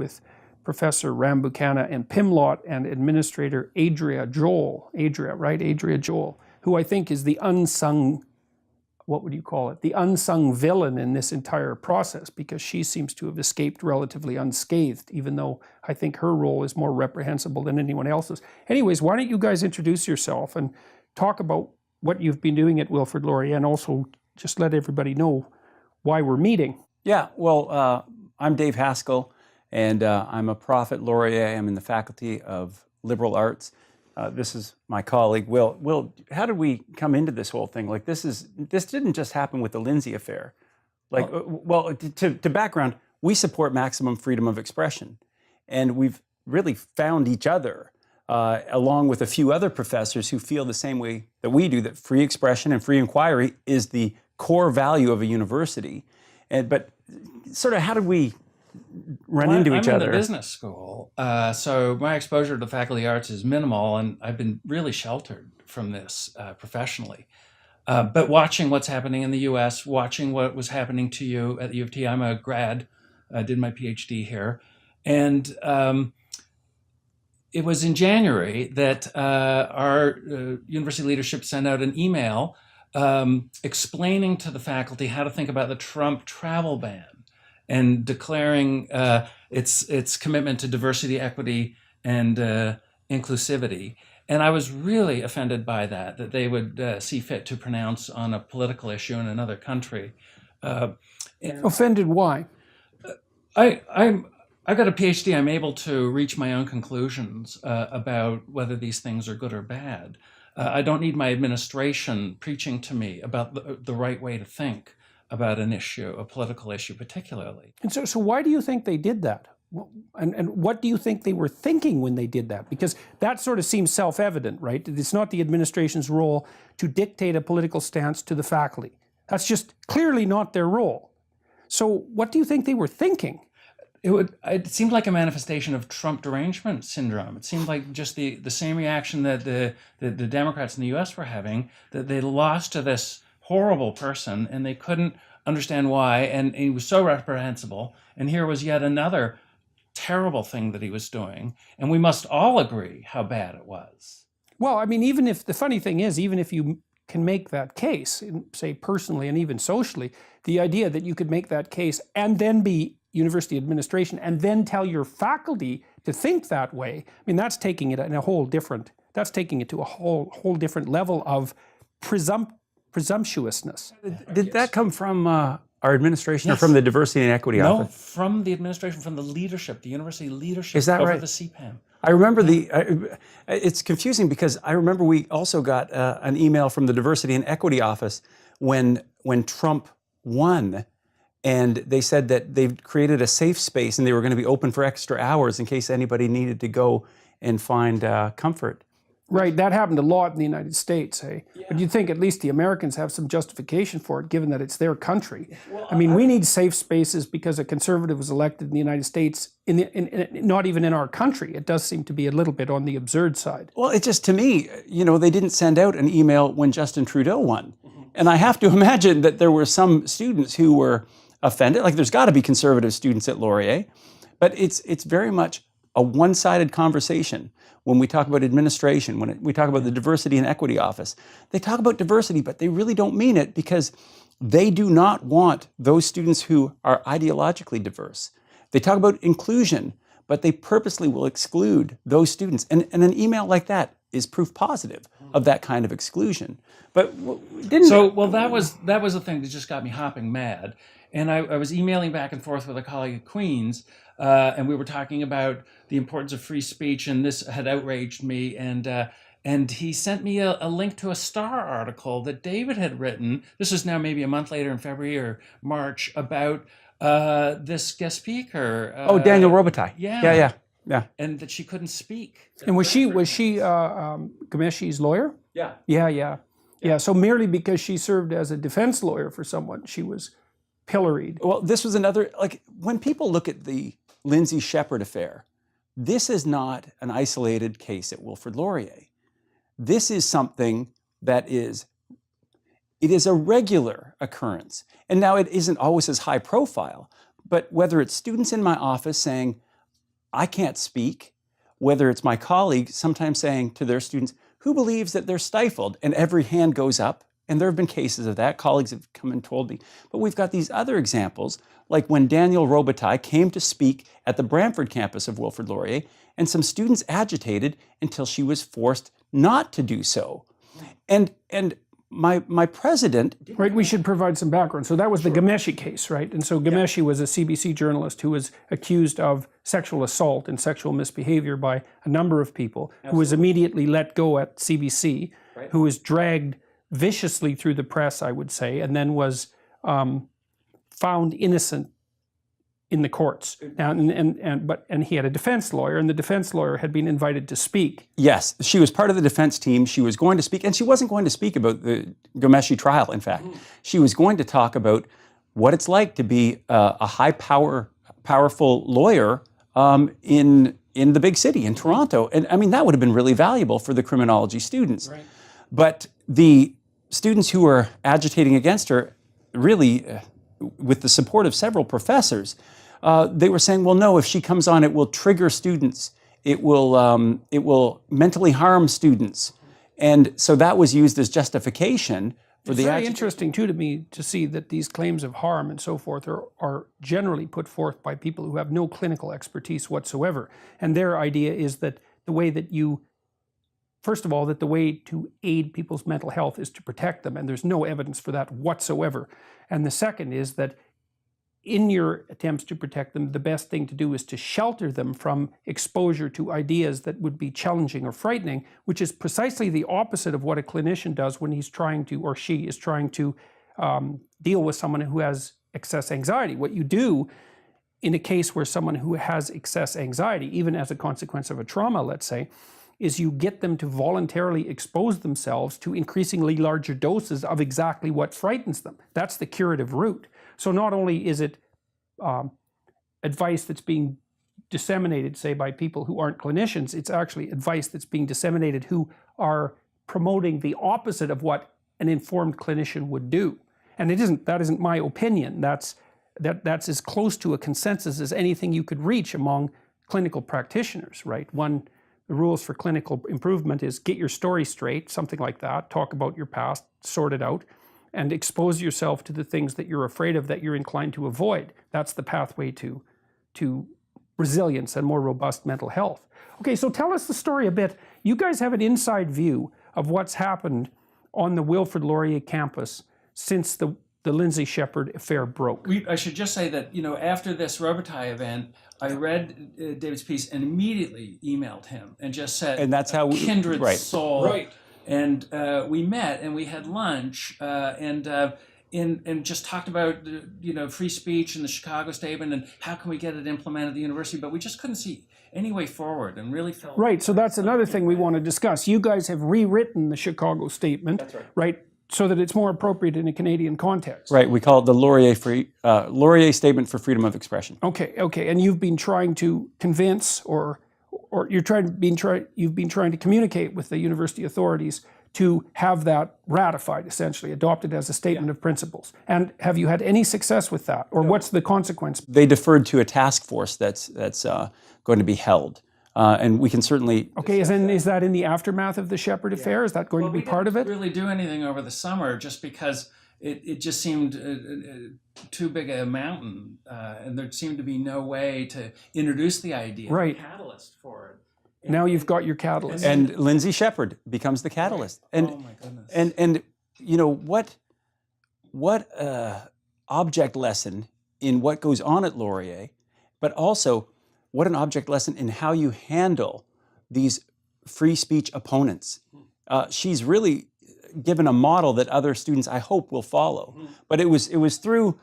with Professor Rambukkana and Pimlott and Administrator Adria Joel, who I think is the unsung, what would you call it, the unsung villain in this entire process, because she seems to have escaped relatively unscathed, even though I think her role is more reprehensible than anyone else's. Anyways, why don't you guys introduce yourself and talk about what you've been doing at Wilfrid Laurier, and also just let everybody know why we're meeting. Yeah, well, I'm Dave Haskell, and I'm a prof at Laurier. I'm in the Faculty of Liberal Arts. This is my colleague, Will. Will, how did we come into this whole thing? Like, this didn't just happen with the Lindsay affair. Like, well, to background, we support maximum freedom of expression, and we've really found each other, along with a few other professors who feel the same way that we do, that free expression and free inquiry is the core value of a university. But sort of how did we run into each other? I'm in the business school, so my exposure to the Faculty of Arts is minimal, and I've been really sheltered from this professionally. But watching what's happening in the US, watching what was happening to you at the U of T, I'm a grad, I did my PhD here, and it was in January that our university leadership sent out an email explaining to the faculty how to think about the Trump travel ban and declaring its commitment to diversity, equity, and inclusivity. And I was really offended by that they would see fit to pronounce on a political issue in another country. Offended why? I've got a PhD. I'm able to reach my own conclusions about whether these things are good or bad. I don't need my administration preaching to me about the right way to think about an issue, a political issue particularly. And so why do you think they did that? And what do you think they were thinking when they did that? Because that sort of seems self-evident, right? It's not the administration's role to dictate a political stance to the faculty. That's just clearly not their role. So what do you think they were thinking? It seemed like a manifestation of Trump derangement syndrome. It seemed like just the same reaction that the Democrats in the US were having, that they lost to this horrible person and they couldn't understand why, and he was so reprehensible, and here was yet another terrible thing that he was doing, and we must all agree how bad it was. Well, I mean, even if, the funny thing is, even if you can make that case, say personally and even socially, the idea that you could make that case and then be university administration and then tell your faculty to think that way, I mean, that's taking it in a whole different, that's taking it to a whole different level of presumptuousness. Did that come from our administration, yes, or from the Diversity and Equity Office? No, from the administration, from the leadership, the university leadership. Is that over right? The CPAM. I remember it's confusing because I remember we also got an email from the Diversity and Equity Office when Trump won, and they said that they've created a safe space and they were going to be open for extra hours in case anybody needed to go and find comfort. Right, that happened a lot in the United States, hey? Yeah. But you'd think at least the Americans have some justification for it, given that it's their country. Well, I mean, we need safe spaces because a conservative was elected in the United States, not even in our country. It does seem to be a little bit on the absurd side. Well, it just, to me, you know, they didn't send out an email when Justin Trudeau won. Mm-hmm. And I have to imagine that there were some students who were offended. Like, there's got to be conservative students at Laurier, but it's very much a one-sided conversation. When we talk about administration, when we talk about the Diversity and Equity Office, they talk about diversity, but they really don't mean it because they do not want those students who are ideologically diverse. They talk about inclusion, but they purposely will exclude those students. And an email like that is proof positive of that kind of exclusion. But didn't... that was the thing that just got me hopping mad. And I was emailing back and forth with a colleague at Queen's, and we were talking about the importance of free speech, and this had outraged me. And he sent me a link to a Star article that David had written. This is now maybe a month later in February or March, about this guest speaker. Daniel Robitaille. Yeah. And that she couldn't speak. And was she Ghameshi's lawyer? Yeah. Yeah. So merely because she served as a defense lawyer for someone, she was pilloried. Well, this was another, like, when people look at the Lindsay Shepherd affair, this is not an isolated case at Wilfrid Laurier. This is something that it is a regular occurrence. And now it isn't always as high profile, but whether it's students in my office saying, I can't speak, whether it's my colleague sometimes saying to their students, who believes that they're stifled? And every hand goes up. And there have been cases of that. Colleagues have come and told me. But we've got these other examples, like when Daniel Robitaille came to speak at the Brantford campus of Wilfrid Laurier, and some students agitated until she was forced not to do so. And my president... Right, we should provide some background. So that was the Ghomeshi case, right? And so Ghomeshi was a CBC journalist who was accused of sexual assault and sexual misbehavior by a number of people, who was immediately let go at CBC, who was dragged viciously through the press, I would say, and then was found innocent in the courts. Now, and he had a defense lawyer, and the defense lawyer had been invited to speak. Yes, she was part of the defense team. She was going to speak, and she wasn't going to speak about the Ghomeshi trial, in fact. She was going to talk about what it's like to be a powerful lawyer in the big city, in Toronto. And I mean, that would have been really valuable for the criminology students. Right. But the students who were agitating against her, really, with the support of several professors, they were saying, well, no, if she comes on, it will trigger students. It will mentally harm students. And so that was used as justification for the It's very interesting, too, to me to see that these claims of harm and so forth are generally put forth by people who have no clinical expertise whatsoever. And their idea is that the way that you, first of all, that the way to aid people's mental health is to protect them, and there's no evidence for that whatsoever. And the second is that in your attempts to protect them, the best thing to do is to shelter them from exposure to ideas that would be challenging or frightening, which is precisely the opposite of what a clinician does when he's trying to, or she is trying to deal with someone who has excess anxiety. What you do in a case where someone who has excess anxiety, even as a consequence of a trauma, let's say, is you get them to voluntarily expose themselves to increasingly larger doses of exactly what frightens them. That's the curative route. So not only is it advice that's being disseminated, say, by people who aren't clinicians, it's actually advice that's being disseminated who are promoting the opposite of what an informed clinician would do. And that isn't my opinion. That's as close to a consensus as anything you could reach among clinical practitioners, right? The rules for clinical improvement is get your story straight, something like that, talk about your past, sort it out, and expose yourself to the things that you're afraid of, that you're inclined to avoid. That's the pathway to resilience and more robust mental health. Okay, so tell us the story a bit. You guys have an inside view of what's happened on the Wilfrid Laurier campus since the Lindsay Shepherd affair broke. I should just say that, after this Robitaille event, I read David's piece and immediately emailed him and just said, and that's how kindred soul. Right. And we met and we had lunch and just talked about free speech and the Chicago Statement and how can we get it implemented at the university, but we just couldn't see any way forward and really felt... Right, so that's another thing we want to discuss. You guys have rewritten the Chicago Statement, That's right. right, so that it's more appropriate in a Canadian context. Right, we call it the Laurier Statement for Freedom of Expression. Okay, and you've been trying to convince, or you've been trying to communicate with the university authorities to have that ratified, essentially, adopted as a statement of principles. And have you had any success with that, or what's the consequence? They deferred to a task force that's going to be held. And we can certainly... Okay, is that in the aftermath of the Shepherd affair? Is that going to be part of it? We didn't really do anything over the summer just because it just seemed too big a mountain, and there seemed to be no way to introduce the idea, Right. the catalyst for it. Now you've got your catalyst. And Lindsay Shepherd becomes the catalyst. Oh my goodness. And what object lesson in what goes on at Laurier, but also what an object lesson in how you handle these free speech opponents. She's really given a model that other students, I hope, will follow. But it was through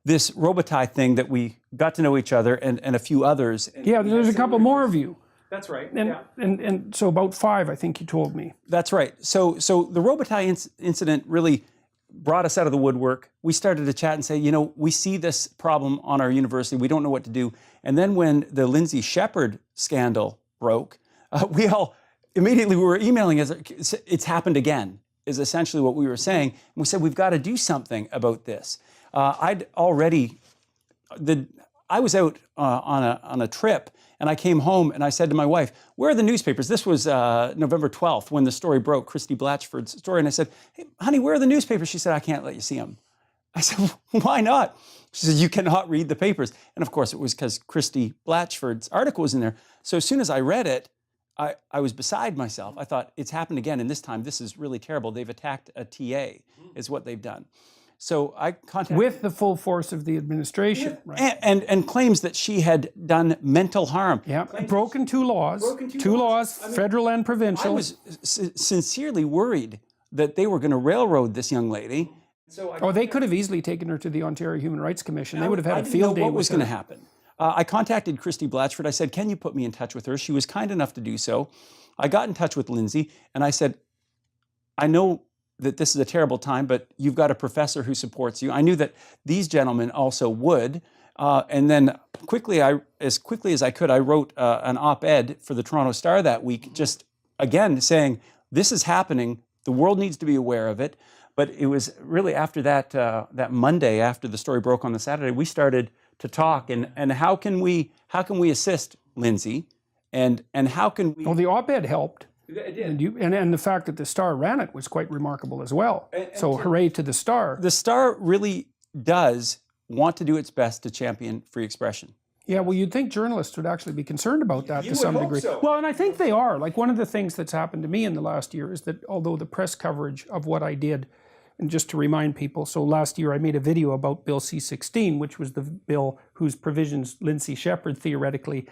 this Robitaille thing that we got to know each other and a few others. Yeah, there's a couple more of you. That's right. And so about 5, I think you told me. That's right. So the Robitaille incident really brought us out of the woodwork. We started to chat and say, we see this problem on our university. We don't know what to do. And then when the Lindsay Shepherd scandal broke, we all immediately were emailing us, it's happened again, is essentially what we were saying. And we said, we've got to do something about this. I was out on a trip, And I came home and I said to my wife, where are the newspapers? This was November 12th when the story broke, Christy Blatchford's story. And I said, hey, honey, where are the newspapers? She said, I can't let you see them. I said, why not? She said, you cannot read the papers. And of course, it was because Christy Blatchford's article was in there. So as soon as I read it, I was beside myself. I thought, it's happened again, and this time, this is really terrible. They've attacked a TA, is what they've done. So I contacted... With the full force of the administration. Right. And claims that she had done mental harm. Yeah, broken two laws. Two laws, federal and provincial. I was sincerely worried that they were going to railroad this young lady. So they could have easily taken her to the Ontario Human Rights Commission. They would have had a field day. What was going to happen? I contacted Christy Blatchford. I said, can you put me in touch with her? She was kind enough to do so. I got in touch with Lindsay, and I said, I know that this is a terrible time, but you've got a professor who supports you. I knew that these gentlemen also would. And then as quickly as I could, I wrote an op-ed for the Toronto Star that week, just again saying, this is happening. The world needs to be aware of it. But it was really after that Monday, after the story broke on the Saturday, we started to talk. And how can we assist Lindsay? And how can we... Well, the op-ed helped. It did. And the fact that the Star ran it was quite remarkable as well. So hooray to the Star. The Star really does want to do its best to champion free expression. Yeah, well, you'd think journalists would actually be concerned about that to some degree. So. Well, and I think they are. Like, one of the things that's happened to me in the last year is that although the press coverage of what I did, and just to remind people, so last year I made a video about Bill C-16, which was the bill whose provisions Lindsay Shepherd theoretically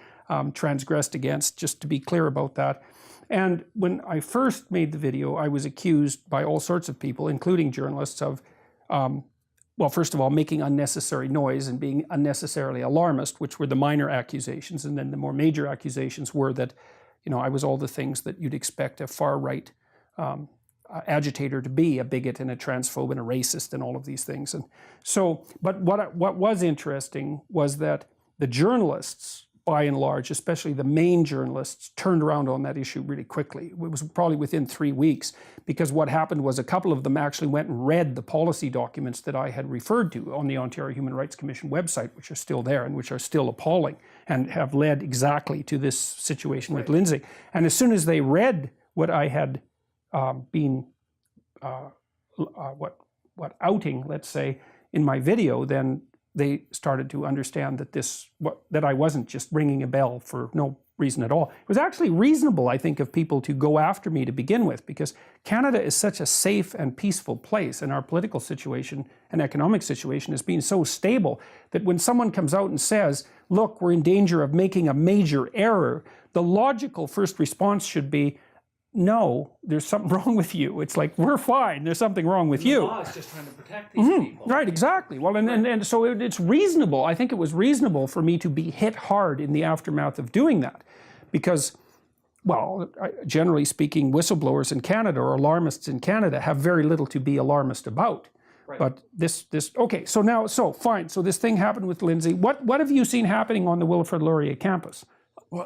transgressed against, just to be clear about that. And when I first made the video, I was accused by all sorts of people, including journalists, of, well, first of all, making unnecessary noise and being unnecessarily alarmist, which were the minor accusations. And then the more major accusations were that, I was all the things that you'd expect a far-right agitator to be, a bigot and a transphobe and a racist and all of these things. And so, but what was interesting was that the journalists, by and large, especially the main journalists, turned around on that issue really quickly. It was probably within 3 weeks, because what happened was a couple of them actually went and read the policy documents that I had referred to on the Ontario Human Rights Commission website, which are still there and which are still appalling and have led exactly to this situation with Lindsay. And as soon as they read what I had been outing, let's say, in my video, then they started to understand that that I wasn't just ringing a bell for no reason at all. It was actually reasonable, I think, of people to go after me to begin with, because Canada is such a safe and peaceful place, and our political situation and economic situation has been so stable that when someone comes out and says, look, we're in danger of making a major error, the logical first response should be, no, there's something wrong with you. It's like, we're fine, there's something wrong with you. The law is just trying to protect these people. Right, exactly. Well, and so it's reasonable. I think it was reasonable for me to be hit hard in the aftermath of doing that, because, well, generally speaking, whistleblowers in Canada or alarmists in Canada have very little to be alarmist about. Right. But okay, so fine. So this thing happened with Lindsay. What have you seen happening on the Wilfrid Laurier campus? Well,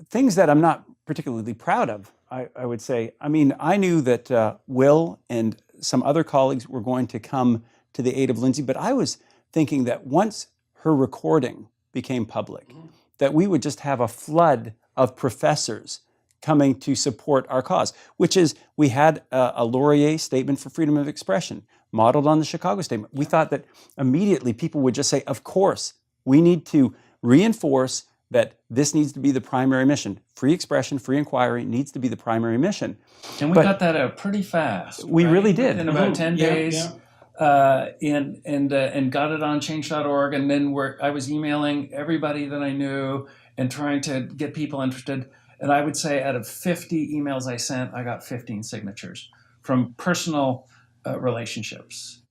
things that I'm not particularly proud of, I would say. I mean, I knew that Will and some other colleagues were going to come to the aid of Lindsay, but I was thinking that once her recording became public, that we would just have a flood of professors coming to support our cause, which is, we had a Laurier statement for freedom of expression, modeled on the Chicago statement. We thought that immediately people would just say, of course, we need to reinforce that this needs to be the primary mission. Free expression, free inquiry needs to be the primary mission. And we got that out pretty fast. We really did. In about 10 days. And got it on change.org. And then I was emailing everybody that I knew and trying to get people interested. And I would say out of 50 emails I sent, I got 15 signatures from personal relationships.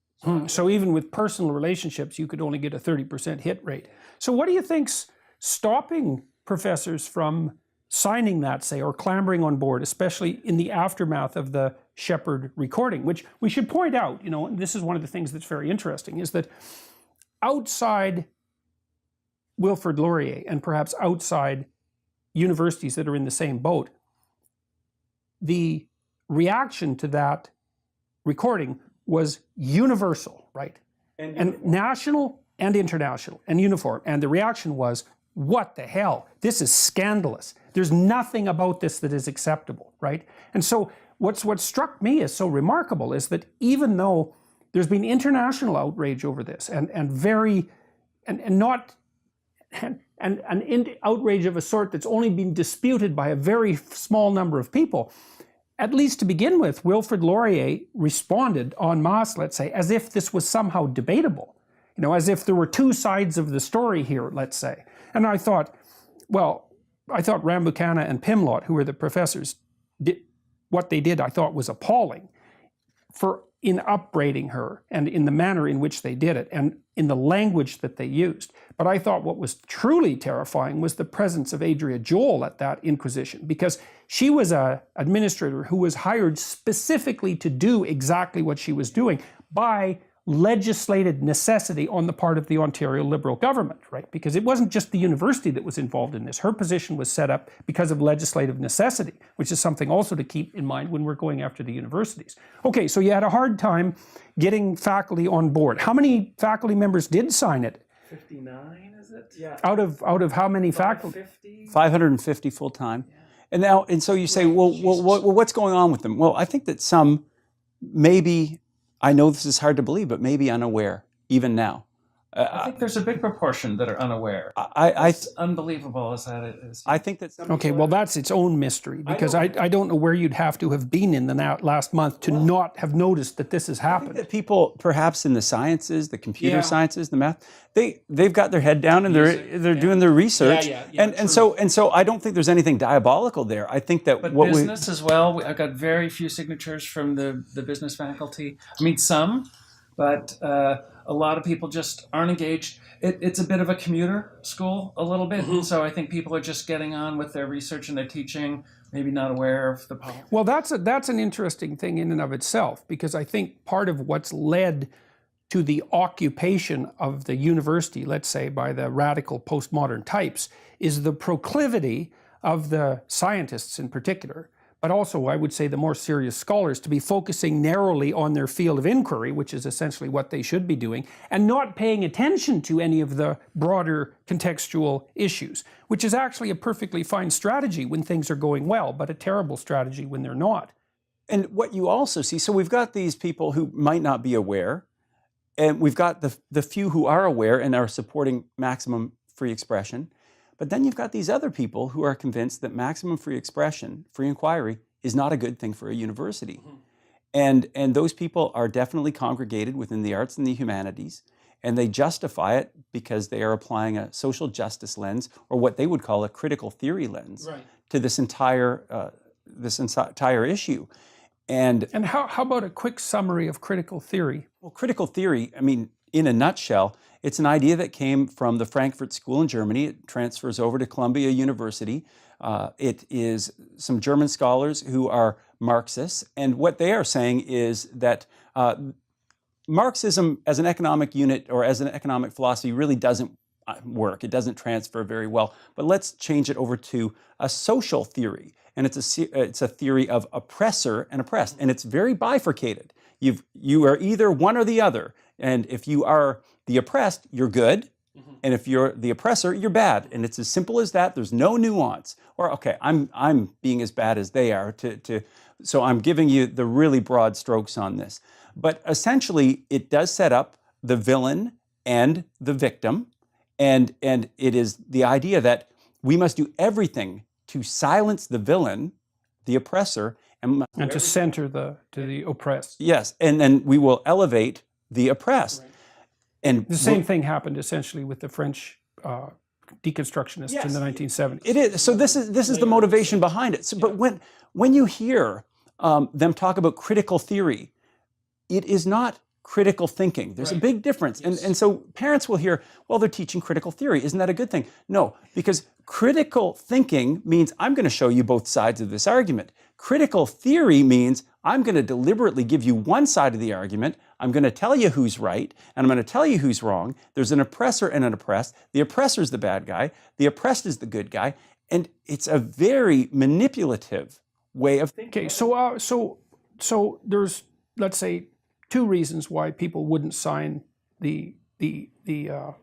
So even with personal relationships, you could only get a 30% hit rate. So what do you think's stopping professors from signing that, say, or clambering on board, especially in the aftermath of the Shepherd recording, which we should point out, and this is one of the things that's very interesting, is that outside Wilfrid Laurier and perhaps outside universities that are in the same boat, the reaction to that recording was universal, right? And national and international and uniform. And the reaction was, what the hell? This is scandalous. There's nothing about this that is acceptable, right? And so what struck me as so remarkable is that even though there's been international outrage over this and outrage of a sort that's only been disputed by a very small number of people, at least to begin with, Wilfrid Laurier responded en masse, let's say, as if this was somehow debatable, as if there were two sides of the story here, let's say. And I thought Rambukkana and Pimlott, who were the professors, what they did, I thought, was appalling in upbraiding her and in the manner in which they did it and in the language that they used. But I thought what was truly terrifying was the presence of Adria Joel at that inquisition, because she was an administrator who was hired specifically to do exactly what she was doing by legislated necessity on the part of the Ontario Liberal government, right? Because it wasn't just the university that was involved in this. Her position was set up because of legislative necessity, which is something also to keep in mind when we're going after the universities. Okay, so you had a hard time getting faculty on board. How many faculty members did sign it? 59, is it? Yeah. Out of how many faculty? 550 full-time. Yeah. And so you say, well, what's going on with them? Well, I think that some maybe, I know this is hard to believe, but maybe unaware, even now. I think there's a big proportion that are unaware. It's unbelievable as that is. I think that some Okay, well, that's its own mystery, because I don't know where you'd have to have been in the last month to not have noticed that this has happened. that people, perhaps in the sciences, the computer sciences, the math, they've got their head down and they're doing their research. And so I don't think there's anything diabolical there. I think that but business as well. I've got very few signatures from the business faculty. I mean, some, but a lot of people just aren't engaged. It's a bit of a commuter school, a little bit. Mm-hmm. So I think people are just getting on with their research and their teaching, maybe not aware of the politics. Well, that's an interesting thing in and of itself, because I think part of what's led to the occupation of the university, let's say, by the radical postmodern types, is the proclivity of the scientists in particular, but also, I would say, the more serious scholars, to be focusing narrowly on their field of inquiry, which is essentially what they should be doing, and not paying attention to any of the broader contextual issues, which is actually a perfectly fine strategy when things are going well, but a terrible strategy when they're not. And what you also see, so we've got these people who might not be aware, and we've got the few who are aware and are supporting maximum free expression. But then you've got these other people who are convinced that maximum free expression, free inquiry, is not a good thing for a university. Mm-hmm. And those people are definitely congregated within the arts and the humanities, and they justify it because they are applying a social justice lens, or what they would call a critical theory lens, to this entire issue. And how about a quick summary of critical theory? Well, critical theory, I mean, in a nutshell, it's an idea that came from the Frankfurt School in Germany. It transfers over to Columbia University. It is some German scholars who are Marxists, and what they are saying is that Marxism as an economic unit or as an economic philosophy really doesn't work. It doesn't transfer very well. But let's change it over to a social theory, and it's a theory of oppressor and oppressed, and it's very bifurcated. You are either one or the other, and if you are the oppressed, you're good, and if you're the oppressor, you're bad, and it's as simple as that. There's no nuance. Or okay, I'm being as bad as they are. So I'm giving you the really broad strokes on this, but essentially it does set up the villain and the victim, and it is the idea that we must do everything to silence the villain, the oppressor, and to center the oppressed. Yes, and then we will elevate the oppressed. Right. And the same thing happened essentially with the French deconstructionists in the 1970s. It is. So this is the motivation behind it. So, but when you hear them talk about critical theory, it is not critical thinking. There's a big difference. Yes. And so parents will hear, well, they're teaching critical theory. Isn't that a good thing? No, because critical thinking means I'm going to show you both sides of this argument. Critical theory means I'm going to deliberately give you one side of the argument. I'm going to tell you who's right, and I'm going to tell you who's wrong. There's an oppressor and an oppressed. The oppressor is the bad guy. The oppressed is the good guy. And it's a very manipulative way of thinking. Okay, so there's, let's say, two reasons why people wouldn't sign the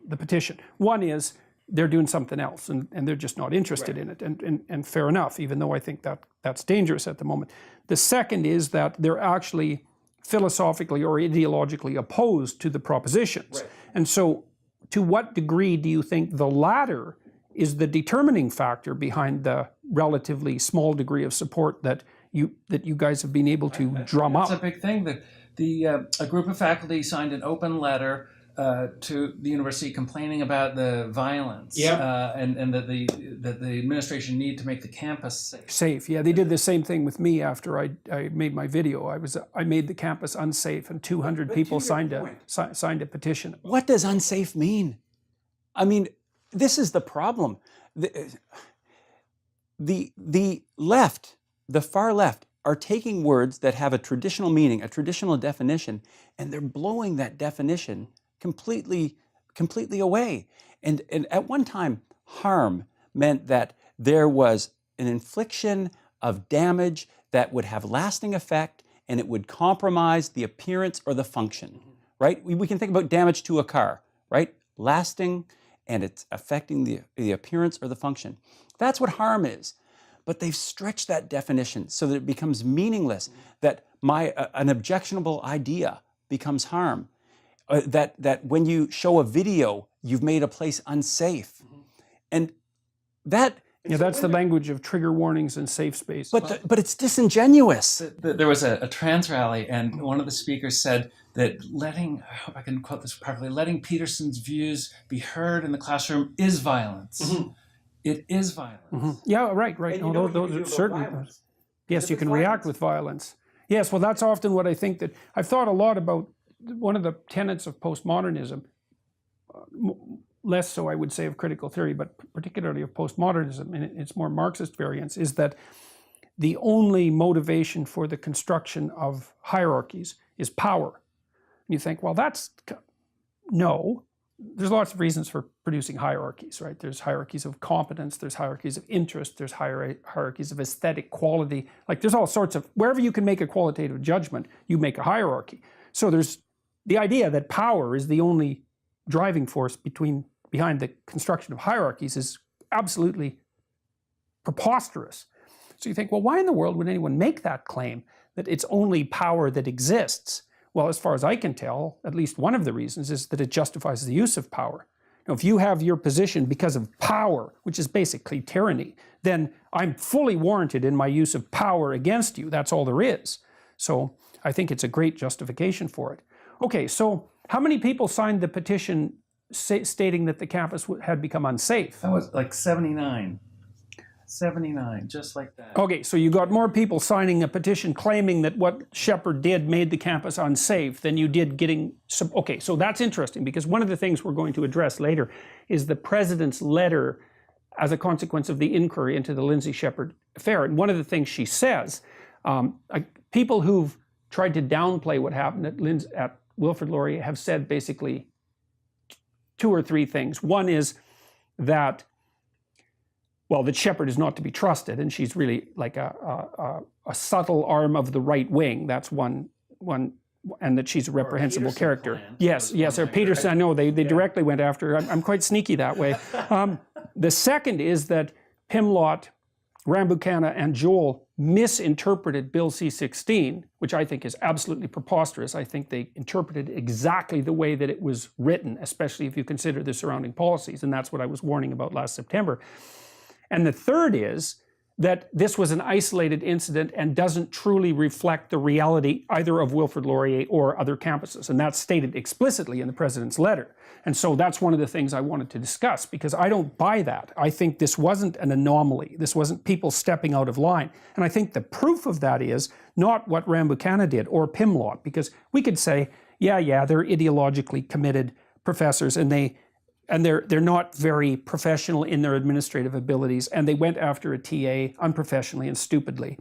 petition. One is they're doing something else and they're just not interested in it. And fair enough, even though I think that that's dangerous at the moment. The second is that they're actually philosophically or ideologically opposed to the propositions. And so to what degree do you think the latter is the determining factor behind the relatively small degree of support that you guys have been able to drum up? That's a big thing. That a group of faculty signed an open letter to the university complaining about the violence, and that the administration need to make the campus safe. Yeah, they did the same thing with me after I made my video. I made the campus unsafe, and 200 people signed a petition. What does unsafe mean? I mean, this is the problem. The left, the far left, are taking words that have a traditional meaning, a traditional definition, and they're blowing that definition completely away. And at one time, harm meant that there was an infliction of damage that would have lasting effect and it would compromise the appearance or the function, right? We can think about damage to a car, right? Lasting, and it's affecting the appearance or the function. That's what harm is. But they've stretched that definition so that it becomes meaningless, that an objectionable idea becomes harm. That when you show a video, you've made a place unsafe. And that... Yeah, that's the language of trigger warnings and safe space. But it's disingenuous. There was a trans rally, and one of the speakers said that I hope I can quote this properly, letting Peterson's views be heard in the classroom is violence. It is violence. Yeah, right. No, those are certainly. Yes, you can react with violence. Yes, well, that's often what I think that I've thought a lot about. One of the tenets of postmodernism, less so I would say of critical theory, but particularly of postmodernism in its more Marxist variants, is that the only motivation for the construction of hierarchies is power. And you think, well, no. There's lots of reasons for producing hierarchies, right? There's hierarchies of competence, there's hierarchies of interest, there's hierarchies of aesthetic quality. Like there's all sorts of, wherever you can make a qualitative judgment, you make a hierarchy. So there's the idea that power is the only driving force behind the construction of hierarchies is absolutely preposterous. So you think, well, why in the world would anyone make that claim that it's only power that exists? Well, as far as I can tell, at least one of the reasons is that it justifies the use of power. Now, if you have your position because of power, which is basically tyranny, then I'm fully warranted in my use of power against you. That's all there is. So I think it's a great justification for it. Okay, so how many people signed the petition stating that the campus had become unsafe? That was like 79. 79, just like that. Okay, so you got more people signing a petition claiming that what Shepard did made the campus unsafe than you did getting... Okay, so that's interesting because one of the things we're going to address later is the president's letter as a consequence of the inquiry into the Lindsay Shepard affair. And one of the things she says, people who've tried to downplay what happened at Wilfrid Laurier have said basically 2 or 3 things. One is that that Shepard is not to be trusted, and she's really like a subtle arm of the right wing. That's one, and that she's a reprehensible character. Plan. Yes, or Peterson. I know they directly went after her. I'm quite sneaky that way. The second is that Pimlott, Rambukkana, and Joel misinterpreted Bill C-16, which I think is absolutely preposterous. I think they interpreted exactly the way that it was written, especially if you consider the surrounding policies, and that's what I was warning about last September. And the third is that this was an isolated incident and doesn't truly reflect the reality either of Wilfrid Laurier or other campuses. And that's stated explicitly in the president's letter. And so that's one of the things I wanted to discuss because I don't buy that. I think this wasn't an anomaly. This wasn't people stepping out of line. And I think the proof of that is not what Rambukkana did or Pimlott, because we could say, yeah, they're ideologically committed professors and they're not very professional in their administrative abilities, and they went after a TA unprofessionally and stupidly.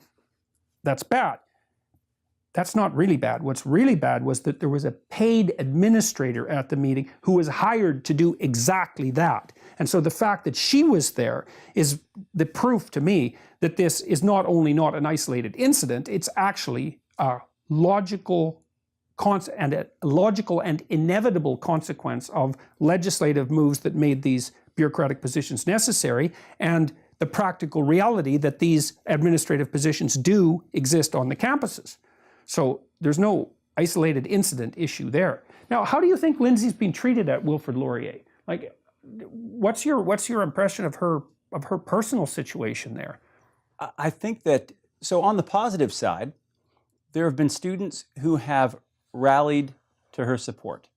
That's bad. That's not really bad. What's really bad was that there was a paid administrator at the meeting who was hired to do exactly that. And so the fact that she was there is the proof to me that this is not only not an isolated incident, it's actually a logical and inevitable consequence of legislative moves that made these bureaucratic positions necessary, and the practical reality that these administrative positions do exist on the campuses. So there's no isolated incident issue there. Now, how do you think Lindsay's been treated at Wilfrid Laurier? Like, what's your impression of her personal situation there? I think that, so on the positive side, there have been students who have rallied to her support,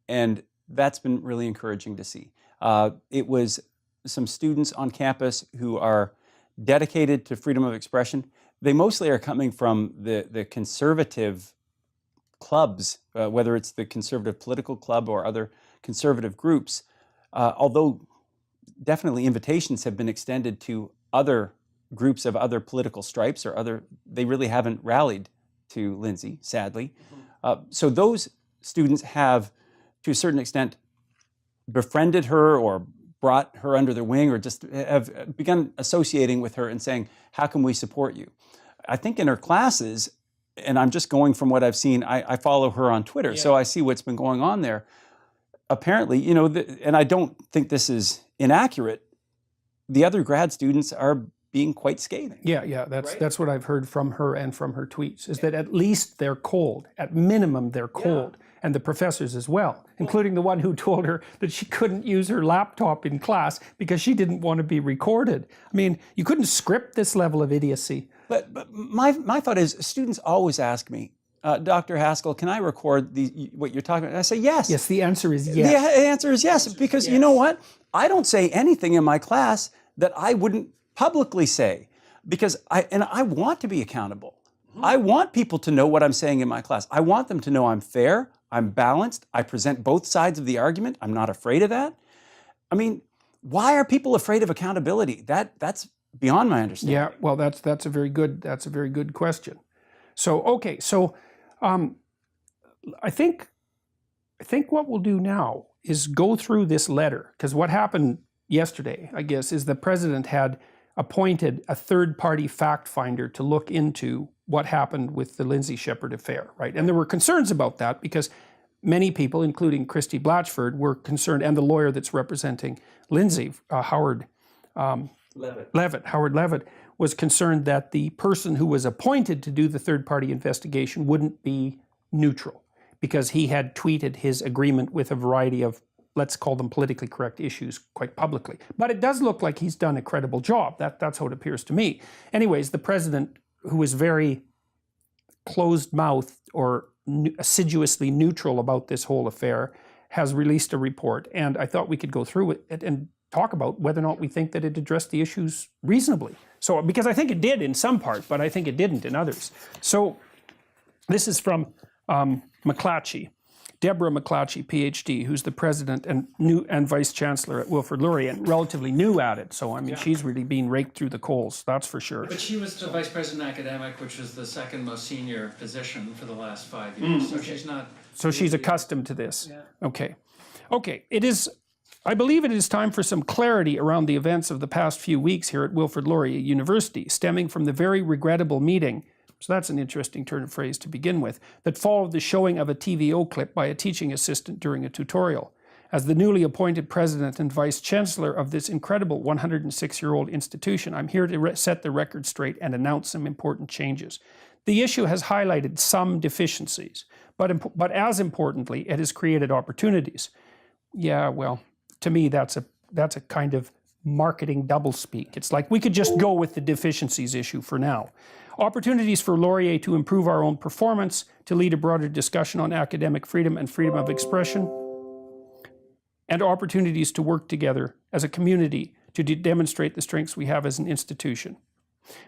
and that's been really encouraging to see. It was some students on campus who are dedicated to freedom of expression. They mostly are coming from the conservative clubs, whether it's the conservative political club or other conservative groups, although definitely invitations have been extended to other groups of other political stripes or other, they really haven't rallied to Lindsay, sadly. So those students have, to a certain extent, befriended her or brought her under their wing, or just have begun associating with her and saying, how can we support you? I think in her classes, and I'm just going from what I've seen, I follow her on Twitter, so I see what's been going on there. Apparently, you know, and I don't think this is inaccurate, the other grad students are being quite scathing. Yeah, that's what I've heard from her and from her tweets, is that at least they're cold. At minimum, they're cold. And the professors as well, including the one who told her that she couldn't use her laptop in class because she didn't want to be recorded. I mean, you couldn't script this level of idiocy. But my thought is, students always ask me, Dr. Haskell, can I record what you're talking about? And I say yes. Yes, the answer is yes. The answer is yes, because you know what? I don't say anything in my class that I wouldn't publicly say, because I want to be accountable. I want people to know what I'm saying in my class. I want them to know I'm fair, I'm balanced, I present both sides of the argument. I'm not afraid of that. I mean, why are people afraid of accountability? That's beyond my understanding. Yeah, well, that's a very good question. So okay, so I think what we'll do now is go through this letter, because what happened yesterday, I guess, is the president had appointed a third-party fact finder to look into what happened with the Lindsay Shepherd affair, right? And there were concerns about that because many people, including Christy Blatchford, were concerned, and the lawyer that's representing Lindsay, Howard Levitt, was concerned that the person who was appointed to do the third-party investigation wouldn't be neutral because he had tweeted his agreement with a variety of, let's call them politically correct issues, quite publicly. But it does look like he's done a credible job. That's how it appears to me. Anyways, the president, who was very closed-mouthed or assiduously neutral about this whole affair, has released a report. And I thought we could go through it and talk about whether or not we think that it addressed the issues reasonably. So, because I think it did in some part, but I think it didn't in others. So this is from Deborah McClatchy, PhD, who's the president and vice chancellor at Wilfrid Laurier, and relatively new at it. So, I mean, she's really being raked through the coals, that's for sure. But she was the vice president academic, which was the second most senior position for the last 5 years. So she's not... So she's accustomed to this. Yeah. Okay. I believe it is time for some clarity around the events of the past few weeks here at Wilfrid Laurier University, stemming from the very regrettable meeting, so that's an interesting turn of phrase to begin with, that followed the showing of a TVO clip by a teaching assistant during a tutorial. As the newly appointed president and vice chancellor of this incredible 106-year-old institution, I'm here to set the record straight and announce some important changes. The issue has highlighted some deficiencies, but as importantly, it has created opportunities. Yeah, well, to me, that's a kind of marketing doublespeak. It's like we could just go with the deficiencies issue for now. Opportunities for Laurier to improve our own performance, to lead a broader discussion on academic freedom and freedom of expression, and opportunities to work together as a community to demonstrate the strengths we have as an institution.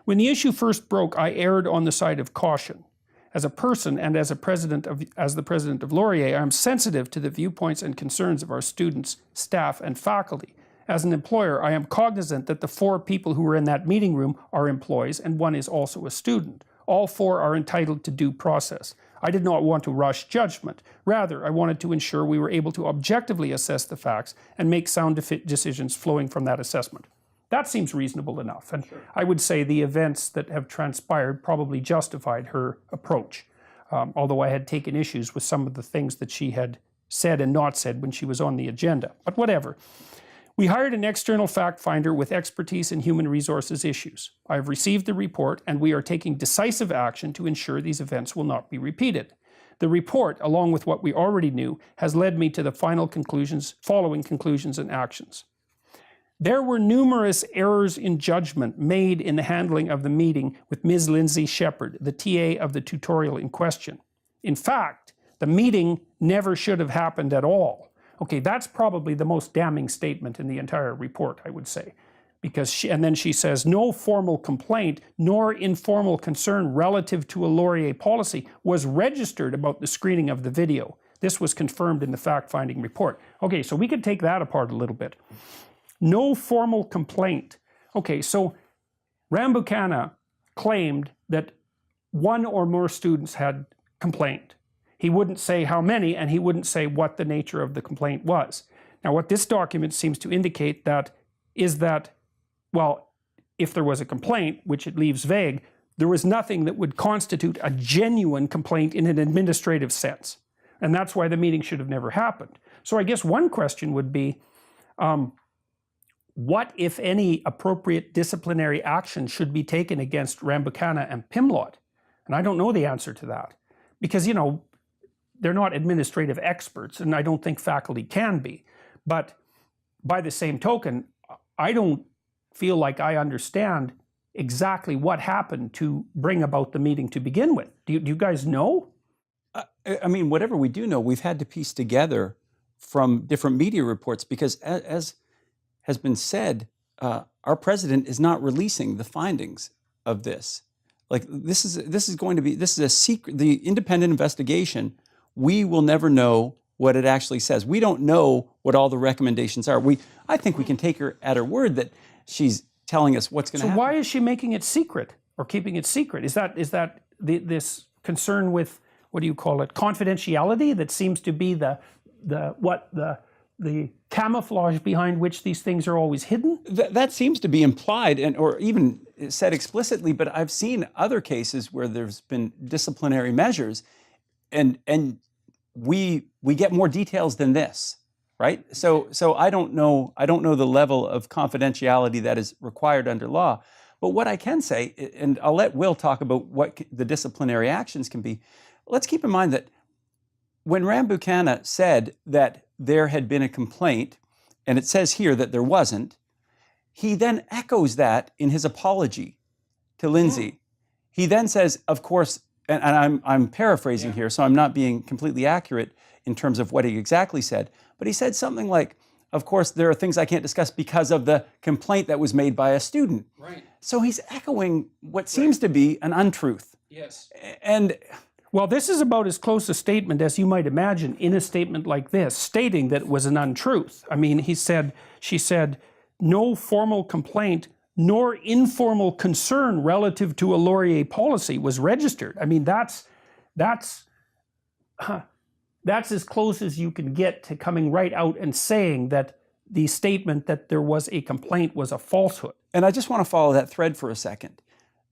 When the issue first broke, I erred on the side of caution. As a person and as the president of Laurier, I am sensitive to the viewpoints and concerns of our students, staff, and faculty. As an employer, I am cognizant that the 4 people who were in that meeting room are employees and 1 is also a student. All 4 are entitled to due process. I did not want to rush judgment. Rather, I wanted to ensure we were able to objectively assess the facts and make sound decisions flowing from that assessment. That seems reasonable enough. And I would say the events that have transpired probably justified her approach, although I had taken issues with some of the things that she had said and not said when she was on the agenda. But whatever. We hired an external fact finder with expertise in human resources issues. I have received the report and we are taking decisive action to ensure these events will not be repeated. The report, along with what we already knew, has led me to the following conclusions and actions. There were numerous errors in judgment made in the handling of the meeting with Ms. Lindsay Shepherd, the TA of the tutorial in question. In fact, the meeting never should have happened at all. Okay, that's probably the most damning statement in the entire report, I would say. Because and then she says, no formal complaint nor informal concern relative to a Laurier policy was registered about the screening of the video. This was confirmed in the fact-finding report. Okay, so we could take that apart a little bit. No formal complaint. Okay, so Rambukkana claimed that one or more students had complained. He wouldn't say how many, and he wouldn't say what the nature of the complaint was. Now, what this document seems to indicate is that, well, if there was a complaint, which it leaves vague, there was nothing that would constitute a genuine complaint in an administrative sense. And that's why the meeting should have never happened. So I guess one question would be, what, if any, appropriate disciplinary action should be taken against Rambukkana and Pimlott? And I don't know the answer to that. Because, you know, they're not administrative experts, and I don't think faculty can be. But by the same token, I don't feel like I understand exactly what happened to bring about the meeting to begin with. Do you guys know? I mean, whatever we do know, we've had to piece together from different media reports because, as has been said, our president is not releasing the findings of this. Like this is a secret. The independent investigation. We will never know what it actually says. We don't know what all the recommendations are. I think we can take her at her word that she's telling us what's going to happen. So why is she making it secret or keeping it secret? Is that this concern with, what do you call it, confidentiality that seems to be the camouflage behind which these things are always hidden? That seems to be implied or even said explicitly, but I've seen other cases where there's been disciplinary measures and we get more details than this, right? So I don't know the level of confidentiality that is required under law. But what I can say, and I'll let Will talk about what the disciplinary actions can be. Let's keep in mind that when Rambukkana said that there had been a complaint, and it says here that there wasn't, he then echoes that in his apology to Lindsay. He then says, of course, and I'm paraphrasing here, so I'm not being completely accurate in terms of what he exactly said, but he said something like, of course, there are things I can't discuss because of the complaint that was made by a student. Right. So he's echoing what seems to be an untruth. Yes. And well, this is about as close a statement as you might imagine in a statement like this, stating that it was an untruth. I mean, she said, no formal complaint nor informal concern relative to a Laurier policy was registered. I mean, that's as close as you can get to coming right out and saying that the statement that there was a complaint was a falsehood. And I just want to follow that thread for a second.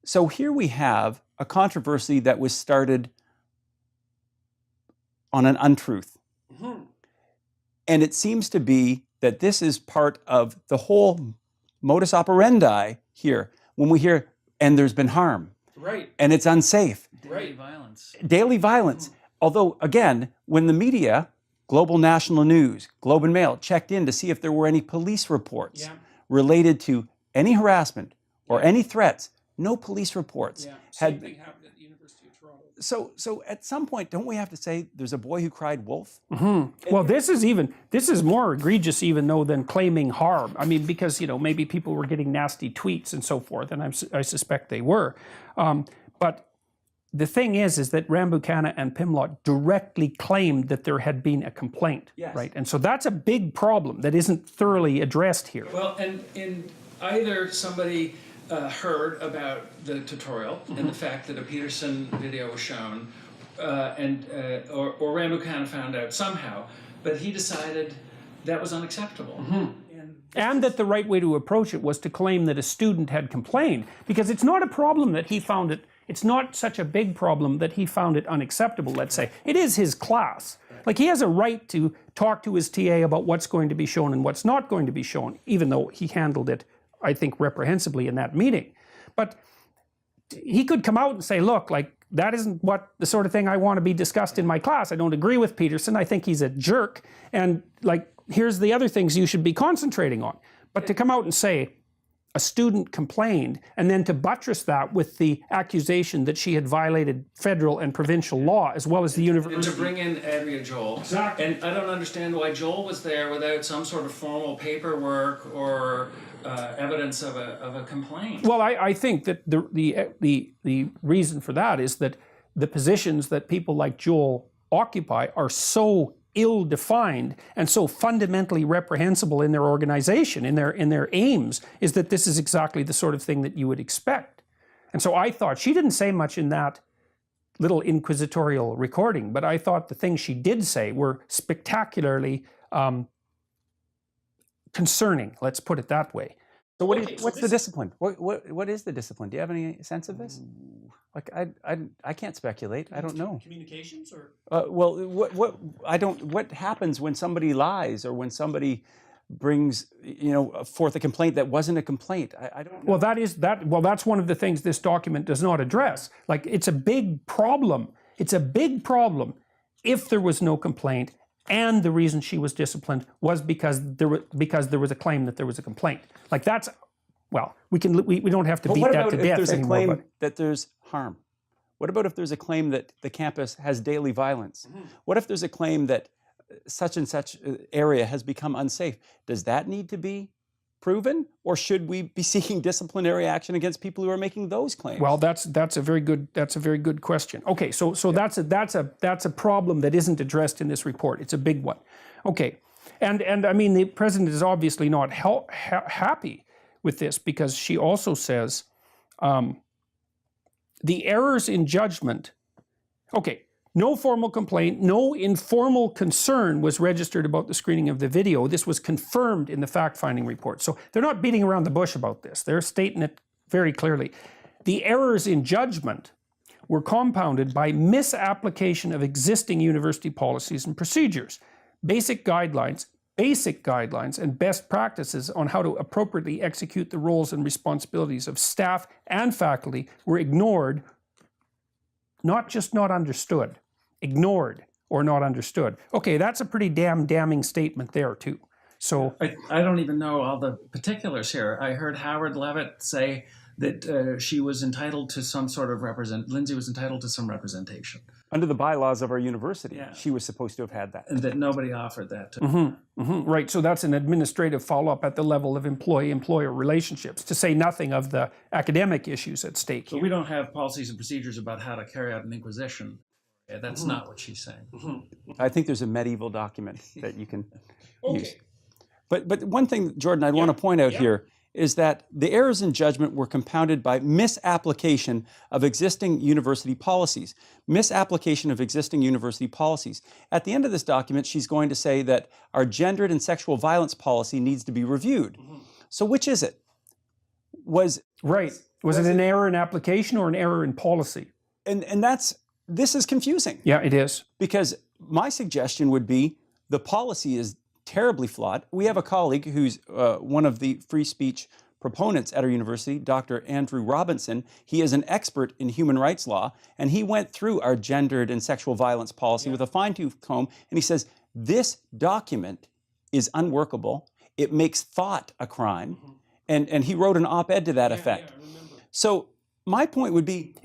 So here we have a controversy that was started on an untruth. Mm-hmm. And it seems to be that this is part of the whole modus operandi here. When we hear, and there's been harm. Right. And it's unsafe. Daily violence. Daily violence. Mm-hmm. Although, again, when the media, Global National News, Globe and Mail, checked in to see if there were any police reports related to any harassment or any threats, no police reports. Yeah. Same thing happened at the University of Toronto. So at some point, don't we have to say there's a boy who cried wolf? Mm-hmm. Well, this is more egregious even though than claiming harm. I mean, because, you know, maybe people were getting nasty tweets and so forth, and I suspect they were. But the thing is that Rambukkana and Pimlott directly claimed that there had been a complaint, right? And so that's a big problem that isn't thoroughly addressed here. Well, and either somebody heard about the tutorial and the fact that a Peterson video was shown, or Rambukkana found out somehow, but he decided that was unacceptable. Mm-hmm. And that the right way to approach it was to claim that a student had complained, because it's not a problem that he found it. It's not such a big problem that he found it unacceptable, let's say. It is his class. Like, he has a right to talk to his TA about what's going to be shown and what's not going to be shown, even though he handled it, I think, reprehensibly in that meeting. But he could come out and say, look, like, that isn't what the sort of thing I want to be discussed in my class. I don't agree with Peterson. I think he's a jerk. And, like, here's the other things you should be concentrating on. But to come out and say, a student complained, and then to buttress that with the accusation that she had violated federal and provincial law, as well as the university. And to bring in Adria Joel. Exactly. And I don't understand why Joel was there without some sort of formal paperwork or evidence of a complaint. Well, I think that the reason for that is that the positions that people like Joel occupy are so ill-defined and so fundamentally reprehensible in their organization, in their aims, is that this is exactly the sort of thing that you would expect. And so I thought, she didn't say much in that little inquisitorial recording, but I thought the things she did say were spectacularly concerning, let's put it that way. So what's the discipline? What is the discipline? Do you have any sense of this? Like, I can't speculate. I don't know. Communications or? Well, what happens when somebody lies or when somebody brings, forth a complaint that wasn't a complaint? I don't know. Well, that's one of the things this document does not address. Like, it's a big problem. It's a big problem if there was no complaint, and the reason she was disciplined was because there was a claim that there was a complaint. Like, that's, well, we don't have to beat that to death anymore. What about if there's a claim that there's harm? What about if there's a claim that the campus has daily violence? Mm-hmm. What if there's a claim that such and such area has become unsafe? Does that need to be proven, or should we be seeking disciplinary action against people who are making those claims? Well, that's a very good question. Okay, so that's a problem that isn't addressed in this report. It's a big one. Okay, and I mean, the president is obviously not happy with this, because she also says the errors in judgment. Okay. No formal complaint, no informal concern was registered about the screening of the video. This was confirmed in the fact-finding report. So they're not beating around the bush about this. They're stating it very clearly. The errors in judgment were compounded by misapplication of existing university policies and procedures. Basic guidelines and best practices on how to appropriately execute the roles and responsibilities of staff and faculty were ignored, not just not understood, ignored or not understood. Okay, that's a pretty damning statement there too. So I don't even know all the particulars here. I heard Howard Levitt say that she was entitled to some sort of Lindsay was entitled to some representation. Under the bylaws of our university, she was supposed to have had that. And that nobody offered that to her. Right, so that's an administrative follow-up at the level of employee-employer relationships, to say nothing of the academic issues at stake. So we don't have policies and procedures about how to carry out an inquisition. Yeah, that's not what she's saying. I think there's a medieval document that you can use. But one thing, Jordan, I'd want to point out here is that the errors in judgment were compounded by misapplication of existing university policies. Misapplication of existing university policies. At the end of this document, she's going to say that our gendered and sexual violence policy needs to be reviewed. So which is it? Was it an error in application or an error in policy? And this is confusing. Yeah, it is. Because my suggestion would be the policy is terribly flawed. We have a colleague who's one of the free speech proponents at our university, Dr. Andrew Robinson. He is an expert in human rights law, and he went through our gendered and sexual violence policy with a fine-tooth comb, and he says, this document is unworkable. It makes thought a crime. And he wrote an op-ed to that effect. So my point would be...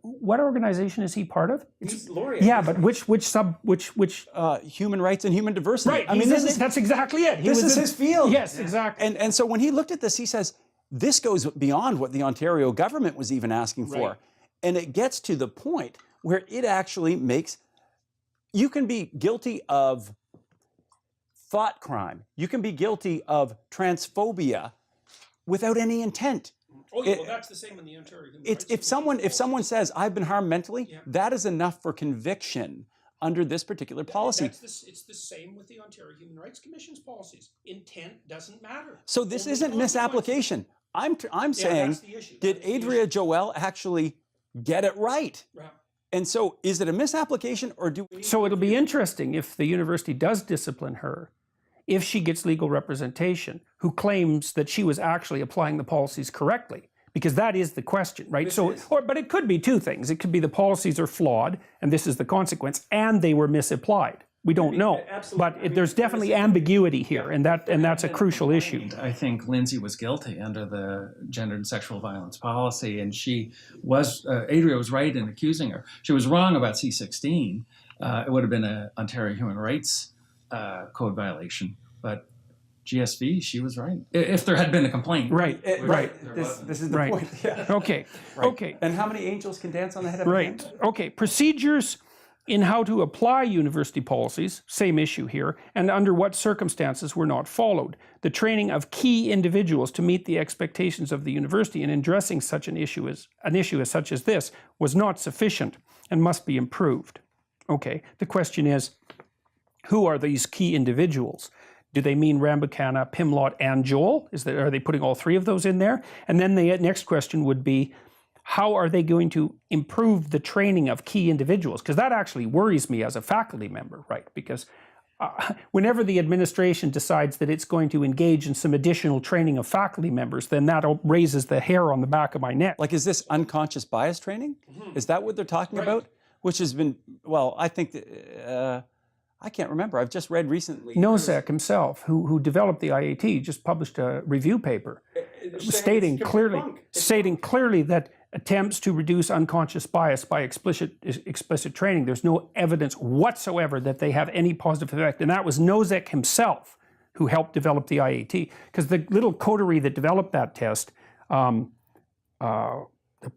What organization is he part of? He's laureate. Yeah, but which human rights and human diversity. Right. I mean, that's exactly it. This is his field. Yes, exactly. And so when he looked at this, he says, this goes beyond what the Ontario government was even asking for. And it gets to the point where it actually makes, you can be guilty of thought crime. You can be guilty of transphobia without any intent. Oh, yeah, well, that's the same in the Ontario. If someone says, I've been harmed mentally, that is enough for conviction under this particular policy. It's the same with the Ontario Human Rights Commission's policies. Intent doesn't matter. So this isn't misapplication. I'm saying, did Adria Joel actually get it right? And so is it a misapplication, or do we... So it'll be interesting if the university does discipline her, if she gets legal representation, who claims that she was actually applying the policies correctly. Because that is the question, right? But it could be two things. It could be the policies are flawed, and this is the consequence, and they were misapplied. We don't know. But there's definitely ambiguity here, and that's a crucial issue. I think Lindsay was guilty under the gender and sexual violence policy, and she was, Adria was right in accusing her. She was wrong about C-16. It would have been an Ontario Human Rights Code violation, but GSV, she was right. If there had been a complaint. Right. This is the point. Yeah. Okay. Right. Okay. And how many angels can dance on the head of a Right. pin? Okay. Procedures in how to apply university policies, same issue here, and under what circumstances were not followed. The training of key individuals to meet the expectations of the university in addressing such an issue as such as this was not sufficient and must be improved. Okay. The question is, who are these key individuals? Do they mean Rambukkana, Pimlott, and Joel? Are they putting all three of those in there? And then the next question would be, how are they going to improve the training of key individuals? Because that actually worries me as a faculty member, right? Because whenever the administration decides that it's going to engage in some additional training of faculty members, then that raises the hair on the back of my neck. Like, is this unconscious bias training? Is that what they're talking about? Which has been, well, I think that, I can't remember. I've just read recently. Nosek himself, who developed the IAT, just published a review paper stating clearly that attempts to reduce unconscious bias by explicit training, there's no evidence whatsoever that they have any positive effect. And that was Nosek himself who helped develop the IAT. Because the little coterie that developed that test, the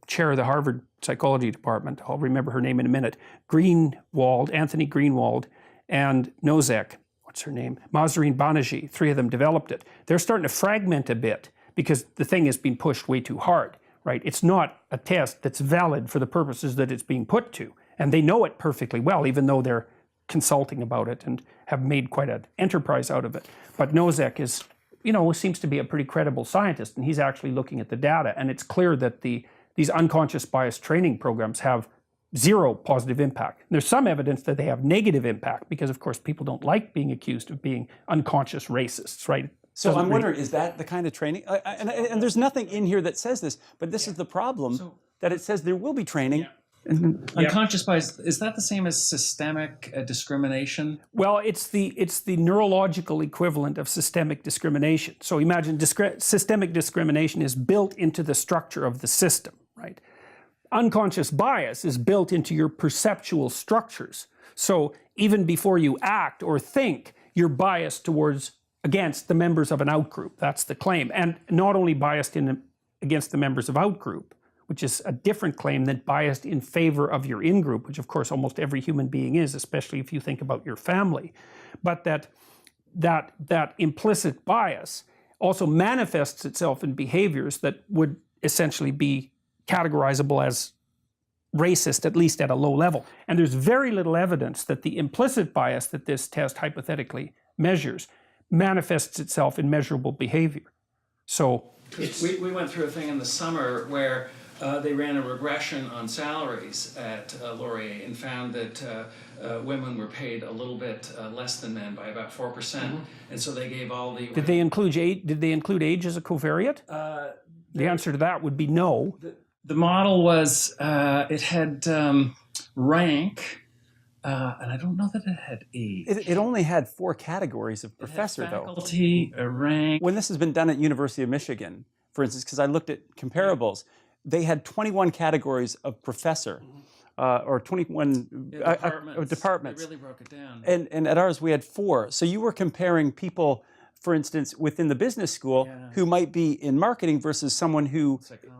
chair of the Harvard Psychology Department, I'll remember her name in a minute, Anthony Greenwald, and Nosek, what's her name? Mahzarine Banerjee, three of them developed it. They're starting to fragment a bit because the thing has been pushed way too hard, right? It's not a test that's valid for the purposes that it's being put to. And they know it perfectly well, even though they're consulting about it and have made quite an enterprise out of it. But Nosek is, seems to be a pretty credible scientist, and he's actually looking at the data. And it's clear that these unconscious bias training programs have zero positive impact. There's some evidence that they have negative impact because, of course, people don't like being accused of being unconscious racists, right? So I'm wondering, is that the kind of training? And there's nothing in here that says this, but this is the problem, that it says there will be training. Unconscious bias, is that the same as systemic discrimination? Well, it's the neurological equivalent of systemic discrimination. So imagine systemic discrimination is built into the structure of the system, right? Unconscious bias is built into your perceptual structures. So even before you act or think, you're biased against the members of an outgroup. That's the claim. And not only biased against the members of outgroup, which is a different claim than biased in favor of your in-group, which of course almost every human being is, especially if you think about your family. But that implicit bias also manifests itself in behaviors that would essentially be categorizable as racist, at least at a low level. And there's very little evidence that the implicit bias that this test hypothetically measures manifests itself in measurable behavior. So we went through a thing in the summer where they ran a regression on salaries at Laurier and found that women were paid a little bit less than men by about 4%. And so they gave all the... Did they include age as a covariate? The answer to that would be no. The model was, it had rank, and I don't know that it had age. It only had 4 categories of professor, faculty, rank. When this has been done at University of Michigan, for instance, because I looked at comparables, they had 21 categories of professor, or 21 departments. They really broke it down. And at ours, we had 4. So you were comparing people, for instance, within the business school, who might be in marketing versus someone who... Psychology.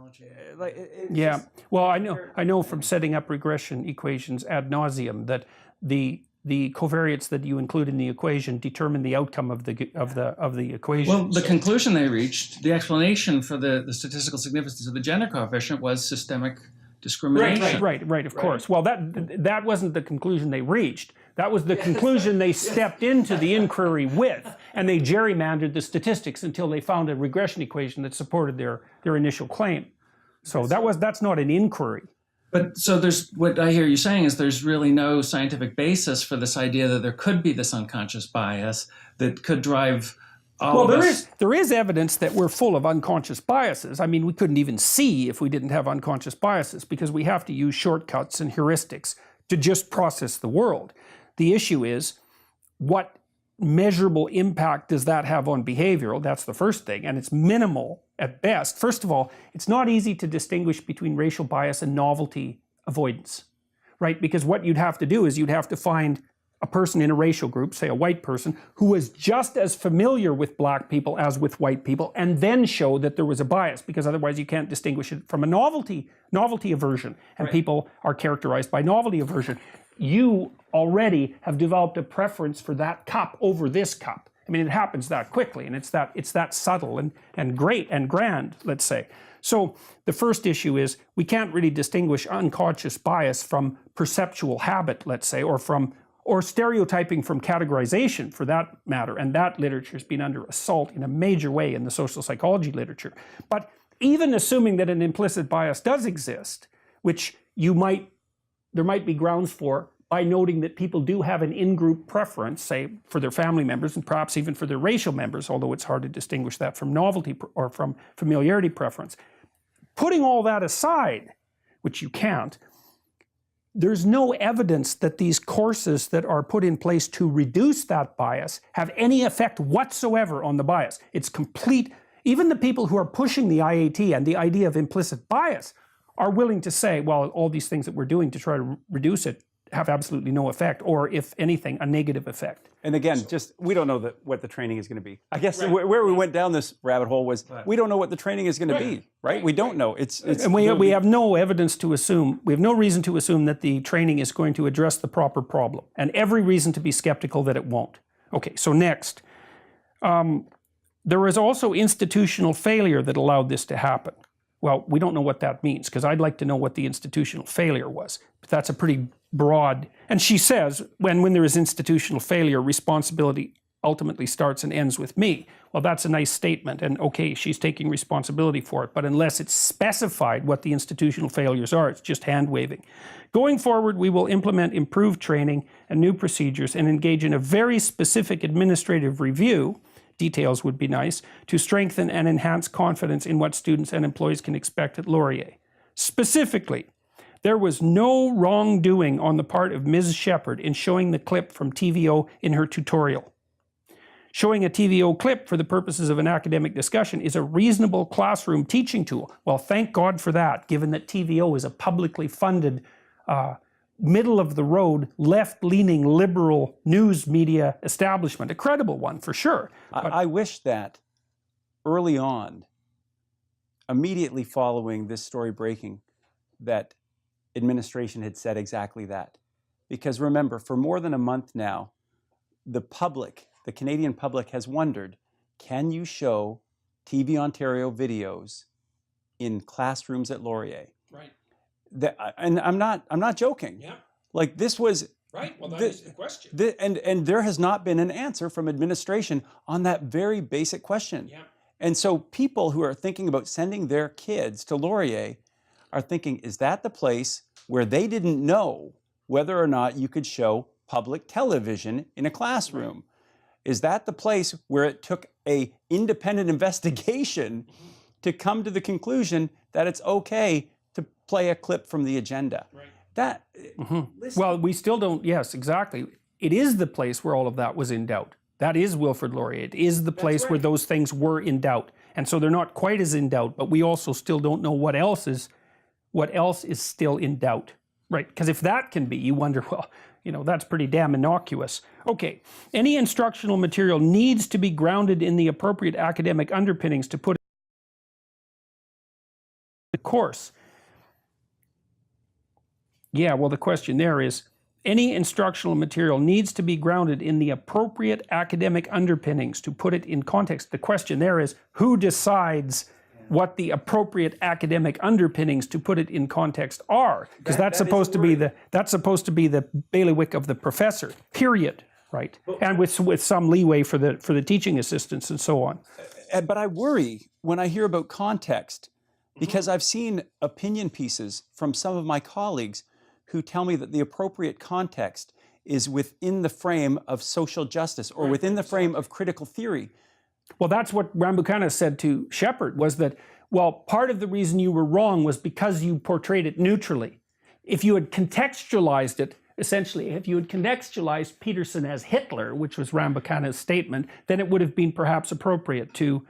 Well, I know from setting up regression equations ad nauseum that the covariates that you include in the equation determine the outcome of the equation. Well, the conclusion they reached, the explanation for the statistical significance of the gender coefficient was systemic discrimination. Right, of course. Well, that wasn't the conclusion they reached. That was the conclusion they stepped into the inquiry with, and they gerrymandered the statistics until they found a regression equation that supported their initial claim. So that's not an inquiry. But so there's what I hear you saying is there's really no scientific basis for this idea that there could be this unconscious bias that could drive all of us. There is evidence that we're full of unconscious biases. I mean, we couldn't even see if we didn't have unconscious biases because we have to use shortcuts and heuristics to just process the world. The issue is, what measurable impact does that have on behavioral? That's the first thing, and it's minimal at best. First of all, it's not easy to distinguish between racial bias and novelty avoidance, right? Because what you'd have to do is you'd have to find a person in a racial group, say a white person, who was just as familiar with black people as with white people, and then show that there was a bias, because otherwise you can't distinguish it from a novelty aversion, and people are characterized by novelty aversion. You already have developed a preference for that cup over this cup. I mean, it happens that quickly, and it's that subtle and great and grand, let's say. So the first issue is we can't really distinguish unconscious bias from perceptual habit, let's say, or stereotyping from categorization, for that matter. And that literature has been under assault in a major way in the social psychology literature. But even assuming that an implicit bias does exist, which there might be grounds for by noting that people do have an in-group preference, say, for their family members and perhaps even for their racial members, although it's hard to distinguish that from novelty or from familiarity preference. Putting all that aside, which you can't, there's no evidence that these courses that are put in place to reduce that bias have any effect whatsoever on the bias. It's complete. Even the people who are pushing the IAT and the idea of implicit bias are willing to say, well, all these things that we're doing to try to reduce it have absolutely no effect, or if anything, a negative effect. And again, we don't know what the training is going to be. I guess where we went down this rabbit hole was we don't know what the training is going to be, right? We don't know. And we have no evidence to assume, we have no reason to assume that the training is going to address the proper problem, and every reason to be skeptical that it won't. Okay, so next. There was also institutional failure that allowed this to happen. Well, we don't know what that means, because I'd like to know what the institutional failure was. But that's a pretty broad, and she says, when there is institutional failure, responsibility ultimately starts and ends with me. Well, that's a nice statement, and okay, she's taking responsibility for it, but unless it's specified what the institutional failures are, it's just hand-waving. Going forward, we will implement improved training and new procedures and engage in a very specific administrative review, details would be nice, to strengthen and enhance confidence in what students and employees can expect at Laurier. Specifically, there was no wrongdoing on the part of Ms. Shepard in showing the clip from TVO in her tutorial. Showing a TVO clip for the purposes of an academic discussion is a reasonable classroom teaching tool. Well, thank God for that, given that TVO is a publicly funded, middle-of-the-road, left-leaning liberal news media establishment. A credible one, for sure. I wish that early on, immediately following this story breaking, that administration had said exactly that. Because remember, for more than a month now, the public, the Canadian public, has wondered, can you show TV Ontario videos in classrooms at Laurier? Right. And I'm not joking. Yeah. Like, this was right. Well, that is the question. And there has not been an answer from administration on that very basic question. Yeah. And so people who are thinking about sending their kids to Laurier are thinking, is that the place where they didn't know whether or not you could show public television in a classroom? Is that the place where it took an independent investigation to come to the conclusion that it's okay to play a clip from the agenda? Right. That, well, we still don't, yes, exactly. It is the place where all of that was in doubt. That is Wilfrid Laurier. It is the place where those things were in doubt. And so they're not quite as in doubt, but we also still don't know what else is still in doubt, right? Because if that can be, you wonder, well, that's pretty damn innocuous. Okay, any instructional material needs to be grounded in the appropriate academic underpinnings to put the course. Yeah, well, the question there is, any instructional material needs to be grounded in the appropriate academic underpinnings to put it in context. The question there is, who decides what the appropriate academic underpinnings to put it in context are? Because that's supposed to be the bailiwick of the professor, period, right? And with some leeway for the teaching assistants and so on. But I worry when I hear about context because I've seen opinion pieces from some of my colleagues who tell me that the appropriate context is within the frame of social justice or within the frame of critical theory. Well, that's what Rambukkana said to Shepard, was that, well, part of the reason you were wrong was because you portrayed it neutrally. If you had contextualized it, essentially, if you had contextualized Peterson as Hitler, which was Rambukkana's statement, then it would have been perhaps appropriate to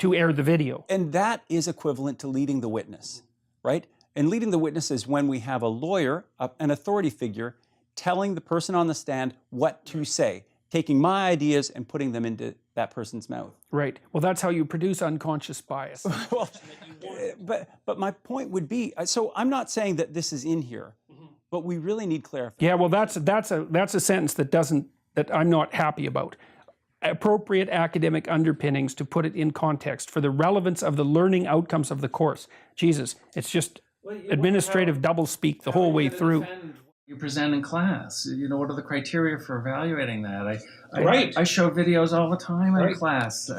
air the video. And that is equivalent to leading the witness, right? And leading the witness is when we have a lawyer, an authority figure, telling the person on the stand what to say, taking my ideas and putting them into that person's mouth. Right. Well, that's how you produce unconscious bias. Well, but my point would be, so I'm not saying that this is in here, but we really need clarification. Yeah, well, that's a sentence that I'm not happy about. Appropriate academic underpinnings to put it in context for the relevance of the learning outcomes of the course. Jesus, it's just administrative doublespeak the whole way through. You present in class. You know, what are the criteria for evaluating that? Right. I show videos all the time in class.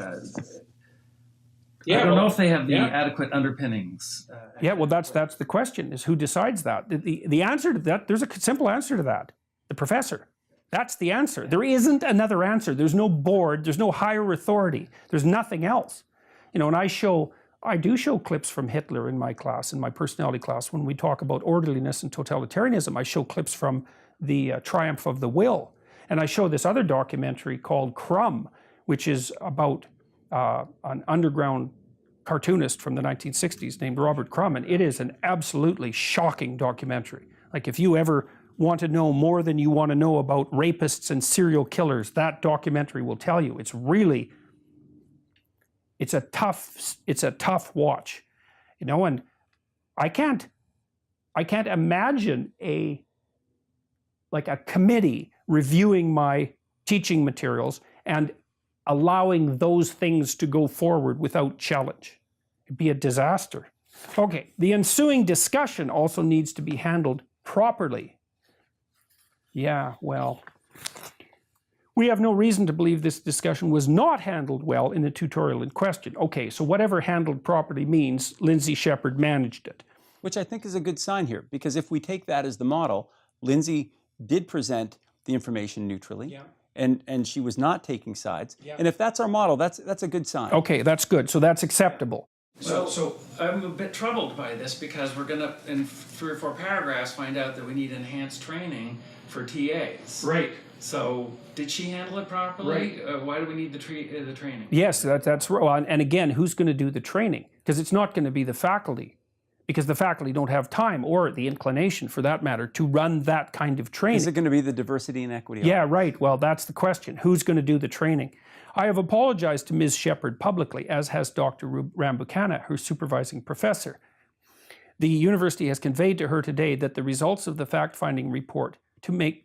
Yeah, I don't know if they have the adequate underpinnings. Yeah, well, that's the question, is who decides that? The answer to that, there's a simple answer to that. The professor. That's the answer. There isn't another answer. There's no board. There's no higher authority. There's nothing else. You know, and I do show clips from Hitler in my class, in my personality class. When we talk about orderliness and totalitarianism, I show clips from the Triumph of the Will. And I show this other documentary called Crumb, which is about an underground cartoonist from the 1960s named Robert Crumb. And it is an absolutely shocking documentary. Like, if you ever want to know more than you want to know about rapists and serial killers, that documentary will tell you. It's a tough watch, you know, and I can't imagine a committee reviewing my teaching materials and allowing those things to go forward without challenge. It'd be a disaster. Okay, the ensuing discussion also needs to be handled properly. Yeah, well, we have no reason to believe this discussion was not handled well in the tutorial in question. Okay, so whatever handled properly means, Lindsay Shepard managed it. Which I think is a good sign here, because if we take that as the model, Lindsay did present the information neutrally, and she was not taking sides. And if that's our model, that's a good sign. Okay, that's good. So that's acceptable. So I'm a bit troubled by this, because we're going to, in 3 or 4 paragraphs, find out that we need enhanced training for TAs. Right. So did she handle it properly? Right. Why do we need the training? Yes, that's right. And again, who's going to do the training? Because it's not going to be the faculty, because the faculty don't have time, or the inclination for that matter, to run that kind of training. Is it going to be the diversity and equity? Yeah, right. Well, that's the question. Who's going to do the training? I have apologized to Ms. Shepard publicly, as has Dr. Rambukkana, her supervising professor. The university has conveyed to her today that the results of the fact-finding report to make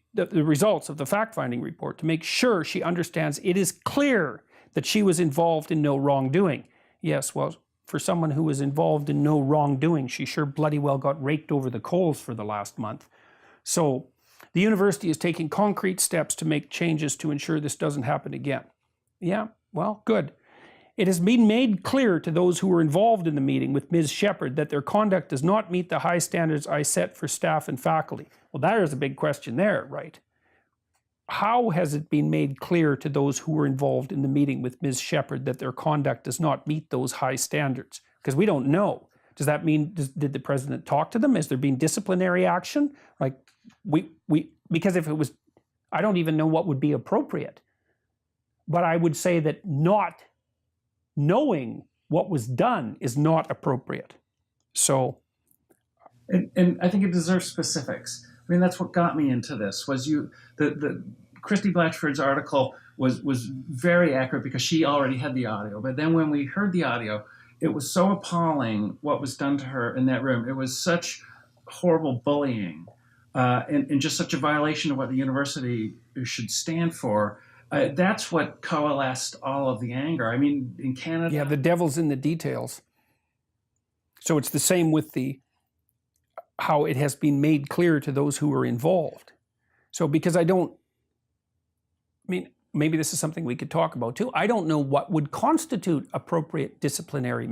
sure she understands it is clear that she was involved in no wrongdoing. Yes, well, for someone who was involved in no wrongdoing, she sure bloody well got raked over the coals for the last month. So the university is taking concrete steps to make changes to ensure this doesn't happen again. Yeah, well, good. It has been made clear to those who were involved in the meeting with Ms. Shepard that their conduct does not meet the high standards I set for staff and faculty. Well, that is a big question there, right? How has it been made clear to those who were involved in the meeting with Ms. Shepard that their conduct does not meet those high standards? Because we don't know. Does that mean, did the president talk to them? Has there been disciplinary action? Like, because if it was, I don't even know what would be appropriate. But I would say that not knowing what was done is not appropriate. So, and I think it deserves specifics. I mean, that's what got me into this. Was the Christy Blatchford's article was very accurate because she already had the audio. But then when we heard the audio, it was so appalling what was done to her in that room. It was such horrible bullying, and just such a violation of what the university should stand for. That's what coalesced all of the anger. I mean, in Canada... Yeah, the devil's in the details. So it's the same with how it has been made clear to those who were involved. So because maybe this is something we could talk about too. I don't know what would constitute appropriate disciplinary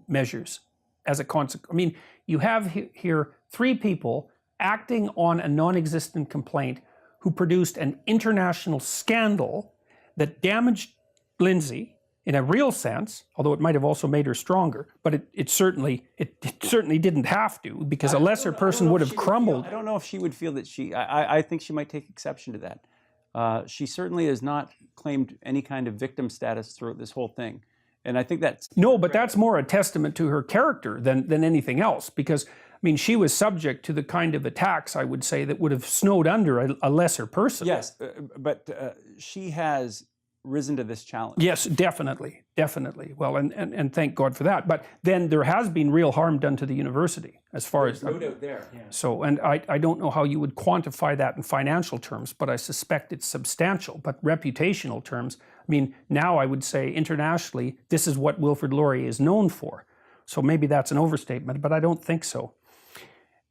measures. as a consequence. I mean, you have here 3 people acting on a non-existent complaint who produced an international scandal that damaged Lindsay in a real sense, although it might have also made her stronger, but it certainly didn't have to, because a lesser person would have crumbled. I don't know if she would feel that I think she might take exception to that. She certainly has not claimed any kind of victim status throughout this whole thing. And I think that's... No, but that's more a testament to her character than anything else, because, I mean, she was subject to the kind of attacks, I would say, that would have snowed under a lesser person. Yes, but she has risen to this challenge. Yes, definitely, definitely. Well, and thank God for that. But then there has been real harm done to the university, as far as... no doubt there. Yeah. So, and I don't know how you would quantify that in financial terms, but I suspect it's substantial. But reputational terms, I mean, now I would say internationally, this is what Wilfrid Laurier is known for. So maybe that's an overstatement, but I don't think so.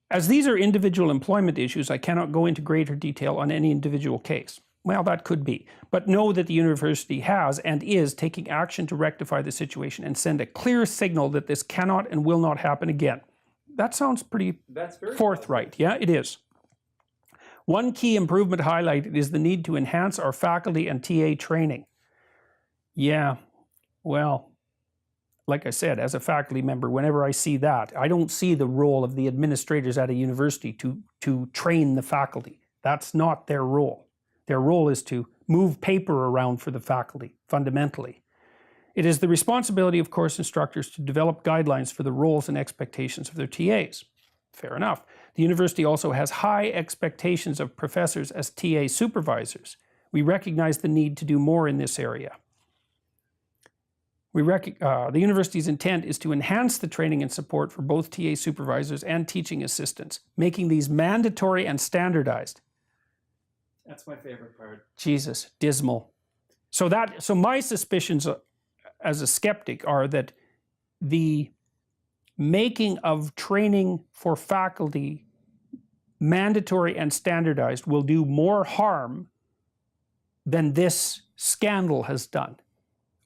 As these are individual employment issues, I cannot go into greater detail on any individual case. Well, that could be. But know that the university has and is taking action to rectify the situation and send a clear signal that this cannot and will not happen again. That sounds pretty forthright. Yeah, it is. One key improvement highlighted is the need to enhance our faculty and TA training. Yeah, well, like I said, as a faculty member, whenever I see that, I don't see the role of the administrators at a university to train the faculty. That's not their role. Their role is to move paper around for the faculty, fundamentally. It is the responsibility of course instructors to develop guidelines for the roles and expectations of their TAs. Fair enough. The university also has high expectations of professors as TA supervisors. We recognize the need to do more in this area. The university's intent is to enhance the training and support for both TA supervisors and teaching assistants, making these mandatory and standardized. That's my favorite part. Jesus, dismal. So my suspicions as a skeptic are that the making of training for faculty mandatory and standardized will do more harm than this scandal has done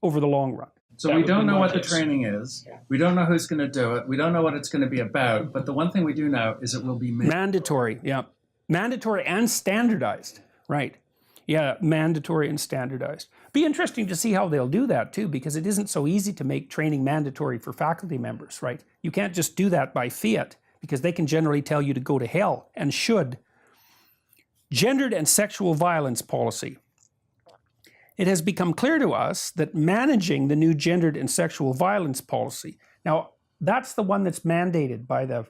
over the long run. So we don't know what the training is. We don't know who's going to do it. We don't know what it's going to be about. But the one thing we do know is it will be mandatory. Yeah, mandatory and standardized. Right. Yeah, mandatory and standardized. Be interesting to see how they'll do that too, because it isn't so easy to make training mandatory for faculty members, right? You can't just do that by fiat, because they can generally tell you to go to hell, and should. Gendered and sexual violence policy. It has become clear to us that managing the new gendered and sexual violence policy, now that's the one that's mandated by the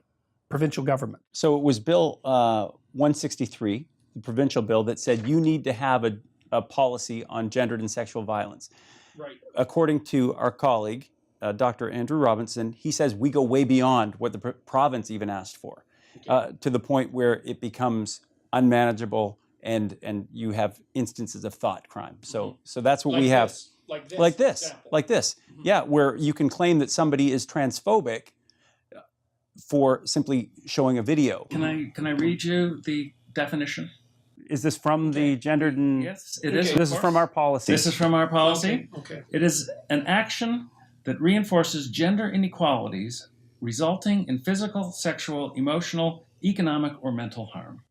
provincial government. So it was Bill 163, the provincial bill, that said you need to have a policy on gendered and sexual violence. Right. According to our colleague, Dr. Andrew Robinson, he says we go way beyond what the province even asked for, to the point where it becomes unmanageable and you have instances of thought crime. So that's what we have. Like this. Mm-hmm. Yeah, where you can claim that somebody is transphobic for simply showing a video. Can I read you the definition? Is this from the gendered and... Yes, it is. This is from our policy. This is from our policy. Okay. It is an action that reinforces gender inequalities resulting in physical, sexual, emotional, economic, or mental harm.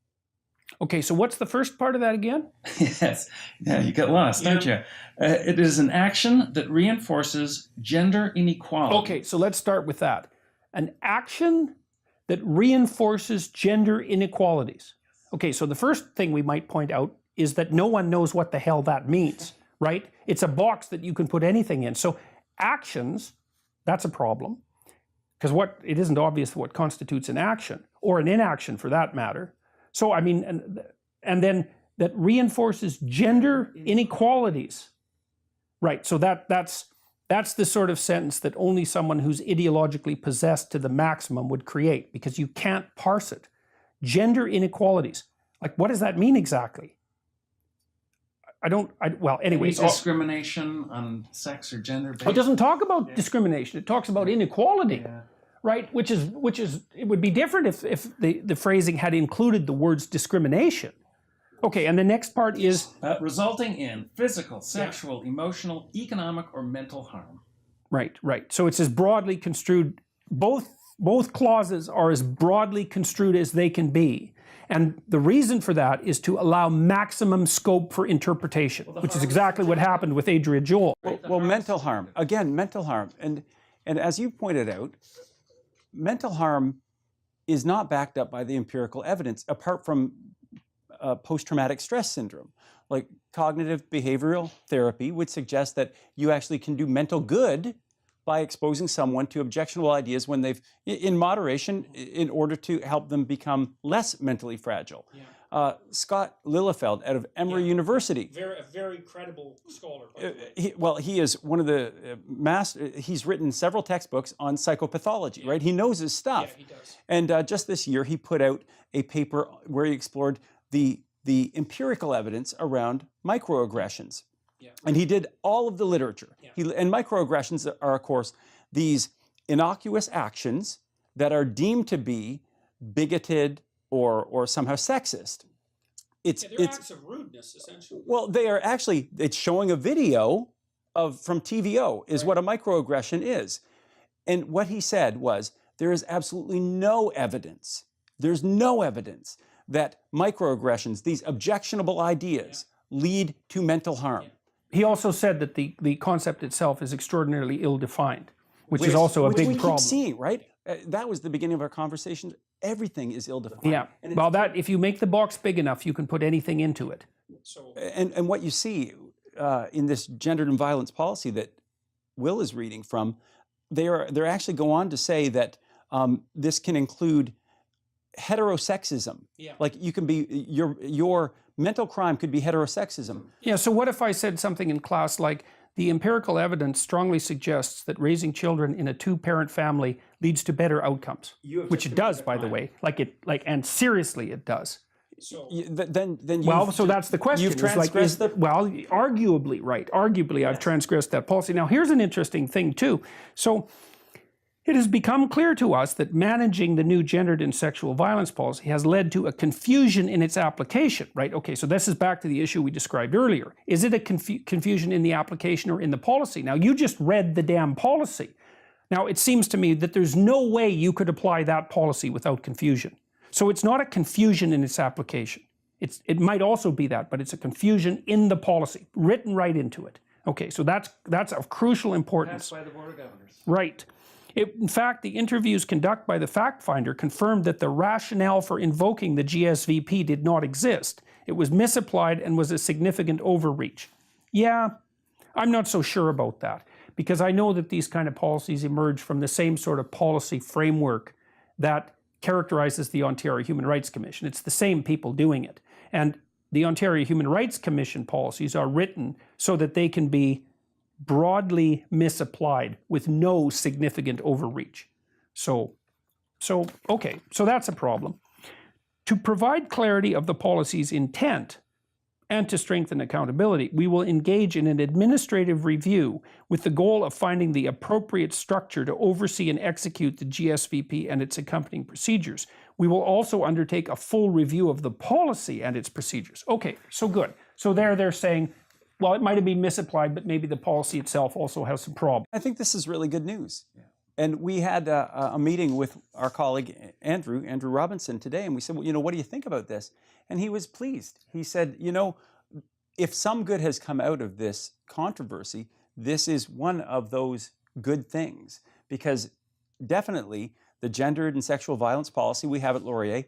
Okay, so what's the first part of that again? Yes. Yeah, you get lost, don't you? It is an action that reinforces gender inequality. Okay, so let's start with that. An action that reinforces gender inequalities. Okay, so the first thing we might point out is that no one knows what the hell that means, right? It's a box that you can put anything in. So actions, that's a problem, because it isn't obvious what constitutes an action, or an inaction for that matter. So, I mean, and then that reinforces gender inequalities. Right, so that's the sort of sentence that only someone who's ideologically possessed to the maximum would create, because you can't parse it. Gender inequalities. Like, what does that mean exactly? Well, anyways. Discrimination on sex or gender basis. It doesn't talk about discrimination. It talks about inequality. Yeah. Right, which is it would be different if the phrasing had included the words discrimination. Okay, and the next part is resulting in physical, sexual, emotional, economic, or mental harm. Right. So it's as broadly construed. Both Both clauses are as broadly construed as they can be. And the reason for that is to allow maximum scope for interpretation, which is exactly what happened with Adria Joel. Well, mental harm. Again, mental harm. And as you pointed out, mental harm is not backed up by the empirical evidence, apart from post-traumatic stress syndrome. Like cognitive behavioral therapy would suggest that you actually can do mental good by exposing someone to objectionable ideas when they've, in moderation, in order to help them become less mentally fragile. Yeah. Scott Lillefeld out of Emory University. A very credible scholar. He is one of the he's written several textbooks on psychopathology, right? He knows his stuff. Yeah, he does. And just this year, he put out a paper where he explored the empirical evidence around microaggressions. Yeah. And he did all of the literature. Yeah. And microaggressions are, of course, these innocuous actions that are deemed to be bigoted or somehow sexist. It's acts of rudeness, essentially. Well, they are actually, it's showing a video from TVO is what a microaggression is. And what he said was, there is absolutely no evidence. There's no evidence that microaggressions, these objectionable ideas, lead to mental harm. He also said that the concept itself is extraordinarily ill-defined, which is also a big problem. Keep seeing, right? That was the beginning of our conversation. Everything is ill-defined. Yeah. Well, that if you make the box big enough, you can put anything into it. And what you see in this gendered and violence policy that Will is reading from, they actually go on to say that this can include heterosexism. Yeah. Like you can be your mental crime could be heterosexism. Yeah, so what if I said something in class like, the empirical evidence strongly suggests that raising children in a two-parent family leads to better outcomes, which it does, by the way. And seriously, it does. So so that's the question. You've transgressed arguably, right? Arguably, yes. I've transgressed that policy. Now, here's an interesting thing too. So, it has become clear to us that managing the new gendered and sexual violence policy has led to a confusion in its application, right? Okay, so this is back to the issue we described earlier. Is it a confusion in the application or in the policy? Now, you just read the damn policy. Now, it seems to me that there's no way you could apply that policy without confusion. So it's not a confusion in its application. It might also be that, but it's a confusion in the policy, written right into it. Okay, so that's of crucial importance. Passed by the Board of Governors. Right. In fact, the interviews conducted by the fact finder confirmed that the rationale for invoking the GSVP did not exist. It was misapplied and was a significant overreach. Yeah, I'm not so sure about that, because I know that these kind of policies emerge from the same sort of policy framework that characterizes the Ontario Human Rights Commission. It's the same people doing it. And the Ontario Human Rights Commission policies are written so that they can be broadly misapplied with no significant overreach. So that's a problem. To provide clarity of the policy's intent and to strengthen accountability, we will engage in an administrative review with the goal of finding the appropriate structure to oversee and execute the GSVP and its accompanying procedures. We will also undertake a full review of the policy and its procedures. Okay, so good. So they're saying, well, it might have been misapplied, but maybe the policy itself also has some problems. I think this is really good news. Yeah. And we had a meeting with our colleague, Andrew Robinson today, and we said, well, what do you think about this? And he was pleased. He said, if some good has come out of this controversy, this is one of those good things. Because definitely the gendered and sexual violence policy we have at Laurier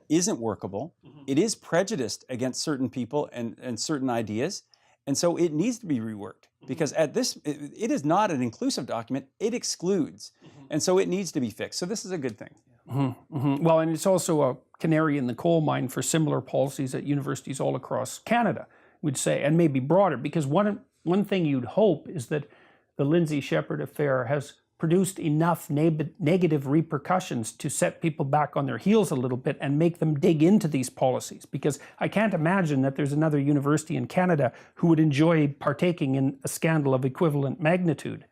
isn't workable. Mm-hmm. It is prejudiced against certain people and certain ideas. And so it needs to be reworked, because it is not an inclusive document, it excludes. And so it needs to be fixed. So this is a good thing. Mm-hmm. Mm-hmm. Well, and it's also a canary in the coal mine for similar policies at universities all across Canada, we'd say, and maybe broader, because one thing you'd hope is that the Lindsay Shepherd affair has produced enough negative repercussions to set people back on their heels a little bit and make them dig into these policies. Because I can't imagine that there's another university in Canada who would enjoy partaking in a scandal of equivalent magnitude.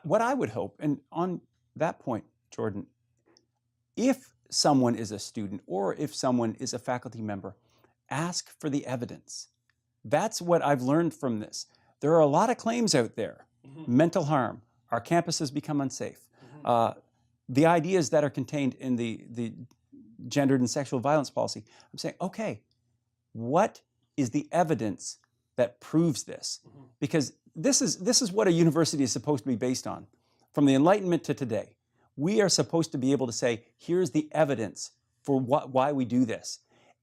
What I would hope, and on that point, Jordan, if someone is a student or if someone is a faculty member, ask for the evidence. That's what I've learned from this. There are a lot of claims out there. Mm-hmm. Mental harm. Our campus has become unsafe. Mm-hmm. the ideas that are contained in the gendered and sexual violence policy. I'm saying, okay, what is the evidence that proves this? Because this is what a university is supposed to be based on. From the Enlightenment to today, we are supposed to be able to say, here's the evidence for why we do this.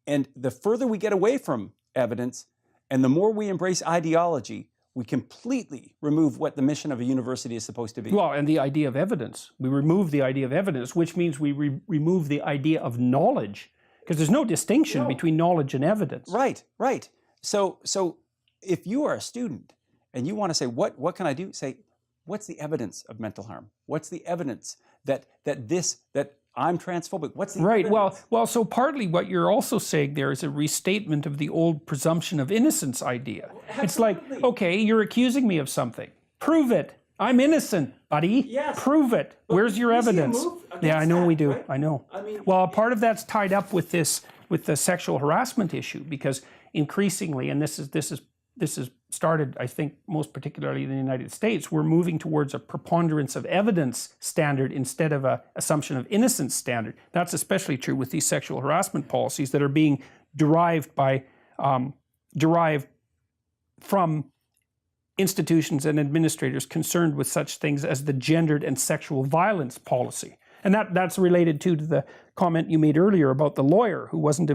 And the further we get away from evidence and the more we embrace ideology, we completely remove what the mission of a university is supposed to be. Well, and the idea of evidence. We remove the idea of evidence, which means we remove the idea of knowledge, because there's no distinction between knowledge and evidence. Right, right. So if you are a student and you want to say, what can I do? Say, what's the evidence of mental harm? What's the evidence that I'm transphobic? What's the evidence? Well, so partly what you're also saying there is a restatement of the old presumption of innocence idea. It's like, okay, you're accusing me of something. Prove it. I'm innocent, buddy. Yes. Prove it. Where's your evidence? Yeah, I know we do. Right? I know. I mean, well, part of that's tied up with the sexual harassment issue, because increasingly, and this is started, I think, most particularly in the United States, we're moving towards a preponderance of evidence standard instead of a assumption of innocence standard. That's especially true with these sexual harassment policies that are being derived from institutions and administrators concerned with such things as the gendered and sexual violence policy. And that's related to the comment you made earlier about the lawyer who wasn't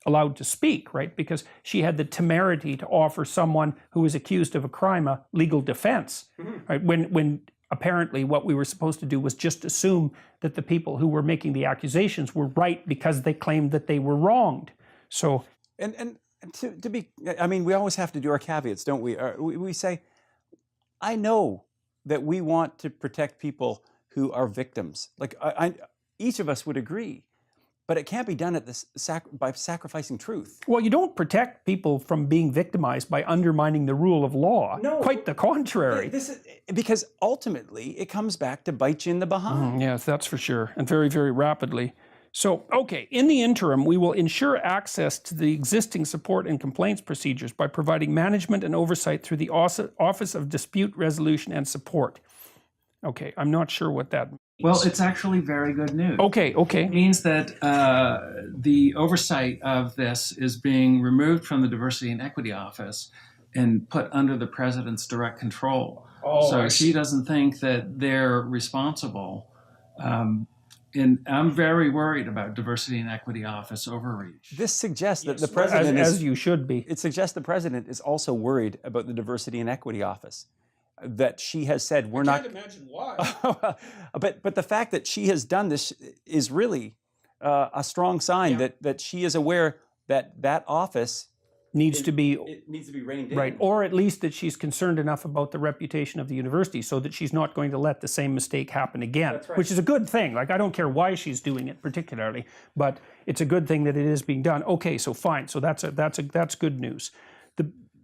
allowed to speak, right? Because she had the temerity to offer someone who was accused of a crime a legal defense, right? When apparently what we were supposed to do was just assume that the people who were making the accusations were right because they claimed that they were wronged. So, and to be, I mean, we always have to do our caveats, don't we? We say, I know that we want to protect people who are victims. Like each of us would agree. But it can't be done by sacrificing truth. Well, you don't protect people from being victimized by undermining the rule of law. No. Quite the contrary. This is, because ultimately it comes back to bite you in the behind. Yes, that's for sure. And very, very rapidly. So, okay, in the interim, we will ensure access to the existing support and complaints procedures by providing management and oversight through the Office of Dispute Resolution and Support. Okay, I'm not sure what that means. Well, it's actually very good news. Okay. It means that the oversight of this is being removed from the Diversity and Equity Office and put under the president's direct control. So she doesn't think that they're responsible. And I'm very worried about Diversity and Equity Office overreach. This suggests that the president as you should be. It suggests the president is also worried about the Diversity and Equity Office. That she has said we're not. I can't imagine why. but the fact that she has done this is really a strong sign that she is aware that office needs to be reined in. Right, or at least that she's concerned enough about the reputation of the university so that she's not going to let the same mistake happen again. That's right. Which is a good thing. Like, I don't care why she's doing it particularly, but it's a good thing that it is being done. Okay, so fine. So that's good news.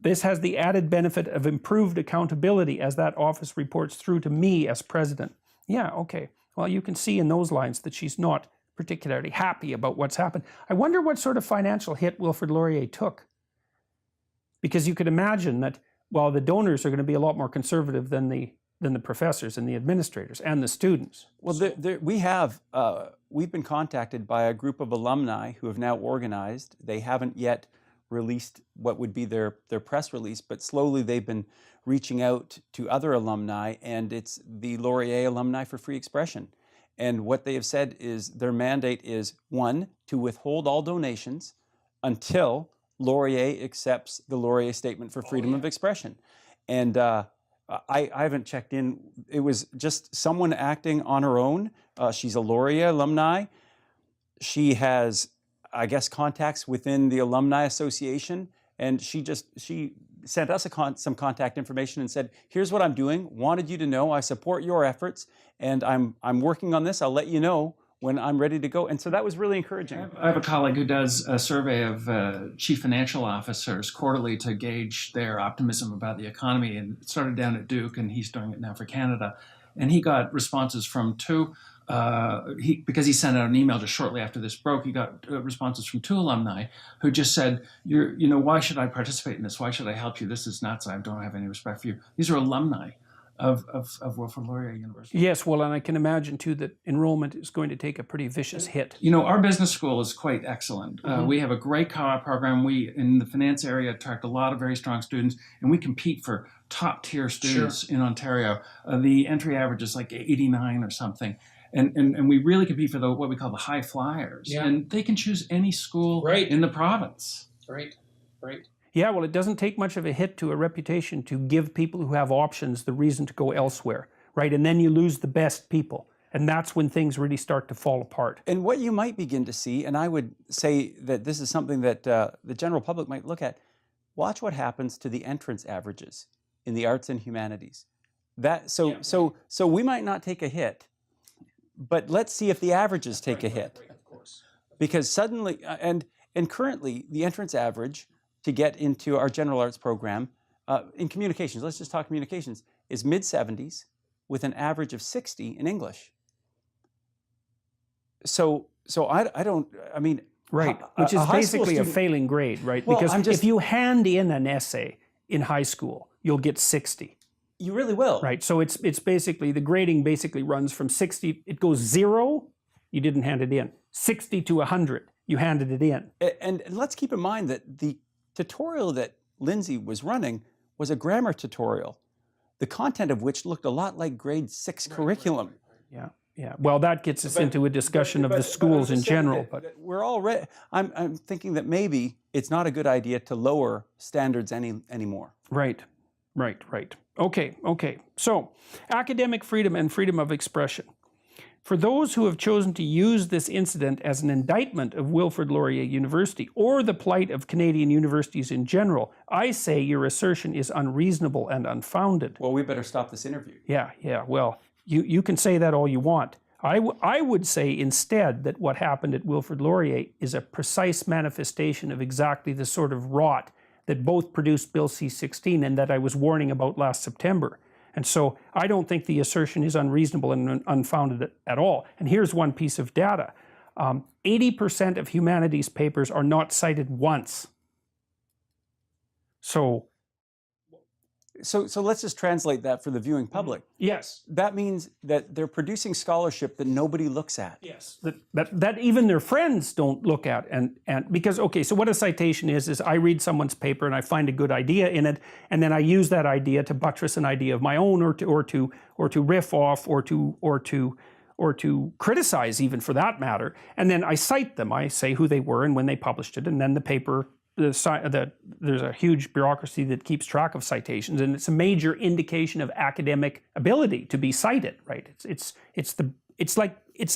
This has the added benefit of improved accountability as that office reports through to me as president. Yeah, okay. Well, you can see in those lines that she's not particularly happy about what's happened. I wonder what sort of financial hit Wilfrid Laurier took. Because you could imagine that, well, the donors are going to be a lot more conservative than the professors and the administrators and the students. Well, we've been contacted by a group of alumni who have now organized. They haven't yet released what would be their press release, but slowly they've been reaching out to other alumni, and it's the Laurier Alumni for Free Expression. And what they have said is their mandate is, one, to withhold all donations until Laurier accepts the Laurier Statement for Freedom of Expression. And I haven't checked in. It was just someone acting on her own. She's a Laurier alumni. She has, I guess, contacts within the Alumni Association, and she sent us some contact information and said, here's what I'm doing, wanted you to know I support your efforts, and I'm working on this. I'll let you know when I'm ready to go. And so that was really encouraging. I have a colleague who does a survey of chief financial officers quarterly to gauge their optimism about the economy, and it started down at Duke, and he's doing it now for Canada. And he got responses from two. Because he sent out an email just shortly after this broke, he got responses from two alumni who just said, why should I participate in this? Why should I help you? This is nuts. I don't have any respect for you. These are alumni. of Wilfrid Laurier University. Yes, well, and I can imagine too that enrollment is going to take a pretty vicious hit. You know, our business school is quite excellent. We have a great co-op program. We, in the finance area, attract a lot of very strong students, and we compete for top-tier students in Ontario. The entry average is like 89 or something. And we really compete for what we call the high flyers. Yeah. And they can choose any school in the province. Right. Yeah, well, it doesn't take much of a hit to a reputation to give people who have options the reason to go elsewhere, right? And then you lose the best people. And that's when things really start to fall apart. And what you might begin to see, and I would say that this is something that the general public might look at, watch what happens to the entrance averages in the arts and humanities. So we might not take a hit, but let's see if the averages take a hit. Of course. Because suddenly, and currently, the entrance average to get into our general arts program in communications, let's just talk communications, is mid-70s with an average of 60 in English. So I mean... Right, which is basically a failing grade, right? Well, because if you hand in an essay in high school, you'll get 60. You really will. Right, so it's basically, the grading basically runs from 60, it goes 0, you didn't hand it in. 60 to 100, you handed it in. And let's keep in mind that the tutorial that Lindsay was running was a grammar tutorial, the content of which looked a lot like grade 6 curriculum. Yeah. Well, that gets us into a discussion of the schools in general. But we're already. I'm thinking that maybe it's not a good idea to lower standards anymore. Right. Okay. So, academic freedom and freedom of expression. For those who have chosen to use this incident as an indictment of Wilfrid Laurier University or the plight of Canadian universities in general, I say your assertion is unreasonable and unfounded. Well, we better stop this interview. Yeah. Well, you can say that all you want. I would say instead that what happened at Wilfrid Laurier is a precise manifestation of exactly the sort of rot that both produced Bill C-16 and that I was warning about last September. And so I don't think the assertion is unreasonable and unfounded at all. And here's one piece of data. 80% of humanities papers are not cited once. So let's just translate that for the viewing public. Yes. That means that they're producing scholarship that nobody looks at. Yes. That even their friends don't look at. And because, okay, so what a citation is I read someone's paper and I find a good idea in it, and then I use that idea to buttress an idea of my own or to riff off or to criticize even for that matter. And then I cite them. I say who they were and when they published it, and then the paper there's a huge bureaucracy that keeps track of citations, and it's a major indication of academic ability to be cited, right? It's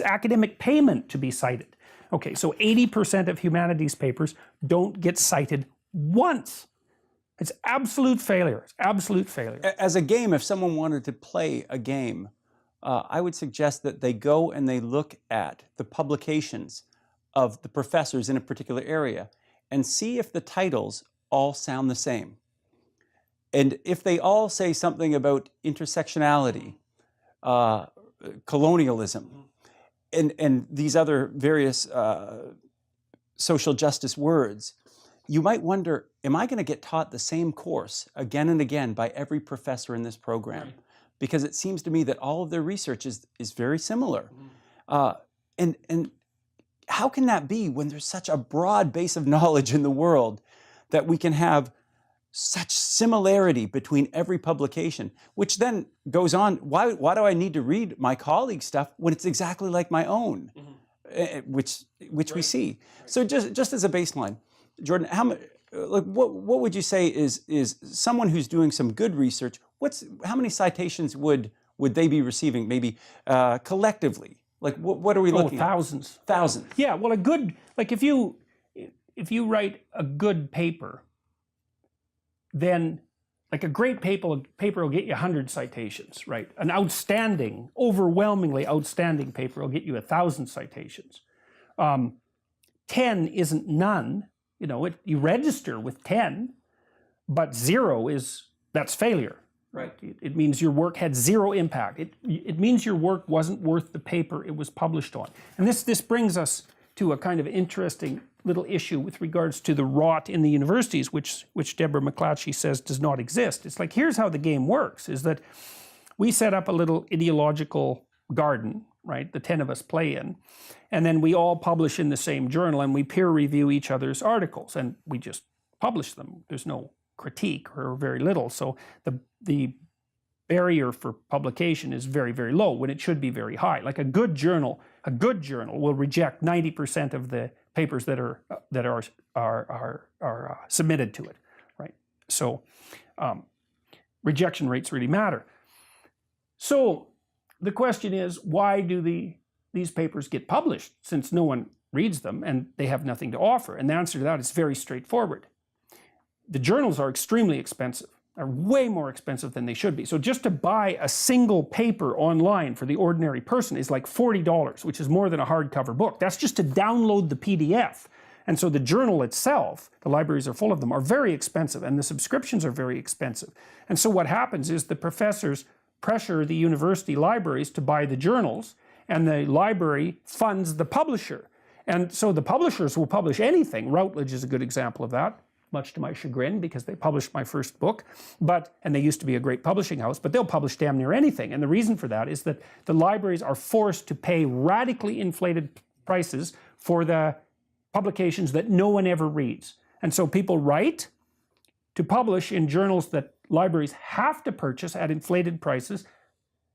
academic payment to be cited. Okay, so 80% of humanities papers don't get cited once. It's absolute failure. It's absolute failure. As a game, if someone wanted to play a game, I would suggest that they go and they look at the publications of the professors in a particular area and see if the titles all sound the same. And if they all say something about intersectionality, colonialism, and these other various social justice words, you might wonder, am I going to get taught the same course again and again by every professor in this program? Right. Because it seems to me that all of their research is very similar. And how can that be when there's such a broad base of knowledge in the world that we can have such similarity between every publication, which then goes on, why do I need to read my colleagues' stuff when it's exactly like my own, which we see. So just as a baseline, Jordan, what would you say is someone who's doing some good research, how many citations would they be receiving maybe collectively? Like, what are we looking at? Thousands. Thousands. Yeah, well, if you write a good paper, then like a great paper will get you 100 citations, right? An outstanding, overwhelmingly outstanding paper will get you 1,000 citations. 10 isn't none, you register with 10, but 0 that's failure. Right. It means your work had 0 impact. It means your work wasn't worth the paper it was published on. And this brings us to a kind of interesting little issue with regards to the rot in the universities, which Deborah McClatchy says does not exist. It's like, here's how the game works, is that we set up a little ideological garden, right? The 10 of us play in. And then we all publish in the same journal and we peer review each other's articles and we just publish them. There's no critique or very little. So the barrier for publication is very, very low when it should be very high. Like a good journal will reject 90% of the papers that are submitted to it, right? So rejection rates really matter. So the question is, why do these papers get published since no one reads them and they have nothing to offer? And the answer to that is very straightforward. The journals are extremely expensive, are way more expensive than they should be. So just to buy a single paper online for the ordinary person is like $40, which is more than a hardcover book. That's just to download the PDF. And so the journal itself, the libraries are full of them, are very expensive, and the subscriptions are very expensive. And so what happens is the professors pressure the university libraries to buy the journals, and the library funds the publisher. And so the publishers will publish anything. Routledge is a good example of that, much to my chagrin, because they published my first book, and they used to be a great publishing house, but they'll publish damn near anything. And the reason for that is that the libraries are forced to pay radically inflated prices for the publications that no one ever reads. And so people write to publish in journals that libraries have to purchase at inflated prices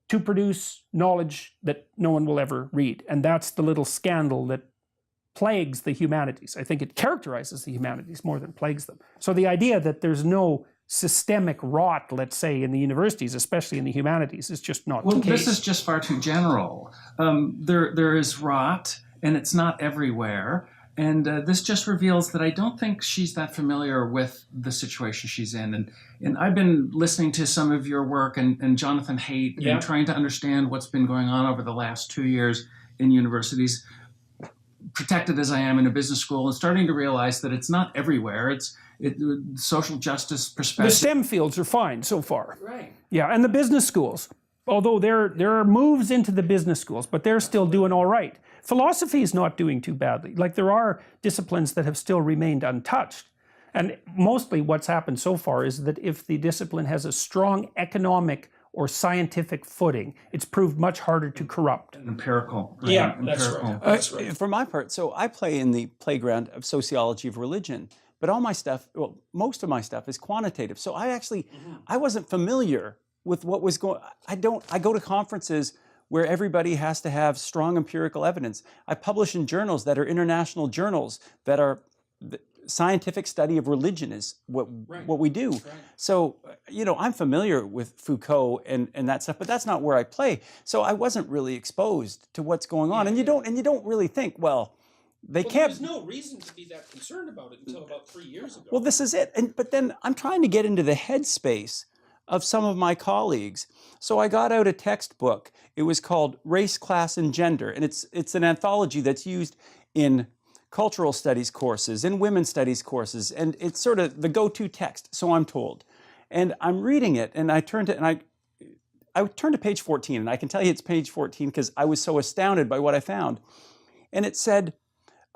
to produce knowledge that no one will ever read. And that's the little scandal that plagues the humanities. I think it characterizes the humanities more than plagues them. So the idea that there's no systemic rot, let's say, in the universities, especially in the humanities, is just not the case. This is just far too general. There is rot, and it's not everywhere. And this just reveals that I don't think she's that familiar with the situation she's in. And I've been listening to some of your work and Jonathan Haidt and trying to understand what's been going on over the last 2 years in universities, protected as I am in a business school, and starting to realize that it's not everywhere. It's social justice perspective. The STEM fields are fine so far. Right. Yeah, and the business schools. Although there are moves into the business schools, but they're still doing all right. Philosophy is not doing too badly. Like, there are disciplines that have still remained untouched. And mostly what's happened so far is that if the discipline has a strong economic or scientific footing, it's proved much harder to corrupt. Empirical. Right? Yeah, Empirical. that's right. For my part, so I play in the playground of sociology of religion, but all my stuff, well, most of my stuff is quantitative. So I wasn't familiar with what was going. I go to conferences where everybody has to have strong empirical evidence. I publish in journals that are international journals that are the scientific study of religion is what we do. Right. So, I'm familiar with Foucault and that stuff, but that's not where I play. So I wasn't really exposed to what's going on. And you don't really think, well, can't. There's no reason to be that concerned about it until about 3 years ago. Well, this is it. But then I'm trying to get into the headspace of some of my colleagues. So I got out a textbook. It was called Race, Class, and Gender. And it's an anthology that's used in cultural studies courses, in women's studies courses. And it's sort of the go-to text, so I'm told. And I'm reading it, and I turned to page 14. And I can tell you it's page 14 because I was so astounded by what I found. And it said,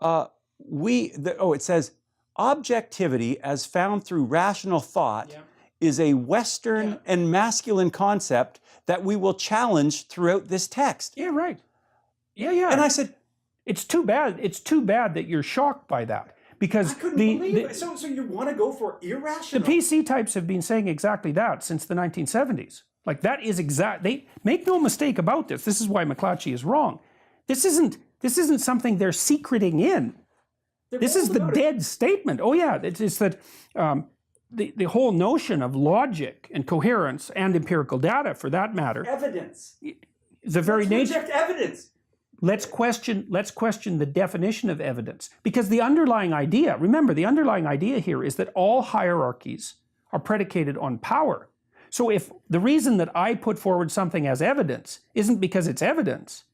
it says, objectivity as found through rational thought is a Western and masculine concept that we will challenge throughout this text. Yeah, right. Yeah. And I said, it's too bad. It's too bad that you're shocked by that, because I couldn't believe it. So you want to go for irrational? The PC types have been saying exactly that since the 1970s. Like, that is they make no mistake about this. This is why McClatchy is wrong. This isn't something they're secreting in. This is the dead statement. Oh yeah, it's that. The whole notion of logic and coherence and empirical data, for that matter, Evidence. the very nature. Reject evidence. Let's question the definition of evidence, because the underlying idea here is that all hierarchies are predicated on power. So if the reason that I put forward something as evidence isn't because it's evidence,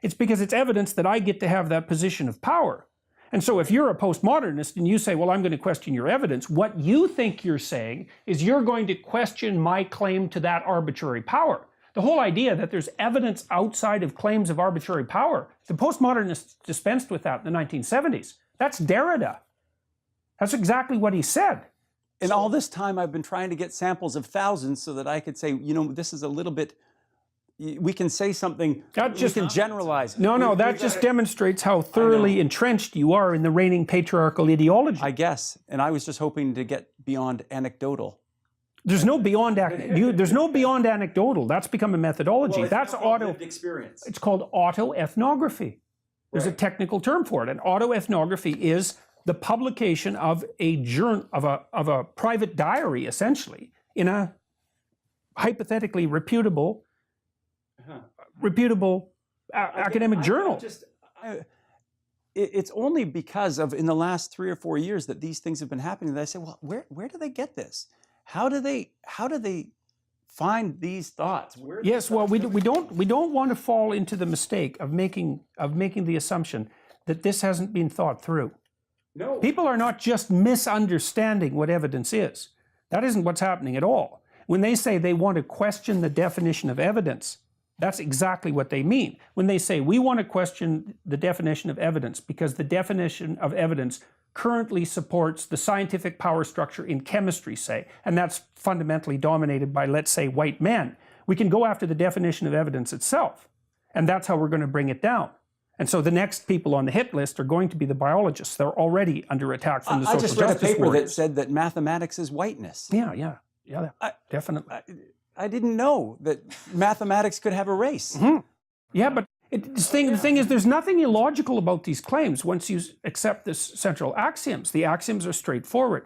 it's because it's evidence that I get to have that position of power. And so if you're a postmodernist and you say, well, I'm going to question your evidence, what you think you're saying is you're going to question my claim to that arbitrary power. The whole idea that there's evidence outside of claims of arbitrary power, the postmodernists dispensed with that in the 1970s. That's Derrida. That's exactly what he said. And all this time I've been trying to get samples of thousands so that I could say, this is a little bit we can say something, That just- we can generalize. No, that just demonstrates how thoroughly entrenched you are in the reigning patriarchal ideology. I guess. And I was just hoping to get beyond anecdotal. There's no beyond anecdotal. That's become a methodology. That's experience. It's called autoethnography. There's a technical term for it. And autoethnography is the publication of of a private diary, essentially, in a hypothetically reputable academic journal. It's only because of in the last 3 or 4 years that these things have been happening that I say, well, where do they get this? How do they find these thoughts? Yes, well, we don't want to fall into the mistake of making the assumption that this hasn't been thought through. No. People are not just misunderstanding what evidence is. That isn't what's happening at all. When they say they want to question the definition of evidence, that's exactly what they mean. When they say we want to question the definition of evidence because the definition of evidence currently supports the scientific power structure in chemistry, say, and that's fundamentally dominated by, let's say, white men, we can go after the definition of evidence itself. And that's how we're going to bring it down. And so the next people on the hit list are going to be the biologists. They're already under attack from the social justice warriors. I just read a paper that said that mathematics is whiteness. Yeah, definitely. I didn't know that mathematics could have a race. Mm-hmm. Yeah, but the thing is, there's nothing illogical about these claims once you accept the central axioms. The axioms are straightforward.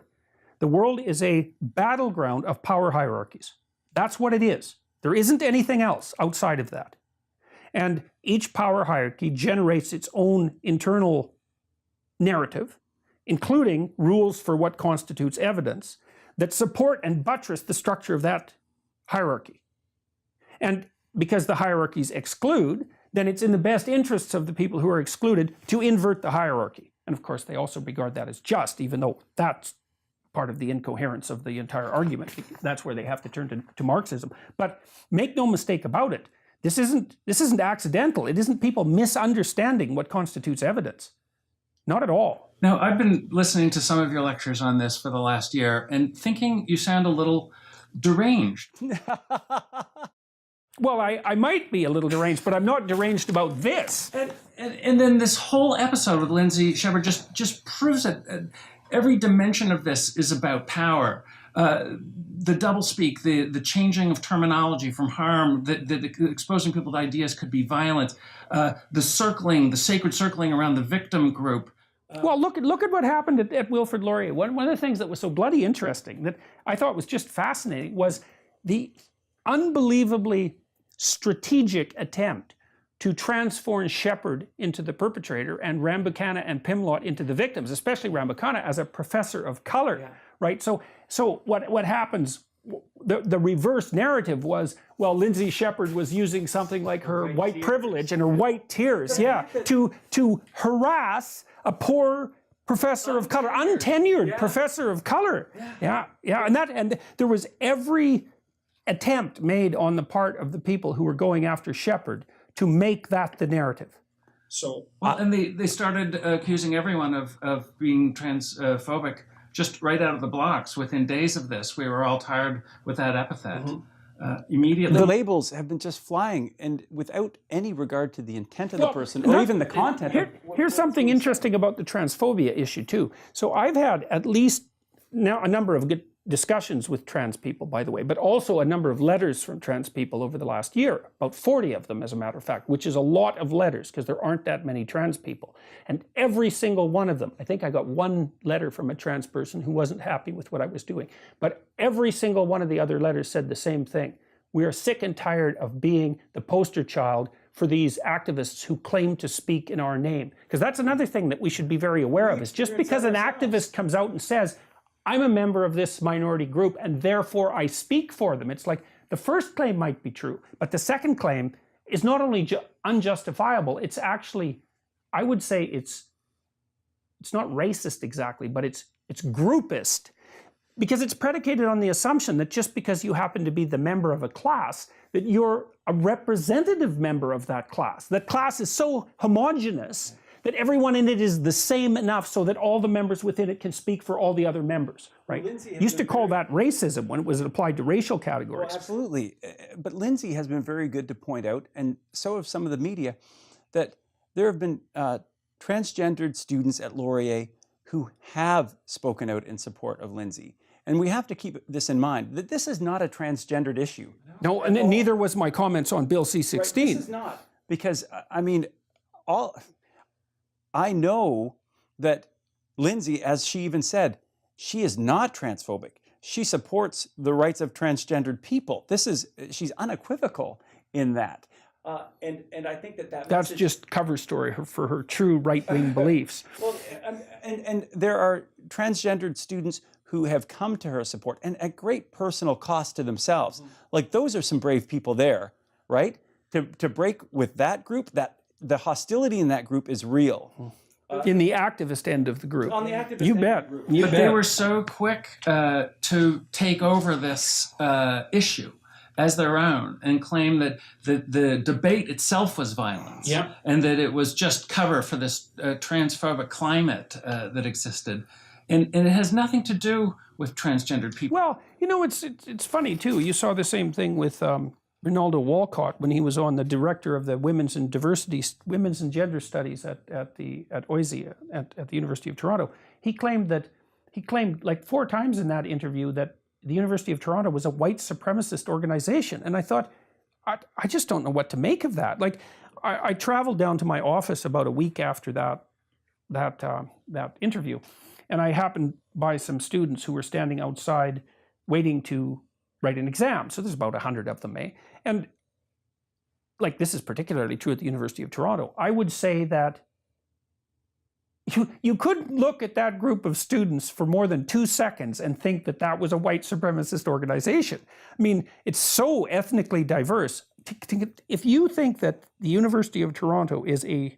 The world is a battleground of power hierarchies. That's what it is. There isn't anything else outside of that. And each power hierarchy generates its own internal narrative, including rules for what constitutes evidence, that support and buttress the structure of that hierarchy. And because the hierarchies exclude, then it's in the best interests of the people who are excluded to invert the hierarchy. And of course, they also regard that as just, even though that's part of the incoherence of the entire argument. That's where they have to turn to Marxism. But make no mistake about it, this isn't accidental. It isn't people misunderstanding what constitutes evidence. Not at all. Now, I've been listening to some of your lectures on this for the last year and thinking you sound a little deranged. Well, I might be a little deranged, but I'm not deranged about this. And then this whole episode with Lindsay Shepard just proves that every dimension of this is about power. The doublespeak, the changing of terminology from harm, the exposing people to ideas could be violent, the sacred circling around the victim group. Well, look at what happened at Wilfrid Laurier. One of the things that was so bloody interesting that I thought was just fascinating was the unbelievably strategic attempt to transform Shepard into the perpetrator and Rambukkana and Pimlott into the victims, especially Rambukkana as a professor of color, right? So what happens, the reverse narrative was, well, Lindsay Shepard was using something like her white privilege and her white tears, to harass a poor professor of color, untenured professor of color. And there was every attempt made on the part of the people who were going after Shepard to make that the narrative. And they started accusing everyone of being transphobic just right out of the blocks. Within days of this, we were all tired with that epithet. Immediately. The labels have been just flying, and without any regard to the intent of the person or even the content. Here's something interesting about the transphobia issue too. So I've had at least now a number of good discussions with trans people, by the way, but also a number of letters from trans people over the last year, about 40 of them, as a matter of fact, which is a lot of letters because there aren't that many trans people. And every single one of them, I think I got one letter from a trans person who wasn't happy with what I was doing, but every single one of the other letters said the same thing. We are sick and tired of being the poster child for these activists who claim to speak in our name. Because that's another thing that we should be very aware of, is just because an activist comes out and says, I'm a member of this minority group and therefore I speak for them. It's like the first claim might be true, but the second claim is not only unjustifiable, it's actually, I would say it's not racist exactly, but it's groupist, because it's predicated on the assumption that just because you happen to be the member of a class, that you're a representative member of that class. That class is so homogenous that everyone in it is the same enough so that all the members within it can speak for all the other members, right? Used to call that racism when it was applied to racial categories. Well, absolutely. But Lindsay has been very good to point out, and so have some of the media, that there have been transgendered students at Laurier who have spoken out in support of Lindsay. And we have to keep this in mind, that this is not a transgendered issue. No, and neither was my comments on Bill C-16. Right, this is not. Because, I mean, I know that Lindsay, as she even said, she is not transphobic. She supports the rights of transgendered people. She's unequivocal in that. And I think that's message, just cover story for her true right-wing beliefs. Well, and there are transgendered students who have come to her support, and at great personal cost to themselves. Like, those are some brave people there, right? To break with that group, that the hostility in that group is real. In the activist end of the group. On the activist you end bet. of the group. You But bet. they were so quick to take over this issue as their own and claim that the debate itself was violence, and that it was just cover for this transphobic climate that existed. And it has nothing to do with transgendered people. Well, you know, it's funny, too. You saw the same thing with Ronaldo Walcott when he was on the director of the Women's and Gender Studies at OISE, at the University of Toronto. He claimed like 4 times in that interview that the University of Toronto was a white supremacist organization. And I thought, I just don't know what to make of that. Like, I traveled down to my office about a week after that interview, and I happened by some students who were standing outside waiting to write an exam. So there's about 100 of them, And like, this is particularly true at the University of Toronto. I would say that you could look at that group of students for more than 2 seconds and think that that was a white supremacist organization. I mean, it's so ethnically diverse. If you think that the University of Toronto is a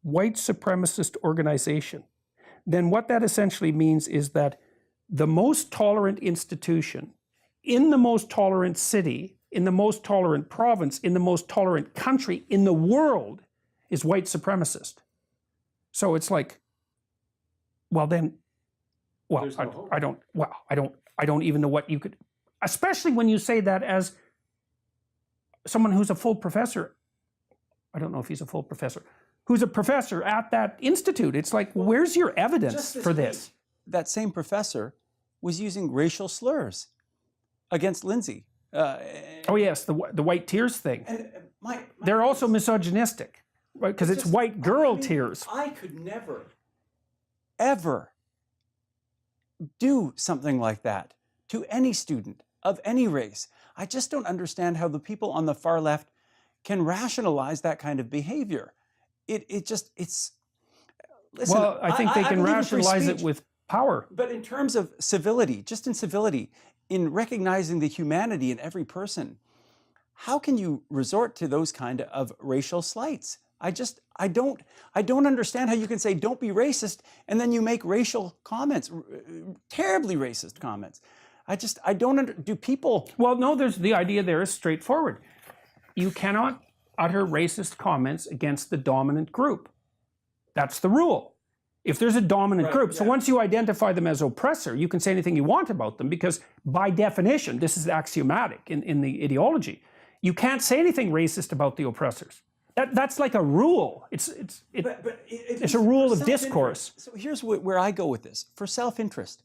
white supremacist organization, then what that essentially means is that the most tolerant institution in the most tolerant city, in the most tolerant province, in the most tolerant country in the world is white supremacist. So it's like, well then, well, I don't even know what you could, especially when you say that as someone who's a full professor. I don't know if he's a full professor, who's a professor at that institute. It's like, where's your evidence for this? That same professor was using racial slurs against Lindsay. Oh yes, the white tears thing. And they're also misogynistic, right? Because it's white girl tears. I could never, ever do something like that to any student of any race. I just don't understand how the people on the far left can rationalize that kind of behavior. Listen, well, I think they can rationalize it with power. But in terms of civility, just in civility, in recognizing the humanity in every person, how can you resort to those kind of racial slights? I don't understand how you can say don't be racist and then you make racial comments, terribly racist comments. Do people? Well, no, the idea there is straightforward. You cannot utter racist comments against the dominant group. That's the rule. If there's a dominant group, so once you identify them as oppressor, you can say anything you want about them because by definition, this is axiomatic in the ideology. You can't say anything racist about the oppressors. That's like a rule. It's a rule of discourse. So here's where I go with this. For self-interest,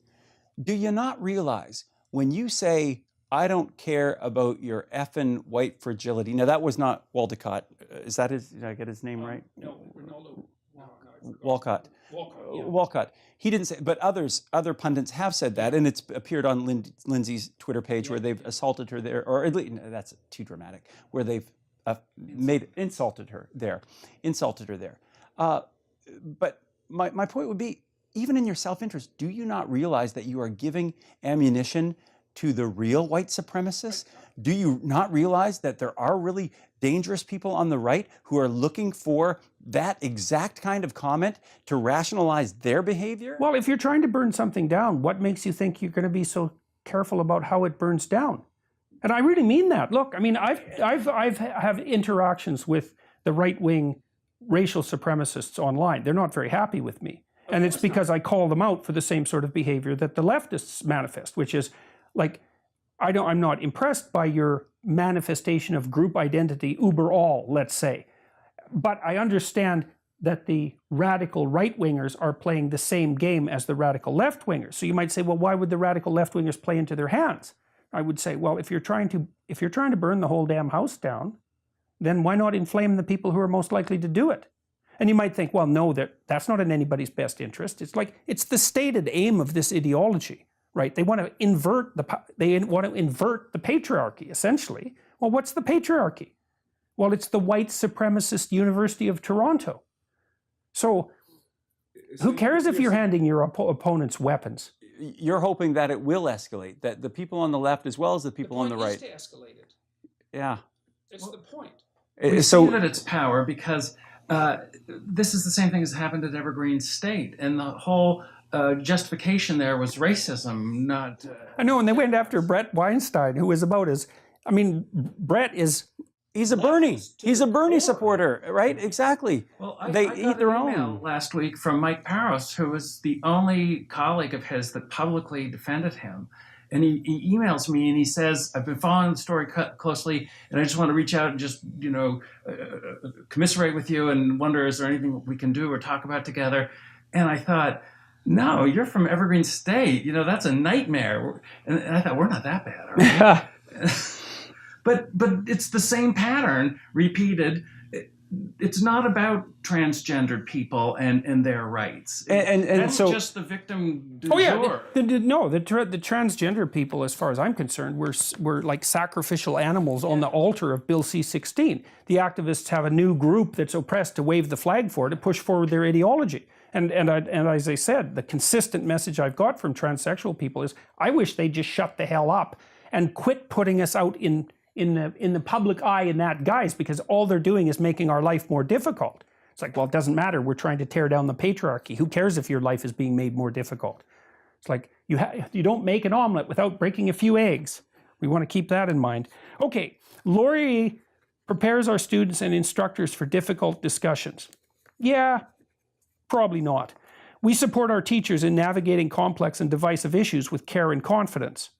do you not realize when you say, I don't care about your effing white fragility. Now, that was not Waldecott. Is that his, did I get his name right? No, Ronaldo. Walcott. Walcott. He didn't say, but other pundits have said that, and it's appeared on Lindsay's Twitter page where they've assaulted her there, or at least, no, that's too dramatic, where they've insulted her there. But my point would be, even in your self-interest, do you not realize that you are giving ammunition to the real white supremacists? Do you not realize that there are really dangerous people on the right who are looking for that exact kind of comment to rationalize their behavior? Well, if you're trying to burn something down, what makes you think you're going to be so careful about how it burns down? And I really mean that. Look, I mean, I've have interactions with the right wing racial supremacists online. They're not very happy with me. And it's because I call them out for the same sort of behavior that the leftists manifest, which is like, I'm not impressed by your manifestation of group identity uber all, let's say. But I understand that the radical right-wingers are playing the same game as the radical left-wingers. So you might say, well, why would the radical left-wingers play into their hands? I would say, well, if you're trying to burn the whole damn house down, then why not inflame the people who are most likely to do it? And you might think, well, no, that's not in anybody's best interest. It's like, it's the stated aim of this ideology, right? They want to invert the patriarchy, essentially. Well, what's the patriarchy? Well, it's the white supremacist University of Toronto. So who cares if you're handing your opponents weapons? You're hoping that it will escalate, that the people on the left as well as the people on the right. The point is to escalate it. Yeah. It's the point. We see that it's power because this is the same thing as happened at Evergreen State, and the whole justification there was racism, not. I know, and they went after Brett Weinstein, who is about as, I mean, Brett is. He's a Bernie supporter, right? Exactly. Well, they I eat got their an own. email last week from Mike Paros, who was the only colleague of his that publicly defended him. And he emails me and he says, I've been following the story closely, and I just want to reach out and just, commiserate with you and wonder, is there anything we can do or talk about together? And I thought, no, you're from Evergreen State. That's a nightmare. And I thought, we're not that bad, are we? Yeah. But it's the same pattern repeated. It's not about transgendered people and their rights. And That's so just the victim du Oh yeah, jour. the transgender people, as far as I'm concerned, were like sacrificial animals on the altar of Bill C-16. The activists have a new group that's oppressed to wave the flag for, to push forward their ideology. And as I said, the consistent message I've got from transsexual people is, I wish they'd just shut the hell up and quit putting us out in the public eye in that guise, because all they're doing is making our life more difficult. It's like, well, it doesn't matter. We're trying to tear down the patriarchy. Who cares if your life is being made more difficult? It's like, you don't make an omelet without breaking a few eggs. We want to keep that in mind. Okay, Laurier prepares our students and instructors for difficult discussions. Yeah, probably not. We support our teachers in navigating complex and divisive issues with care and confidence.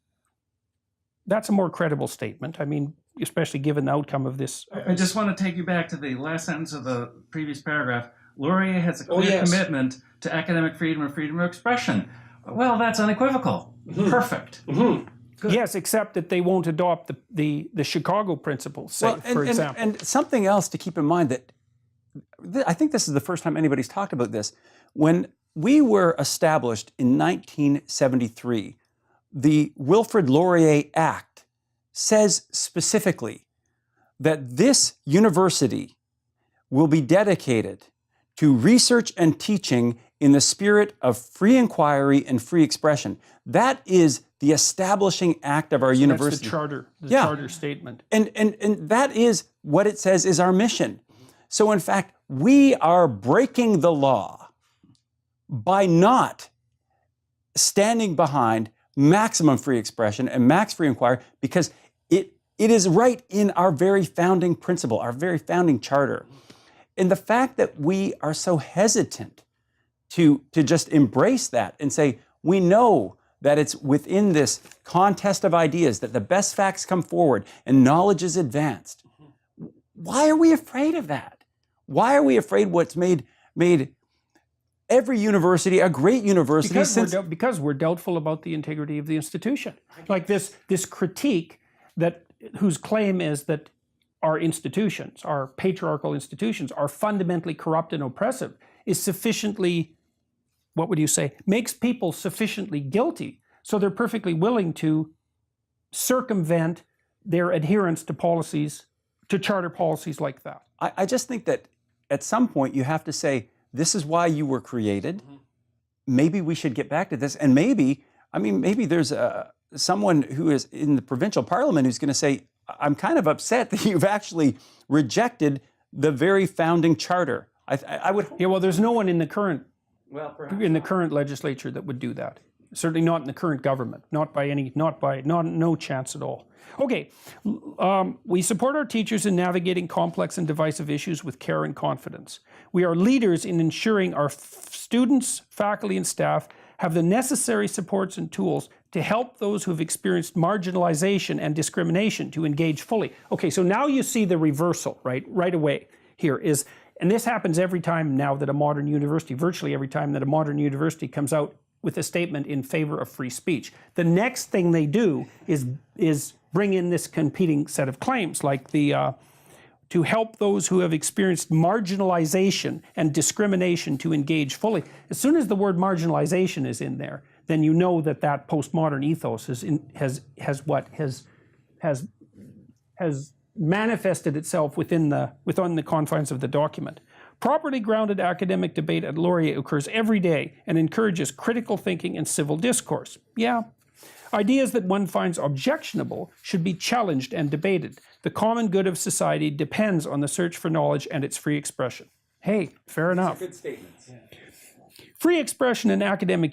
That's a more credible statement. I mean, especially given the outcome of this. I just want to take you back to the last sentence of the previous paragraph. Laurier has a clear commitment to academic freedom and freedom of expression. Well, that's unequivocal. Mm-hmm. Perfect. Mm-hmm. Yes, except that they won't adopt the Chicago principles, say, for example. And something else to keep in mind, that I think this is the first time anybody's talked about this. When we were established in 1973, the Wilfrid Laurier Act says specifically that this university will be dedicated to research and teaching in the spirit of free inquiry and free expression. That is the establishing act of our university. That's the charter statement. And that is what it says is our mission. So in fact, we are breaking the law by not standing behind maximum free expression and max free inquiry, because it is right in our very founding principle, our very founding charter. And the fact that we are so hesitant to just embrace that and say, we know that it's within this contest of ideas that the best facts come forward and knowledge is advanced. Why are we afraid of that? Why are we afraid what's made every university a great university? Because we're doubtful about the integrity of the institution. Like this critique whose claim is that our institutions, our patriarchal institutions, are fundamentally corrupt and oppressive, is sufficiently, what would you say, makes people sufficiently guilty so they're perfectly willing to circumvent their adherence to policies, to charter policies like that. I just think that at some point you have to say, this is why you were created. Mm-hmm. Maybe we should get back to this. And maybe there's someone who is in the provincial parliament who's going to say, I'm kind of upset that you've actually rejected the very founding charter. I would. Yeah, well, there's no one in the current legislature that would do that. Certainly not in the current government. No chance at all. Okay, we support our teachers in navigating complex and divisive issues with care and confidence. We are leaders in ensuring our students, faculty, and staff have the necessary supports and tools to help those who have experienced marginalization and discrimination to engage fully. Okay, so now you see the reversal, right away here is, and this happens every time now that a modern university, virtually every time that a modern university comes out with a statement in favor of free speech. The next thing they do is bring in this competing set of claims, like the to help those who have experienced marginalization and discrimination to engage fully. As soon as the word marginalization is in there, then you know that that postmodern ethos has manifested itself within the confines of the document. Properly grounded academic debate at Laurier occurs every day and encourages critical thinking and civil discourse. Yeah. Ideas that one finds objectionable should be challenged and debated. The common good of society depends on the search for knowledge and its free expression. Hey, fair enough. Good statements. Yeah. Free expression and academic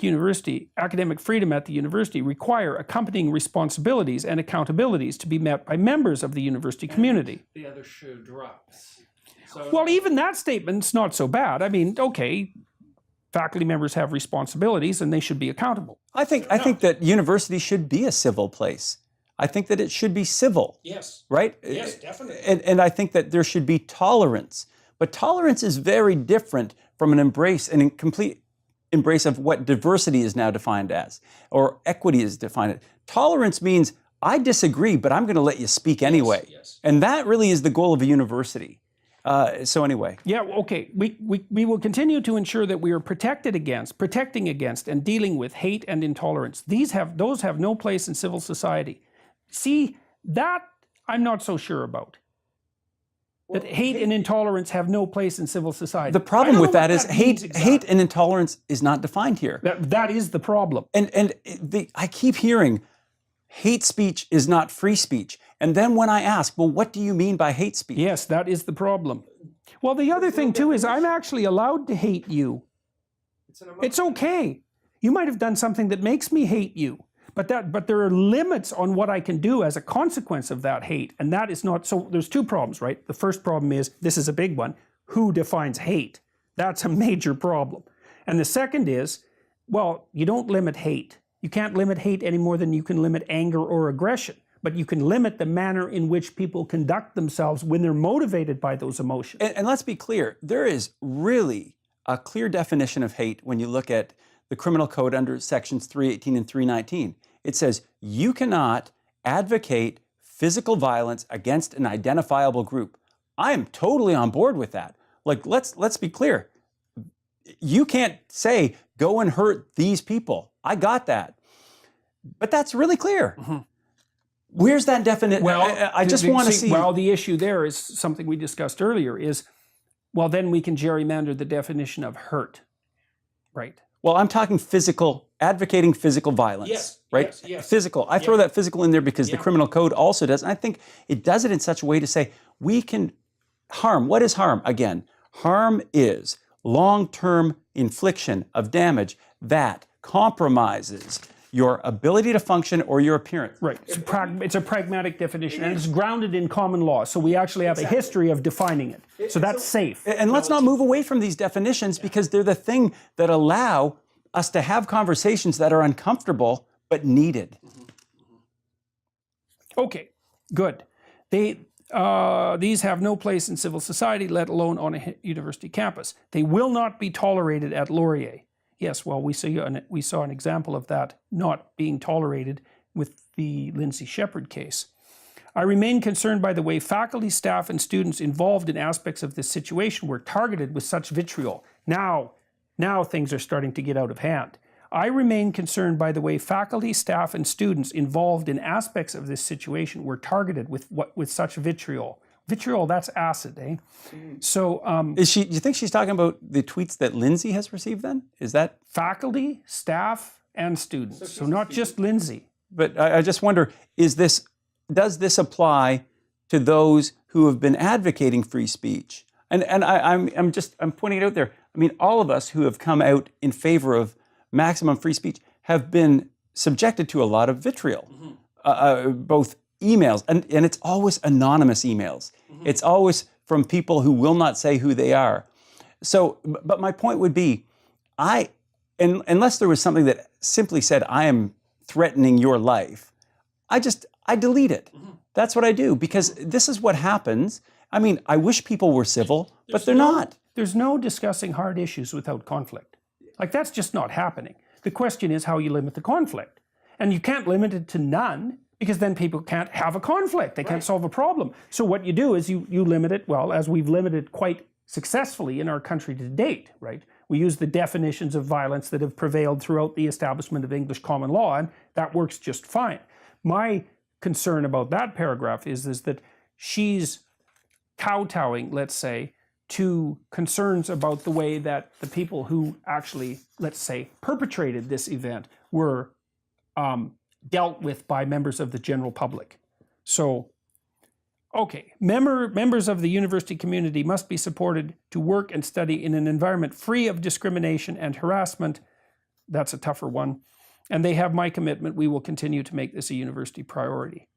freedom at the university require accompanying responsibilities and accountabilities to be met by members of the university community. The other shoe drops. Well, even that statement's not so bad. I mean, okay, faculty members have responsibilities and they should be accountable. I think that university should be a civil place. I think that it should be civil. Yes. Right? Yes, definitely. And I think that there should be tolerance. But tolerance is very different from an embrace, an complete embrace of what diversity is now defined as, or equity is defined as. Tolerance means I disagree, but I'm going to let you speak anyway. Yes. And that really is the goal of a university. So anyway. Yeah, okay. We will continue to ensure that we are protecting against, and dealing with hate and intolerance. Those have no place in civil society. See, that I'm not so sure about. That hate and intolerance have no place in civil society. The problem with that is hate and intolerance is not defined here. That is the problem. And I keep hearing hate speech is not free speech. And then when I ask, well, what do you mean by hate speech? Yes, that is the problem. Well, the other thing too is I'm actually allowed to hate you. It's okay. You might have done something that makes me hate you. But there are limits on what I can do as a consequence of that hate. And that is not, so there's two problems, right? The first problem is, this is a big one, who defines hate? That's a major problem. And the second is, well, you don't limit hate. You can't limit hate any more than you can limit anger or aggression. But you can limit the manner in which people conduct themselves when they're motivated by those emotions. And let's be clear, there is really a clear definition of hate when you look at the criminal code under sections 318 and 319. It says you cannot advocate physical violence against an identifiable group. I am totally on board with that. Like, let's be clear. You can't say, go and hurt these people. I got that. But that's really clear. Mm-hmm. Where's that definition? Well, I just want to see. Well, the issue there is something we discussed earlier is, well, then we can gerrymander the definition of hurt, right? Well, I'm talking physical, advocating physical violence, yes, right? Yes. Physical. I throw that physical in there because the criminal code also does. And I think it does it in such a way to say we can harm. What is harm? Again, harm is long-term infliction of damage that compromises your ability to function or your appearance. Right. It's a pragmatic definition, and it's grounded in common law. So we actually have a history of defining it. So that's safe. And let's not move away from these definitions because they're the thing that allow us to have conversations that are uncomfortable but needed. Okay, good. These have no place in civil society, let alone on a university campus. They will not be tolerated at Laurier. Yes, well, we saw an example of that not being tolerated with the Lindsay Shepherd case. I remain concerned by the way faculty, staff, and students involved in aspects of this situation were targeted with such vitriol. Now things are starting to get out of hand. I remain concerned by the way faculty, staff, and students involved in aspects of this situation were targeted with such vitriol. Vitriol, that's acid, eh? So, do you think she's talking about the tweets that Lindsay has received then? Is that? Faculty, staff, and students. So not just Lindsay. But I just wonder, does this apply to those who have been advocating free speech? And I'm pointing it out there. I mean, all of us who have come out in favor of maximum free speech have been subjected to a lot of vitriol, both emails, and it's always anonymous emails. It's always from people who will not say who they are. So, but my point would be, unless there was something that simply said, I am threatening your life, I delete it. That's what I do, because this is what happens. I mean, I wish people were civil, but they're not. There's no discussing hard issues without conflict. Like, that's just not happening. The question is how you limit the conflict. And you can't limit it to none, because then people can't have a conflict. They can't solve a problem. So what you do is you limit it, well, as we've limited quite successfully in our country to date, right? We use the definitions of violence that have prevailed throughout the establishment of English common law, and that works just fine. My concern about that paragraph is that she's kowtowing, let's say, to concerns about the way that the people who actually, let's say, perpetrated this event were dealt with by members of the general public. So, okay, members of the university community must be supported to work and study in an environment free of discrimination and harassment. That's a tougher one. And they have my commitment. We will continue to make this a university priority.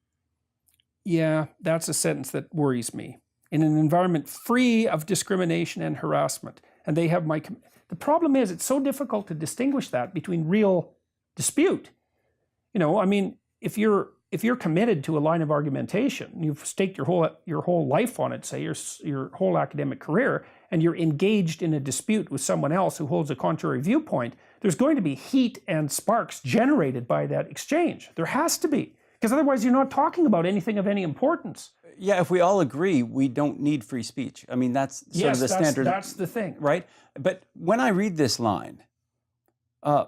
Yeah, that's a sentence that worries me. In an environment free of discrimination and harassment. And they have my commitment. The problem is it's so difficult to distinguish that between real dispute. You know, I mean, if you're committed to a line of argumentation, you've staked your whole life on it, say your whole academic career, and you're engaged in a dispute with someone else who holds a contrary viewpoint, there's going to be heat and sparks generated by that exchange. There has to be, because otherwise you're not talking about anything of any importance. Yeah, if we all agree, we don't need free speech. I mean, that's sort of the standard. That's the thing. Right? But when I read this line,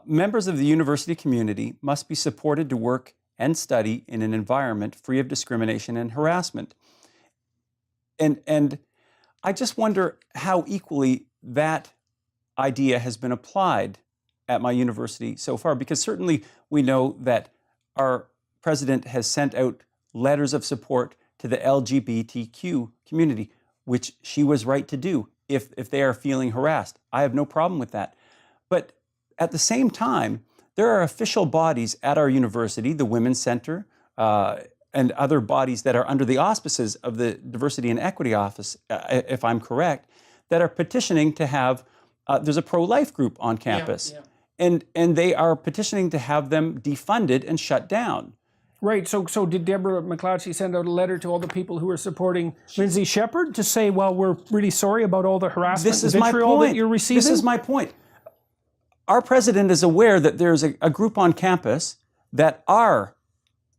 members of the university community must be supported to work and study in an environment free of discrimination and harassment. And I just wonder how equally that idea has been applied at my university so far, because certainly we know that our president has sent out letters of support to the LGBTQ community, which she was right to do if they are feeling harassed. I have no problem with that. But at the same time, there are official bodies at our university, the Women's Center, and other bodies that are under the auspices of the Diversity and Equity Office, if I'm correct, that are petitioning to have, there's a pro-life group on campus, and they are petitioning to have them defunded and shut down. Right, so did Deborah McLeod send out a letter to all the people who are supporting Lindsay Shepherd to say, well, we're really sorry about all the harassment and vitriol that you're receiving? This is my point. Our president is aware that there's a group on campus that are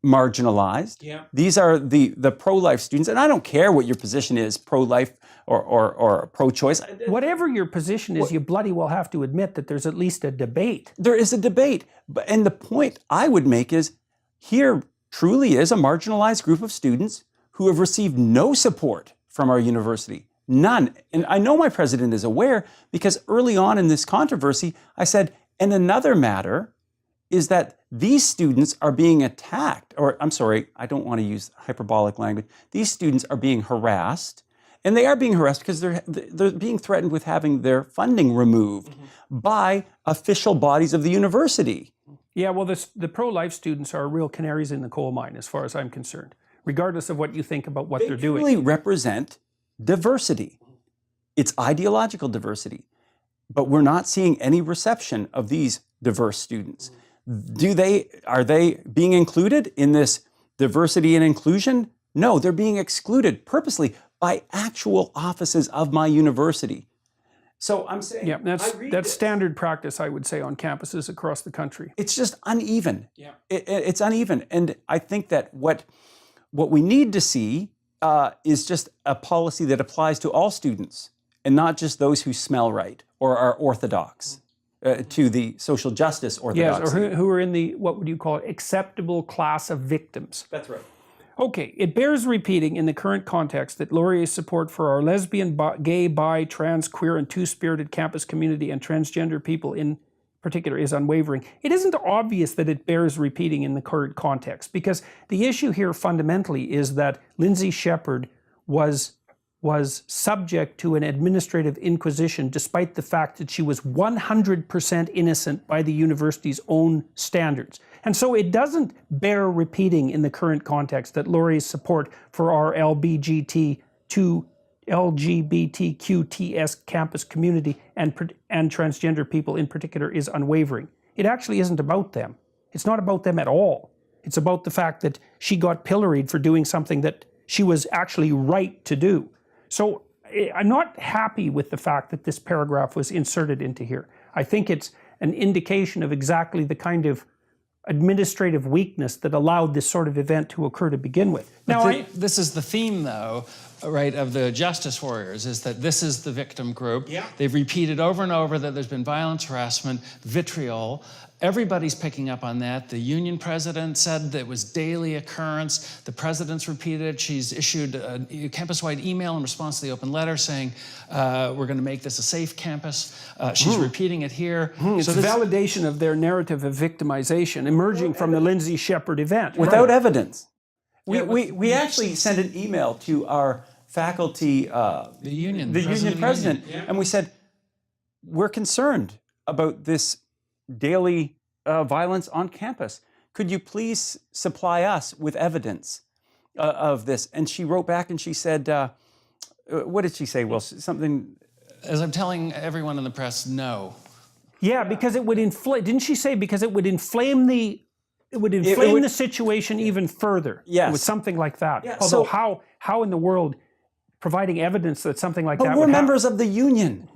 marginalized. Yeah. These are the pro-life students, and I don't care what your position is, pro-life or pro-choice. Whatever your position is, you bloody well have to admit that there's at least a debate. There is a debate, and the point I would make is, here truly is a marginalized group of students who have received no support from our university. None. And I know my president is aware, because early on in this controversy, I said, and another matter is that these students are being attacked, or I'm sorry, I don't want to use hyperbolic language. These students are being harassed, and they are being harassed because they're being threatened with having their funding removed by official bodies of the university. Yeah, well, the pro-life students are real canaries in the coal mine, as far as I'm concerned, regardless of what you think about what they're doing. They really represent diversity. It's ideological diversity. But we're not seeing any reception of these diverse students. Are they being included in this diversity and inclusion? No, they're being excluded purposely by actual offices of my university. So I'm saying, yeah, that's standard practice, I would say, on campuses across the country. It's just uneven. Yeah, it's uneven, and I think that what we need to see is just a policy that applies to all students, and not just those who smell right or are orthodox to the social justice orthodoxy. Yes, or who are in the, what would you call it, acceptable class of victims. That's right. Okay, it bears repeating in the current context that Laurier's support for our lesbian, gay, bi, trans, queer, and two-spirited campus community and transgender people in particular is unwavering. It isn't obvious that it bears repeating in the current context, because the issue here fundamentally is that Lindsay Shepherd was was subject to an administrative inquisition despite the fact that she was 100% innocent by the university's own standards. And so it doesn't bear repeating in the current context that Laurie's support for our LGBTQTS campus community and transgender people in particular is unwavering. It actually isn't about them. It's not about them at all. It's about the fact that she got pilloried for doing something that she was actually right to do. So I'm not happy with the fact that this paragraph was inserted into here. I think it's an indication of exactly the kind of administrative weakness that allowed this sort of event to occur to begin with. Now, this is the theme, though, right, of the Justice Warriors, is that this is the victim group. Yeah. They've repeated over and over that there's been violence, harassment, vitriol. Everybody's picking up on that. The union president said that it was daily occurrence. The president's repeated it. She's issued a campus-wide email in response to the open letter saying, we're going to make this a safe campus. She's repeating it here. It's so validation of their narrative of victimization emerging from the Lindsay Shepherd event. Without evidence. We actually sent an email to our faculty, the union president, and we said, we're concerned about this daily violence on campus. Could you please supply us with evidence of this? And she wrote back and she said, what did she say? Well, something. As I'm telling everyone in the press, no. Yeah, because it would inflame. Didn't she say because it would inflame the the situation even further? Yes. It was something like that. Yeah, Although so, how in the world providing evidence that something like that but would we're happen? members of the union.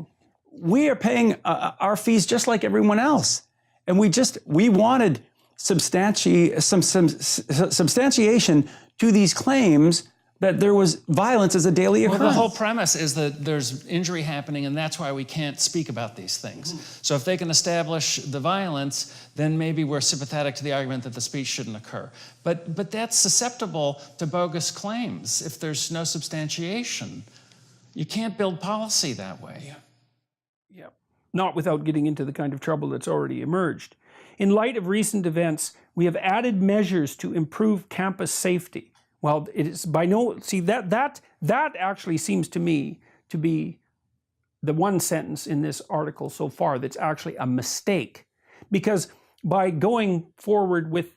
We are paying our fees just like everyone else. And we wanted substantiation to these claims that there was violence as a daily occurrence. Well, the whole premise is that there's injury happening, and that's why we can't speak about these things. So if they can establish the violence, then maybe we're sympathetic to the argument that the speech shouldn't occur. But that's susceptible to bogus claims if there's no substantiation. You can't build policy that way. Yeah. Not without getting into the kind of trouble that's already emerged. In light of recent events, we have added measures to improve campus safety. Well, it is by no, see that actually seems to me to be the one sentence in this article so far that's actually a mistake. Because by going forward with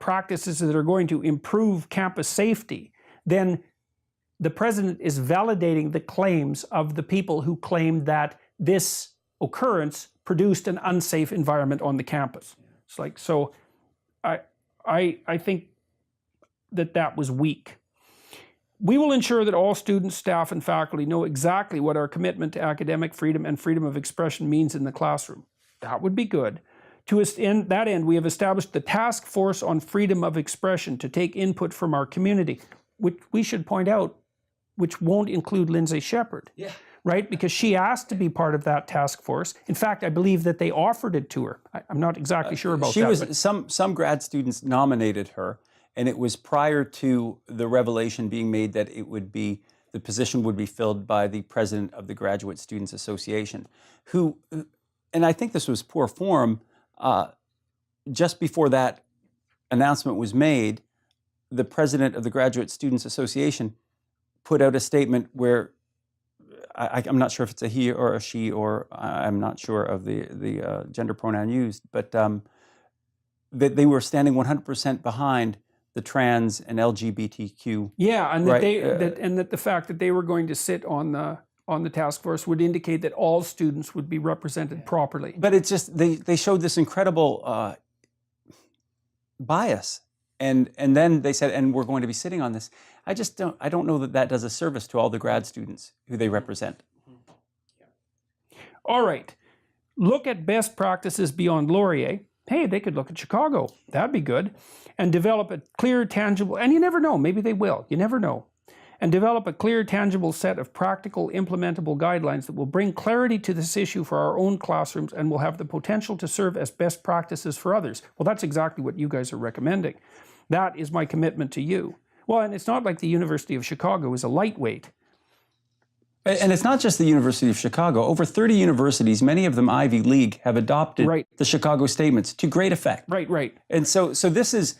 practices that are going to improve campus safety, then the president is validating the claims of the people who claimed that this occurrence produced an unsafe environment on the campus. It's like, so I think that was weak. We will ensure that all students, staff, and faculty know exactly what our commitment to academic freedom and freedom of expression means in the classroom. That would be good. To that end, we have established the Task Force on Freedom of Expression to take input from our community, which we should point out, which won't include Lindsay Shepherd. Yeah. Right? Because she asked to be part of that task force. In fact, I believe that they offered it to her. I'm not exactly sure about that. Some grad students nominated her, and it was prior to the revelation being made that the position would be filled by the president of the Graduate Students Association, who, and I think this was poor form, just before that announcement was made, the president of the Graduate Students Association put out a statement where I'm not sure if it's a he or a she, or I'm not sure of the gender pronoun used, but that they were standing 100% behind the trans and LGBTQ. Yeah, and that the fact that they were going to sit on the task force would indicate that all students would be represented properly. But it's just they showed this incredible bias, and then they said, and we're going to be sitting on this. I don't know that does a service to all the grad students who they represent. All right, look at best practices beyond Laurier. Hey, they could look at Chicago. That'd be good. And develop a clear, tangible, and you never know, maybe they will, you never know. And develop a clear, tangible set of practical, implementable guidelines that will bring clarity to this issue for our own classrooms and will have the potential to serve as best practices for others. Well, that's exactly what you guys are recommending. That is my commitment to you. Well, and it's not like the University of Chicago is a lightweight. And it's not just the University of Chicago. Over 30 universities, many of them Ivy League, have adopted the Chicago statements to great effect. Right. And so this is,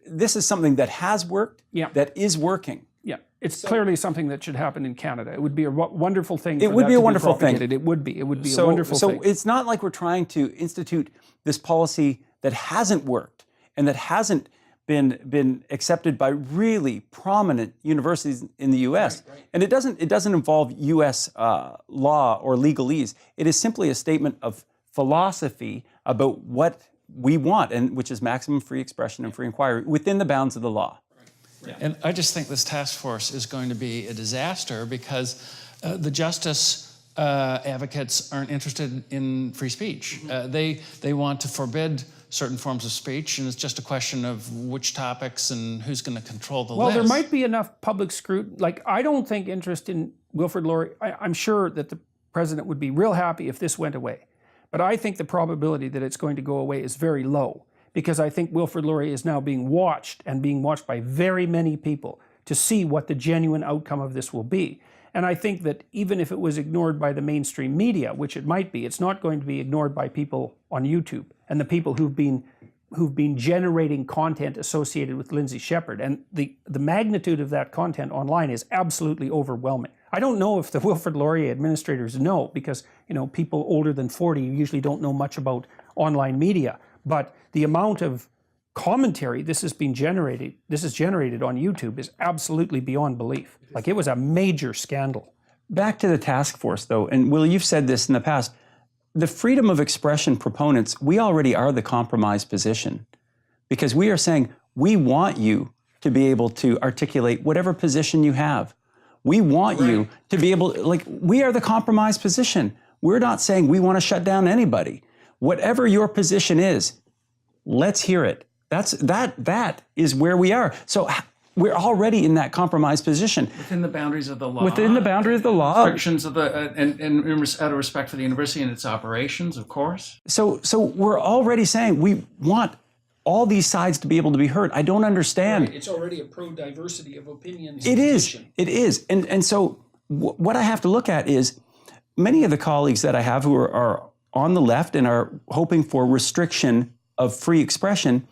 this is something that has worked, Yeah. that is working. Yeah, it's clearly something that should happen in Canada. It would be a wonderful thing. It would be a wonderful thing. It would be. It would be a wonderful thing. So it's not like we're trying to institute this policy that hasn't worked and that hasn't been accepted by really prominent universities in the U.S. Right. And it doesn't involve U.S. Law or legalese. It is simply a statement of philosophy about what we want, and which is maximum free expression and free inquiry within the bounds of the law. Yeah. And I just think this task force is going to be a disaster because the justice advocates aren't interested in free speech. They want to forbid certain forms of speech, and it's just a question of which topics and who's going to control the list. Well, there might be enough public scrutiny. Like, I don't think interest in Wilfrid Laurier, I'm sure that the president would be real happy if this went away. But I think the probability that it's going to go away is very low, because I think Wilfrid Laurier is now being watched, and being watched by very many people, to see what the genuine outcome of this will be. And I think that even if it was ignored by the mainstream media, which it might be, it's not going to be ignored by people on YouTube and the people who've been generating content associated with Lindsay Shepherd. And the magnitude of that content online is absolutely overwhelming. I don't know if the Wilfrid Laurier administrators know, because people older than 40 usually don't know much about online media. But the amount of commentary this has generated on YouTube is absolutely beyond belief. Like, it was a major scandal. Back to the task force, though, and Will, you've said this in the past, the freedom of expression proponents, we already are the compromised position, because we are saying we want you to be able to articulate whatever position you have. We want you to be able, we are the compromised position. We're not saying we want to shut down anybody. Whatever your position is, let's hear it. That is where we are. So we're already in that compromised position. Within the boundaries of the law. Within the boundaries of the law. Restrictions of the, and out of respect for the university and its operations, of course. So we're already saying we want all these sides to be able to be heard. I don't understand. Right. It's already a pro-diversity of opinions. It is. And so what I have to look at is many of the colleagues that I have who are on the left and are hoping for restriction of free expression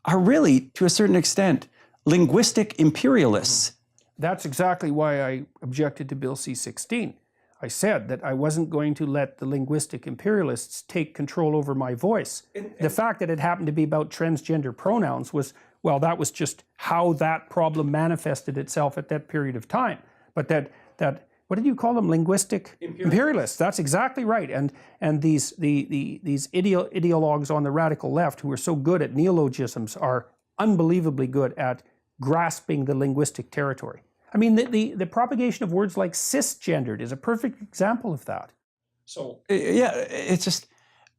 are really, to a certain extent, linguistic imperialists. That's exactly why I objected to Bill C-16. I said that I wasn't going to let the linguistic imperialists take control over my voice. The fact that it happened to be about transgender pronouns was, well, that was just how that problem manifested itself at that period of time. But that what did you call them? Linguistic imperialists. That's exactly right. And these ideologues on the radical left who are so good at neologisms are unbelievably good at grasping the linguistic territory. I mean, the propagation of words like cisgendered is a perfect example of that. So yeah, it's just,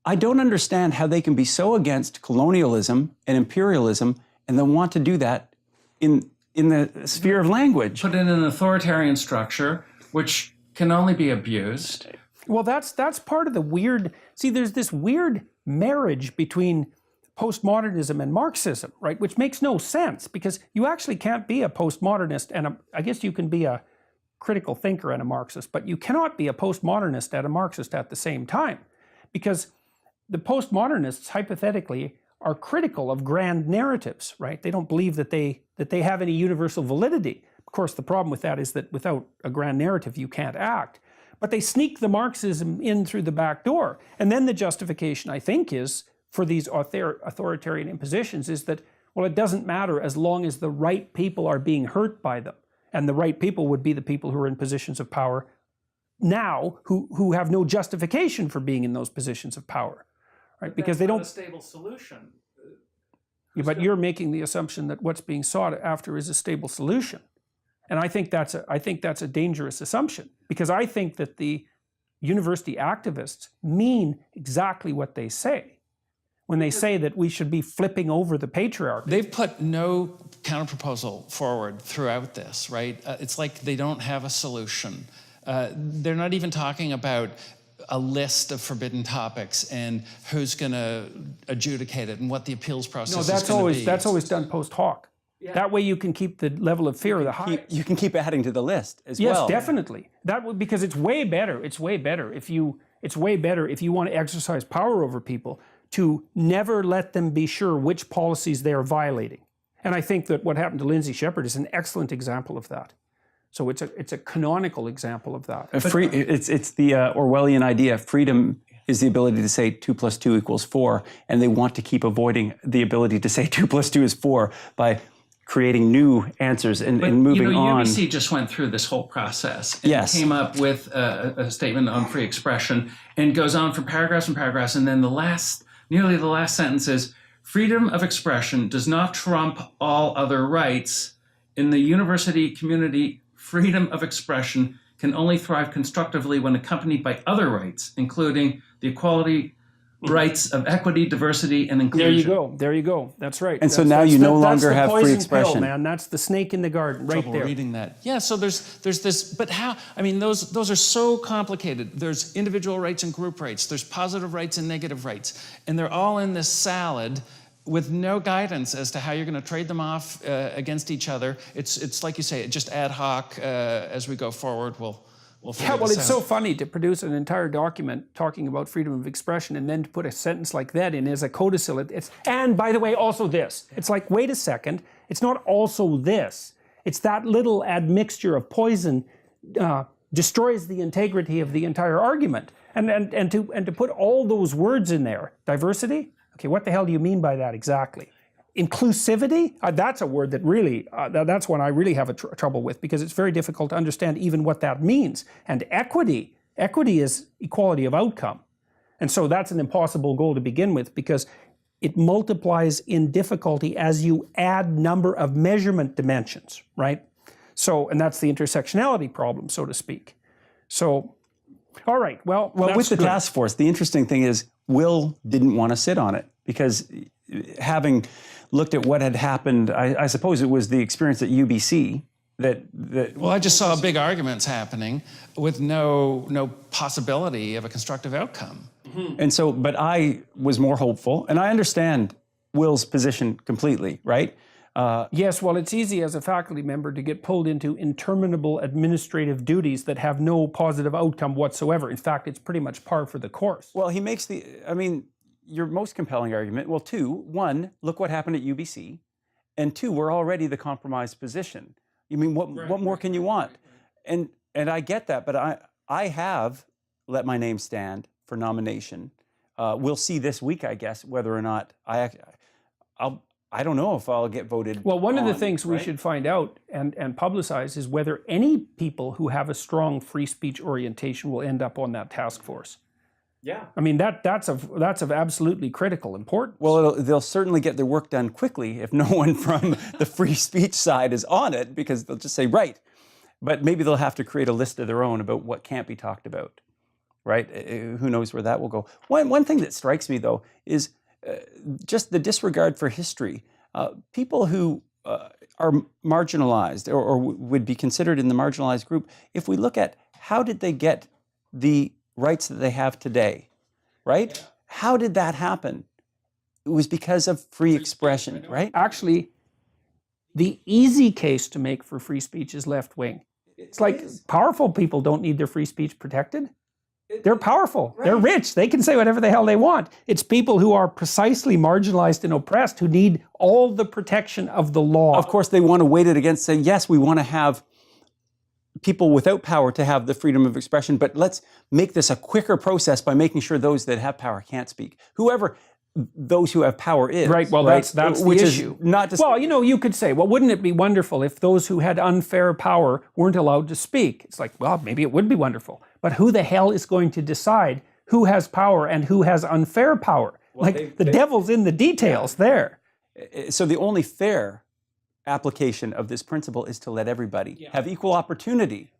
I don't understand how they can be so against colonialism and imperialism and then want to do that in the sphere of language. Put in an authoritarian structure, which can only be abused. Well, that's part of the weird, see, there's this weird marriage between postmodernism and Marxism, right? Which makes no sense, because you actually can't be a postmodernist and I guess you can be a critical thinker and a Marxist, but you cannot be a postmodernist and a Marxist at the same time, because the postmodernists hypothetically are critical of grand narratives, right? They don't believe that they have any universal validity. Of course, the problem with that is that without a grand narrative, you can't act. But they sneak the Marxism in through the back door. And then the justification, I think, is for these authoritarian impositions is that, well, it doesn't matter as long as the right people are being hurt by them. And the right people would be the people who are in positions of power now, who have no justification for being in those positions of power, right? But because they don't. That's not a stable solution. Yeah, but you're making the assumption that what's being sought after is a stable solution. And I think that's a dangerous assumption, because I think that the university activists mean exactly what they say when they say that we should be flipping over the patriarchy. They've put no counterproposal forward throughout this, right? It's like they don't have a solution. They're not even talking about a list of forbidden topics and who's going to adjudicate it and what the appeals process is going to be. That's always done post hoc. Yeah. That way you can keep the level of fear the highest. You can keep adding to the list as well. Yes, definitely. Because it's way better. It's way better if you want to exercise power over people to never let them be sure which policies they are violating. And I think that what happened to Lindsay Shepherd is an excellent example of that. So it's a canonical example of that. It's the Orwellian idea. Freedom is the ability to say 2 + 2 = 4, and they want to keep avoiding the ability to say 2 + 2 is 4 by creating new answers and moving on. UBC just went through this whole process and came up with a statement on free expression, and goes on for paragraphs and paragraphs, and then nearly the last sentence is, freedom of expression does not trump all other rights. In the university community, freedom of expression can only thrive constructively when accompanied by other rights, including the equality rights of equity, diversity, and inclusion. There you go. That's right. And so now you no longer have free expression. Pill, man. That's the snake in the garden right there. Reading that. Yeah, so there's this, but how, I mean, those are so complicated. There's individual rights and group rights. There's positive rights and negative rights. And they're all in this salad with no guidance as to how you're going to trade them off against each other. It's like you say, just ad hoc as we go forward. We'll figure this it's out. so funny to produce an entire document talking about freedom of expression and then to put a sentence like that in as a codicil. And by the way, also this. It's like, wait a second, it's not also this. It's that little admixture of poison destroys the integrity of the entire argument. And to put all those words in there, diversity, okay, what the hell do you mean by that exactly? Inclusivity, that's a word that really, that's one I really have trouble with, because it's very difficult to understand even what that means. And equity is equality of outcome. And so that's an impossible goal to begin with, because it multiplies in difficulty as you add number of measurement dimensions, right? So, and that's the intersectionality problem, so to speak. So, all right, well with the task force, the interesting thing is Will didn't want to sit on it, because having looked at what had happened, I suppose it was the experience at UBC that well, I just saw big arguments happening with no possibility of a constructive outcome. Mm-hmm. And so, but I was more hopeful, and I understand Will's position completely, right? Yes, well, it's easy as a faculty member to get pulled into interminable administrative duties that have no positive outcome whatsoever. In fact, it's pretty much par for the course. Well, he makes your most compelling argument, well, two, one, look what happened at UBC, and two, we're already the compromised position. You mean, what more can you want? And I get that, but I have let my name stand for nomination. We'll see this week, I guess, whether or not I don't know if I'll get voted. Well, one of the things we should find out and publicize is whether any people who have a strong free speech orientation will end up on that task force. Yeah. I mean, that's of absolutely critical importance. Well, they'll certainly get their work done quickly if no one from the free speech side is on it, because they'll just say, right. But maybe they'll have to create a list of their own about what can't be talked about, right? Who knows where that will go. One thing that strikes me, though, is just the disregard for history. People who are marginalized or would be considered in the marginalized group, if we look at how did they get the rights that they have today, right? Yeah. How did that happen? It was because of free expression, right? Actually, the easy case to make for free speech is left wing. It's like powerful people don't need their free speech protected. They're powerful. Right. They're rich. They can say whatever the hell they want. It's people who are precisely marginalized and oppressed who need all the protection of the law. Of course, they want to weight it against saying, yes, we want to have people without power to have the freedom of expression, but let's make this a quicker process by making sure those that have power can't speak. Whoever those who have power is. Right, well, that's the issue. Not just, well, you could say, well, wouldn't it be wonderful if those who had unfair power weren't allowed to speak? It's like, well, maybe it would be wonderful. But who the hell is going to decide who has power and who has unfair power? Well, the devil's in the details there. So the only fair application of this principle is to let everybody have equal opportunity,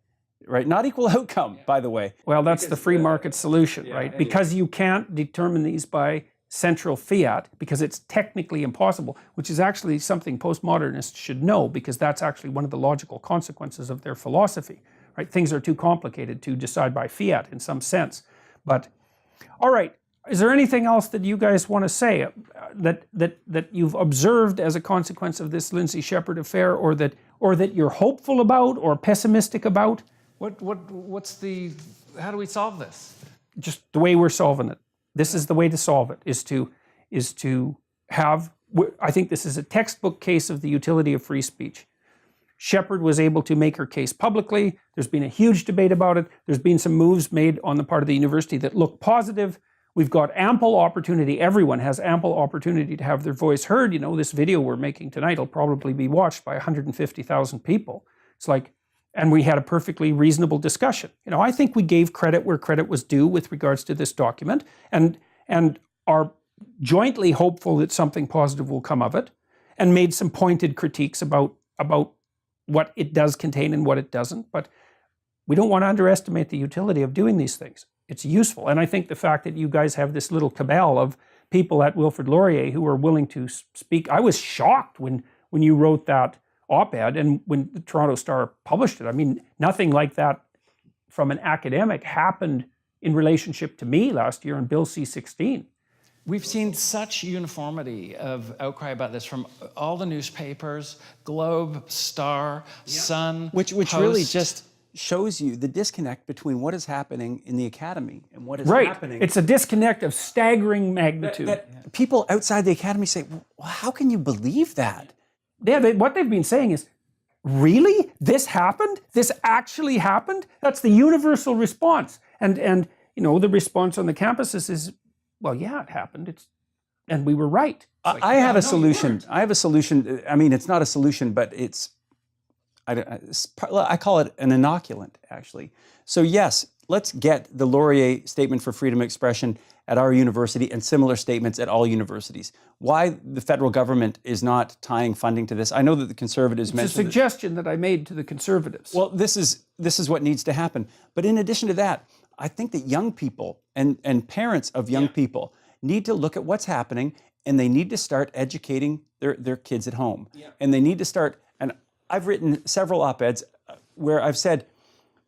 right? Not equal outcome, by the way. Well, that's the free market solution, right? Anyway. Because you can't determine these by central fiat, because it's technically impossible, which is actually something postmodernists should know, because that's actually one of the logical consequences of their philosophy, right? Things are too complicated to decide by fiat in some sense. But, all right, is there anything else that you guys want to say that you've observed as a consequence of this Lindsay Shepherd affair, or that you're hopeful about or pessimistic about? How do we solve this? Just the way we're solving it. This is the way to solve it, is to have I think this is a textbook case of the utility of free speech. Shepherd was able to make her case publicly. There's been a huge debate about it. There's been some moves made on the part of the university that look positive. We've got ample opportunity. Everyone has ample opportunity to have their voice heard. You know, this video we're making tonight will probably be watched by 150,000 people. It's like, and we had a perfectly reasonable discussion. You know, I think we gave credit where credit was due with regards to this document, and are jointly hopeful that something positive will come of it, and made some pointed critiques about what it does contain and what it doesn't. But we don't want to underestimate the utility of doing these things. It's useful. And I think the fact that you guys have this little cabal of people at Wilfrid Laurier who are willing to speak. I was shocked when you wrote that op-ed and when the Toronto Star published it. I mean, nothing like that from an academic happened in relationship to me last year on Bill C-16. We've seen such uniformity of outcry about this from all the newspapers, Globe, Star, Sun, Which Post. really just shows you the disconnect between what is happening in the academy and what is Right. happening. It's a disconnect of staggering magnitude. that people outside the academy say, well, how can you believe that? What they've been saying is, really? This happened? This actually happened? That's the universal response. And you know, the response on the campuses is, well, yeah, it happened. And we were right. I have a solution. I have a solution. I mean, it's not a solution, but I call it an inoculant, actually. So yes, let's get the Laurier Statement for Freedom of Expression at our university and similar statements at all universities. Why the federal government is not tying funding to this? I know that the Conservatives mentioned it's a suggestion that I made to the Conservatives. Well, this is what needs to happen. But in addition to that, I think that young people and parents of young people need to look at what's happening, and they need to start educating their kids at home. And they need to start, and I've written several op-eds where I've said,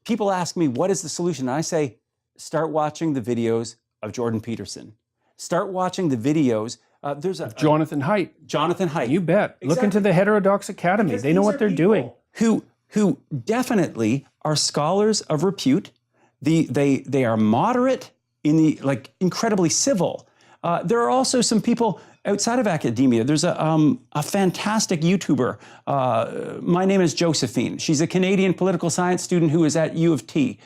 people ask me, what is the solution? And I say, start watching the videos of Jordan Peterson. Start watching the videos. There's Jonathan Haidt. Jonathan Haidt. You bet. Look into the Heterodox Academy. Because they know these what are they're doing. Who definitely are scholars of repute. They are moderate, incredibly civil. There are also some people outside of academia. There's a fantastic YouTuber. My name is Josephine. She's a Canadian political science student who is at U of T.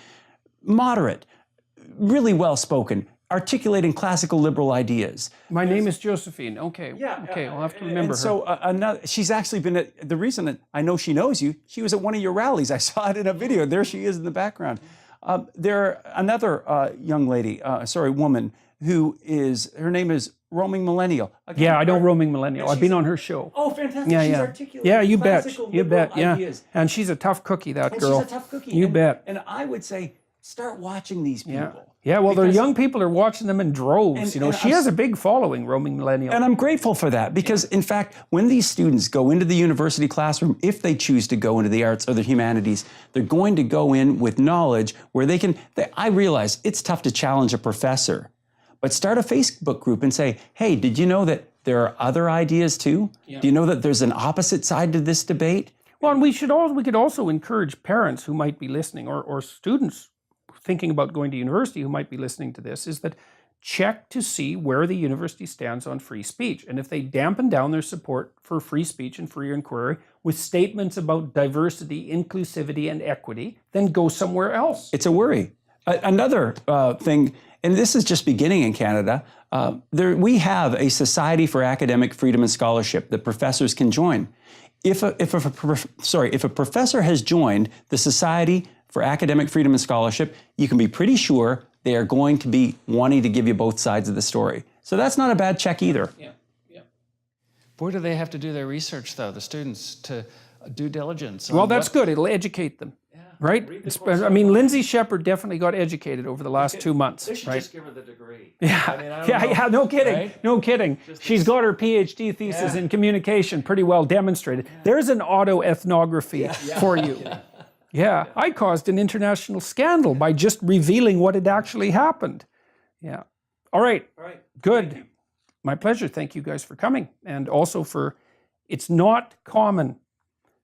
Moderate, really well spoken, articulating classical liberal ideas. My name is Josephine. Okay. Okay, I'll have to remember her. So she's actually been at, the reason that I know she knows you, she was at one of your rallies. I saw it in a video. There she is in the background. Another young lady, woman, her name is Roaming Millennial. Yeah, I know Roaming Millennial. I've been on her show. Oh, fantastic. Yeah, She's yeah. articulating Yeah, you bet. classical You bet. liberal Yeah. ideas. And she's a tough cookie, that And girl. she's a tough cookie. You bet. And I would say, start watching these people. Yeah. Yeah, well, the young people are watching them in droves. And She has a big following, Roaming Millennial. And I'm grateful for that because, in fact, when these students go into the university classroom, if they choose to go into the arts or the humanities, they're going to go in with knowledge where I realize it's tough to challenge a professor, but start a Facebook group and say, hey, did you know that there are other ideas too? Do you know that there's an opposite side to this debate? Well, and we could also encourage parents who might be listening, or students thinking about going to university who might be listening to this, is that check to see where the university stands on free speech. And if they dampen down their support for free speech and free inquiry with statements about diversity, inclusivity, and equity, then go somewhere else. It's a worry. Another thing, and this is just beginning in Canada, we have a Society for Academic Freedom and Scholarship that professors can join. If a professor has joined the Society for Academic Freedom and Scholarship, you can be pretty sure they are going to be wanting to give you both sides of the story. So that's not a bad check either. Yeah. Where do they have to do their research, though, the students, to due diligence? Well, that's good. It'll educate them. Right? I mean, Lindsay Shepherd definitely got educated over the last 2 months. They should right? just give her the degree. Yeah, no kidding. Right? No kidding. She's got her PhD thesis in communication pretty well demonstrated. There's an autoethnography for you. Yeah, I caused an international scandal by just revealing what had actually happened. Yeah. All right. Good. My pleasure. Thank you guys for coming. And also it's not common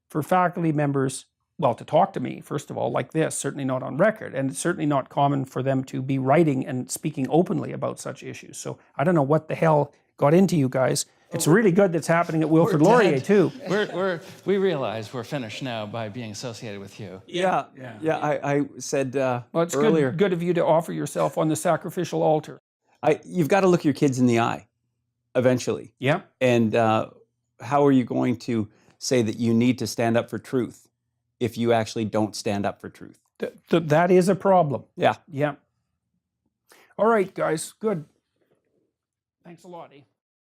for faculty members, well, to talk to me, first of all, like this, certainly not on record, and it's certainly not common for them to be writing and speaking openly about such issues. So I don't know what the hell got into you guys. It's really good that's happening at Wilfrid Laurier dead. too. We realize we're finished now by being associated with you. Yeah. I said Well, it's earlier, good of you to offer yourself on the sacrificial altar. you've got to look your kids in the eye eventually. Yeah. And how are you going to say that you need to stand up for truth if you actually don't stand up for truth? That is a problem. Yeah. Yeah. All right, guys. Good. Thanks a lot, eh?